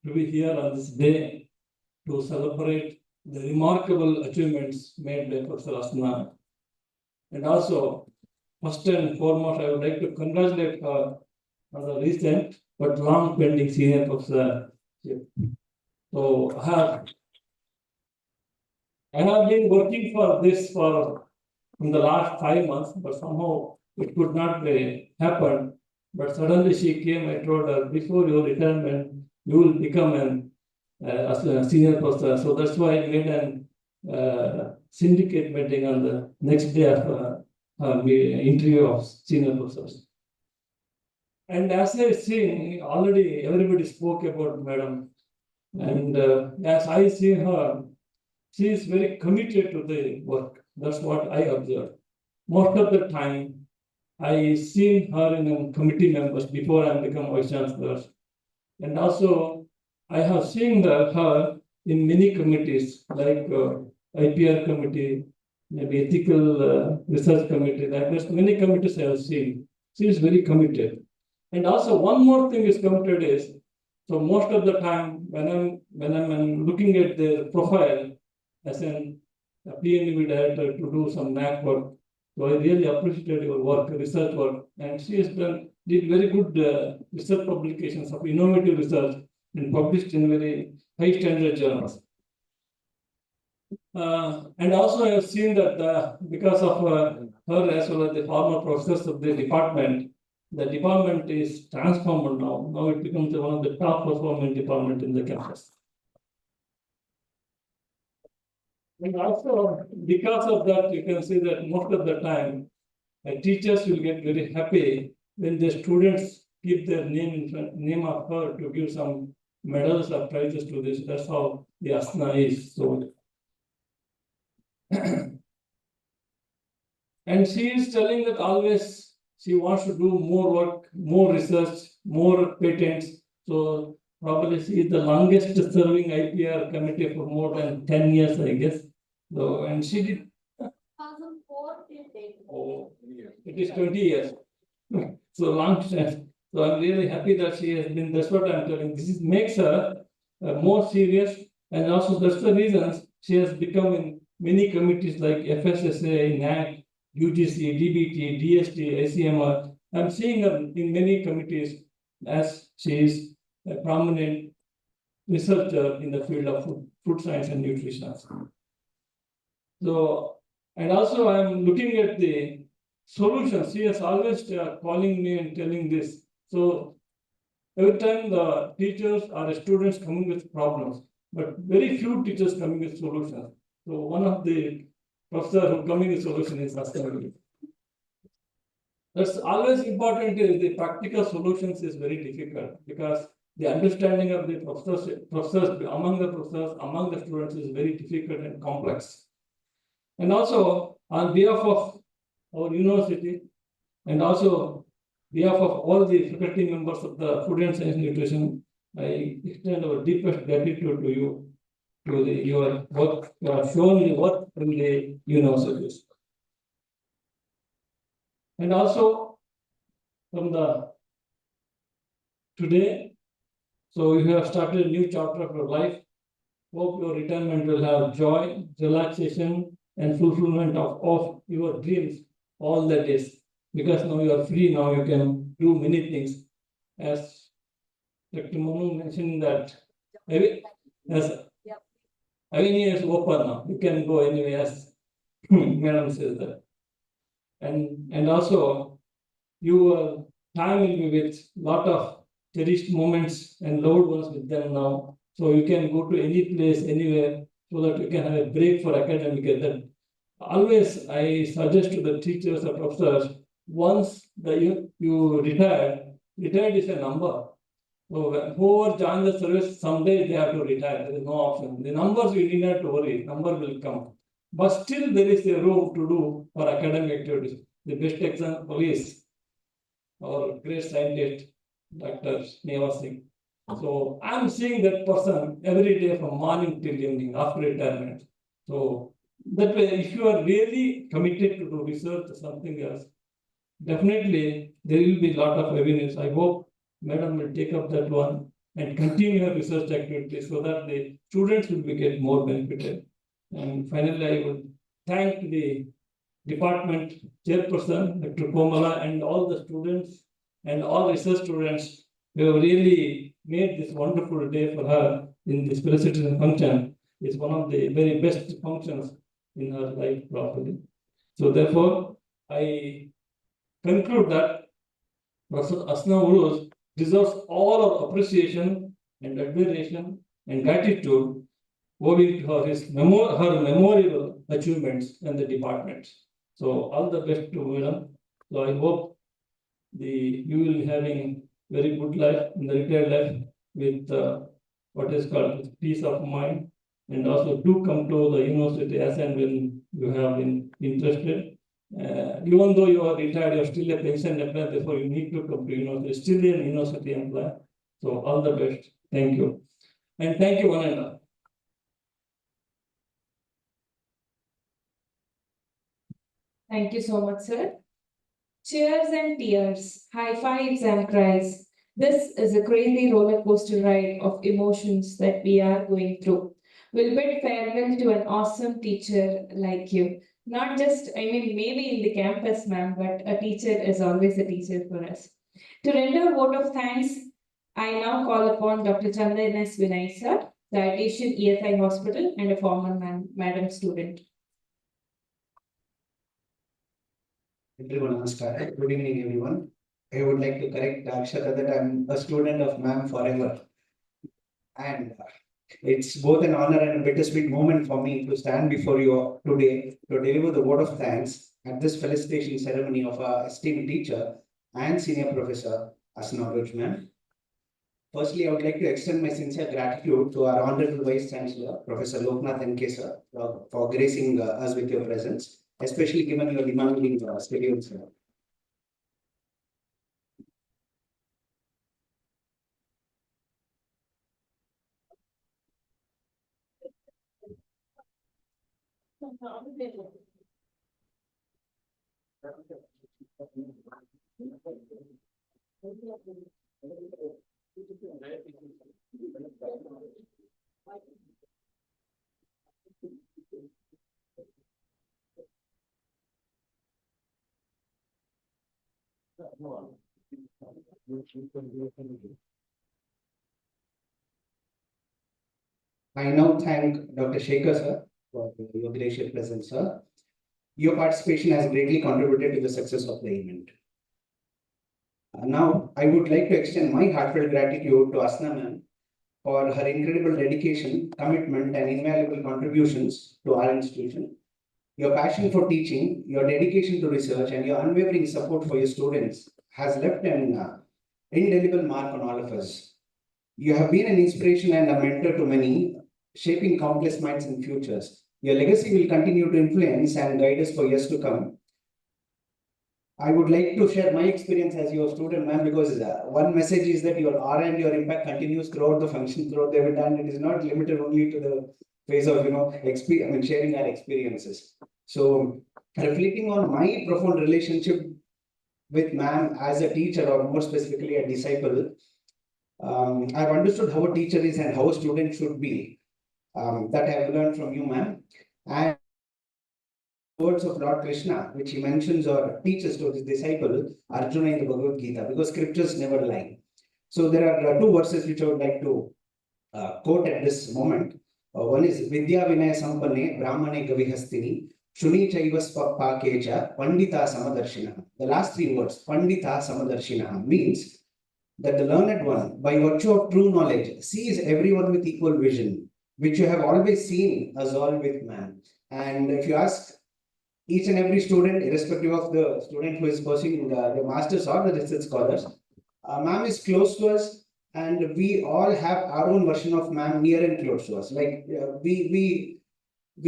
to be here on this day to celebrate the remarkable achievements made by Professor Asna. And also, first and foremost, I would like to congratulate her on the recent but long pending senior professor. So I have been working for this for in the last 5 months, but somehow it could not happen. But suddenly she came. I told her, before your retirement, you will become a senior professor. So that's why I made an syndicate meeting on the next day of interview of senior professors. And as I see, already everybody spoke about Madam. And as I see her, she is very committed to the work. That's what I observed. Most of the time, I seen her in committee members before I become Vice Chancellor. And also, I have seen her in many committees like IPR committee, maybe ethical research committee. Like there's many committees I have seen. She is very committed. And also, one more thing is committed is, so most of the time when I'm looking at their profile as a PNV director to do some NAC work, so I really appreciate your work, research work, and she has did very good research publications of innovative research and published in very high standard journals. And also I have seen that because of her as well as the former professors of the department is transformed now. Now it becomes one of the top performing department in the campus. And also, because of that, you can see that most of the time, teachers will get very happy when the students give their name of her to give some medals or prizes to this. That's how the Asna is. So, and she is telling that always she wants to do more work, more research, more patents. So probably she is the longest serving IPR committee for more than 10 years, I guess. So, and she did. 2004 till date. Oh, it is 20 years. So long time. So I'm really happy that she has been, that's what I'm telling. This makes her more serious. And also that's the reason she has become in many committees like FSSA, NAC, UGC, DBT, DST, ICMR. I'm seeing her in many committees as she is a prominent researcher in the field of food science and nutrition. So, and also I'm looking at the solutions. She has always calling me and telling this. So every time the teachers or the students coming with problems, but very few teachers coming with solutions. So one of the professors who coming with solution is Asna. That's always important. Is the practical solutions is very difficult because the understanding of the professors among the students is very difficult and complex. And also on behalf of our university and also behalf of all the faculty members of the Food and Science Nutrition, I extend our deepest gratitude to you, to your work, you have shown the work in the universities. And also from the today, so you have started a new chapter of your life. Hope your retirement will have joy, relaxation, and fulfillment of your dreams all the days. Because now you are free, now you can do many things. As Dr. Monu mentioned that avenue is open now. You can go anywhere, as Madam says that. And also your time will be with lot of cherished moments and loved ones with them now. So you can go to any place, anywhere, so that you can have a break for academic. That always I suggest to the teachers or professors, once you retired is a number. So whoever join the service, someday they have to retire. There is no option. The numbers you need not to worry, number will come. But still there is a room to do for academic activities. The best example is our great scientist, Dr. Neva Singh. So I'm seeing that person every day from morning till evening after retirement. So that way, if you are really committed to do research or something else, definitely there will be a lot of avenues. I hope Madam will take up that one and continue her research activities so that the students will get more benefited. And finally, I would thank the department chairperson, Dr. Komala, and all the students and all research students who have really made this wonderful day for her in this felicitation function. It's one of the very best functions in her life probably. So therefore, I conclude that Professor Asna Urooj deserves all our appreciation and admiration and gratitude owing to her memorable achievements in the department. So all the best to Madam. So I hope you will be having very good life in the retired life with what is called peace of mind, and also do come to the university as and when you have been interested. Even though you are retired, you are still a pension employee, therefore you need to come to university, still an university employee. So all the best. Thank you. And thank you one and all. Thank you so much, sir. Cheers and tears, high fives and cries. This is a crazy roller coaster ride of emotions that we are going through. We'll bid farewell to an awesome teacher like you. Not just, maybe in the campus, ma'am, but a teacher is always a teacher for us. To render a vote of thanks, I now call upon Dr. Chandan S. Vinay, sir, dietitian, ESI Hospital, and a former madam student. Everyone, namaskar. Good evening, everyone. I would like to correct Akshata that I'm a student of ma'am forever. And it's both an honor and a bittersweet moment for me to stand before you today to deliver the word of thanks at this felicitation ceremony of our esteemed teacher and senior professor, Asna Urooj ma'am. Firstly, I would like to extend my sincere gratitude to our Honorable Vice Chancellor, Professor Loknath N.K. sir, for gracing us with your presence, especially given your demanding schedule, sir. I now thank Dr. Shekhar sir for your gracious presence, sir. Your participation has greatly contributed to the success of the event. Now, I would like to extend my heartfelt gratitude to Asna ma'am for her incredible dedication, commitment, and invaluable contributions to our institution. Your passion for teaching, your dedication to research, and your unwavering support for your students has left an indelible mark on all of us. You have been an inspiration and a mentor to many, shaping countless minds and futures. Your legacy will continue to influence and guide us for years to come. I would like to share my experience as your student, ma'am, because one message is that your aura and your impact continues throughout the function, throughout the event, and it is not limited only to the phase of, sharing our experiences. So, reflecting on my profound relationship with ma'am as a teacher, or more specifically a disciple, I've understood how a teacher is and how a student should be. That I have learned from you, ma'am. And words of Lord Krishna, which he mentions or teaches to his disciple Arjuna in the Bhagavad Gita, because scriptures never lie. So there are two verses which I would like to quote at this moment. One is Vidya Vinaya Sampanne Brahmane Gavihastini Shuni Chaiva Pakecha Pandita Samadarshinaha. The last three words, Pandita Samadarshinaha, means that the learned one, by virtue of true knowledge, sees everyone with equal vision, which you have always seen us all with man. And if you ask each and every student, irrespective of the student who is pursuing the masters or the research scholars, ma'am is close to us, and we all have our own version of ma'am near and close to us. Like we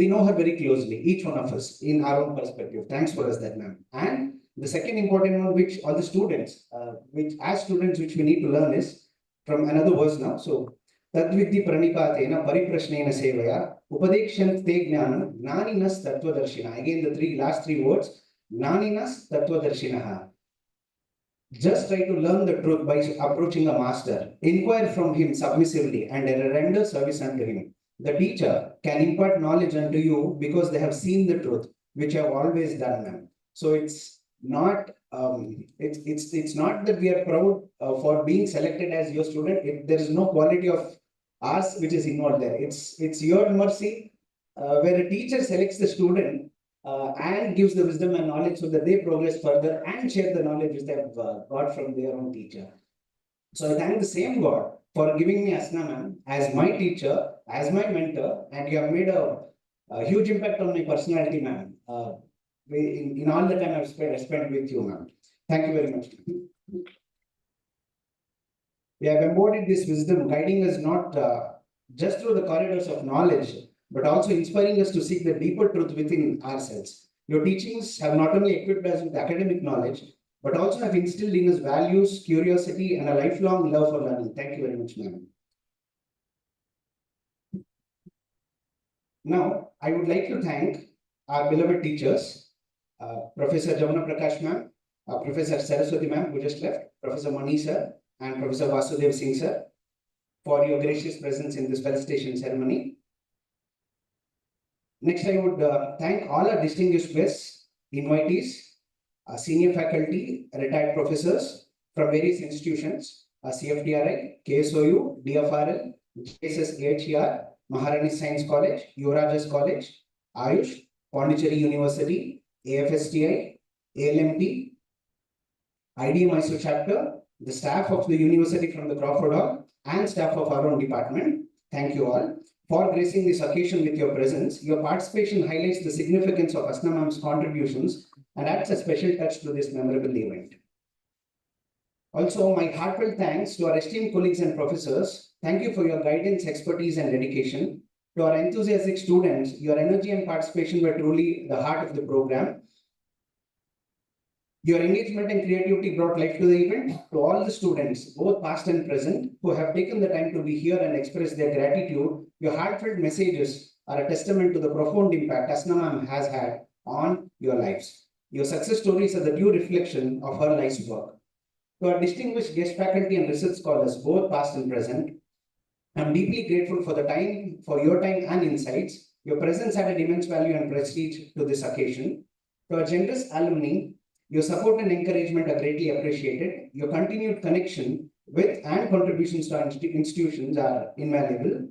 know her very closely, each one of us, in our own perspective. Thanks for us that, ma'am. And the second important one, which all the students, which we need to learn is from another verse now. So, Tadvidhi Pranipatena Pariprashnena Sevaya Upadekshant Te Gnanam Gnaninas Tattvadarshina. Again, the last three words, Gnaninas Tattvadarshinaha. Just try to learn the truth by approaching a master. Inquire from him submissively and render service unto him. The teacher can impart knowledge unto you because they have seen the truth, which I have always done, ma'am. So it's not it's not that we are proud for being selected as your student. There is no quality of ours which is involved there. It's your mercy where a teacher selects the student and gives the wisdom and knowledge so that they progress further and share the knowledge which they have got from their own teacher. So I thank the same God for giving me Asna ma'am as my teacher, as my mentor, and you have made a huge impact on my personality, ma'am. In all the time I've spent with you, ma'am. Thank you very much. We have embodied this wisdom, guiding us not just through the corridors of knowledge, but also inspiring us to seek the deeper truth within ourselves. Your teachings have not only equipped us with academic knowledge, but also have instilled in us values, curiosity, and a lifelong love for learning. Thank you very much, ma'am. Now, I would like to thank our beloved teachers, Professor Jamuna Prakash ma'am, Professor Saraswati ma'am, who just left, Professor Mani sir, and Professor Vasudev Singh sir, for your gracious presence in this felicitation ceremony. Next, I would thank all our distinguished guests, invitees, senior faculty, retired professors from various institutions, CFTRI, KSOU, DFRL, JSS AHER, Maharani Science College, Urooj College, Ayush, Pondicherry University, AFSTI, ALMP, IDM Mysore chapter, the staff of the university from the Crawford Hall, and staff of our own department. Thank you all for gracing this occasion with your presence. Your participation highlights the significance of Asna ma'am's contributions and adds a special touch to this memorable event. Also, my heartfelt thanks to our esteemed colleagues and professors. Thank you for your guidance, expertise, and dedication. To our enthusiastic students, your energy and participation were truly the heart of the program. Your engagement and creativity brought life to the event. To all the students, both past and present, who have taken the time to be here and express their gratitude, your heartfelt messages are a testament to the profound impact Asna ma'am has had on your lives. Your success stories are the true reflection of her life's work. To our distinguished guest faculty and research scholars, both past and present, I'm deeply grateful for your time and insights. Your presence added immense value and prestige to this occasion. To our generous alumni, your support and encouragement are greatly appreciated. Your continued connection with and contributions to our institutions are invaluable.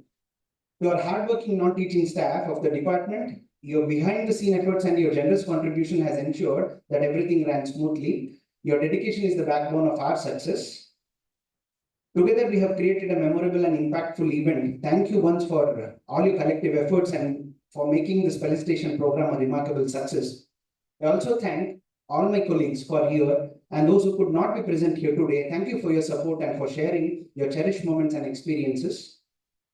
To our hardworking non-teaching staff of the department, Your behind the scene efforts and your generous contribution has ensured that everything ran smoothly. Your dedication is the backbone of our success. Together, we have created a memorable and impactful event. Thank you once for all your collective efforts and for making this Felicitation program a remarkable success. I also thank all my colleagues for here and those who could not be present here today. Thank you for your support and for sharing your cherished moments and experiences.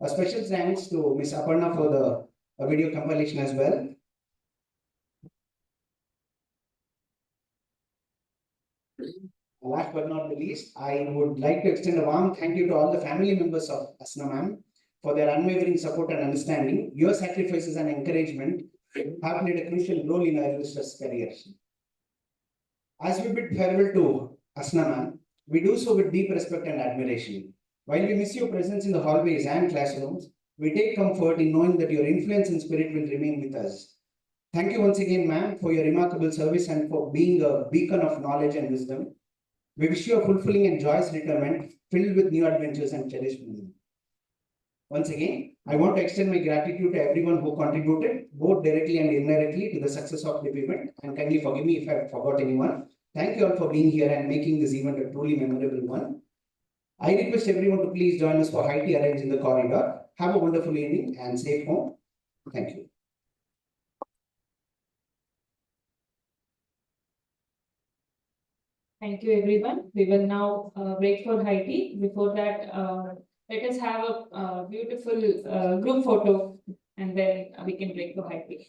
A special thanks to Ms. Aparna for the video compilation as well. Last but not the least, I would like to extend a warm thank you to all the family members of Asna ma'am for their unwavering support and understanding. Your sacrifices and encouragement have played a crucial role in our illustrious career. As we bid farewell to Asna ma'am, we do so with deep respect and admiration. While we miss your presence in the hallways and classrooms, we take comfort in knowing that your influence and spirit will remain with us. Thank you once again, ma'am, for your remarkable service and for being a beacon of knowledge and wisdom. We wish you a fulfilling and joyous retirement filled with new adventures and cherished memories. Once again, I want to extend my gratitude to everyone who contributed, both directly and indirectly, to the success of the event. And kindly forgive me if I forgot anyone. Thank you all for being here and making this event a truly memorable one. I request everyone to please join us for high tea arranged in the corridor. Have a wonderful evening and safe home. Thank you. Thank you, everyone. We will now break for high tea. Before that, let us have a beautiful group photo and then we can break for high tea.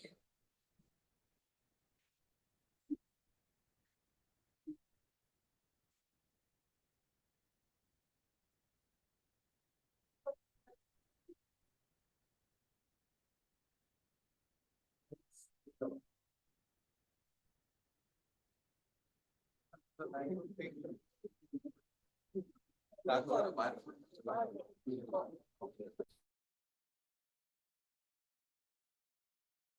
That's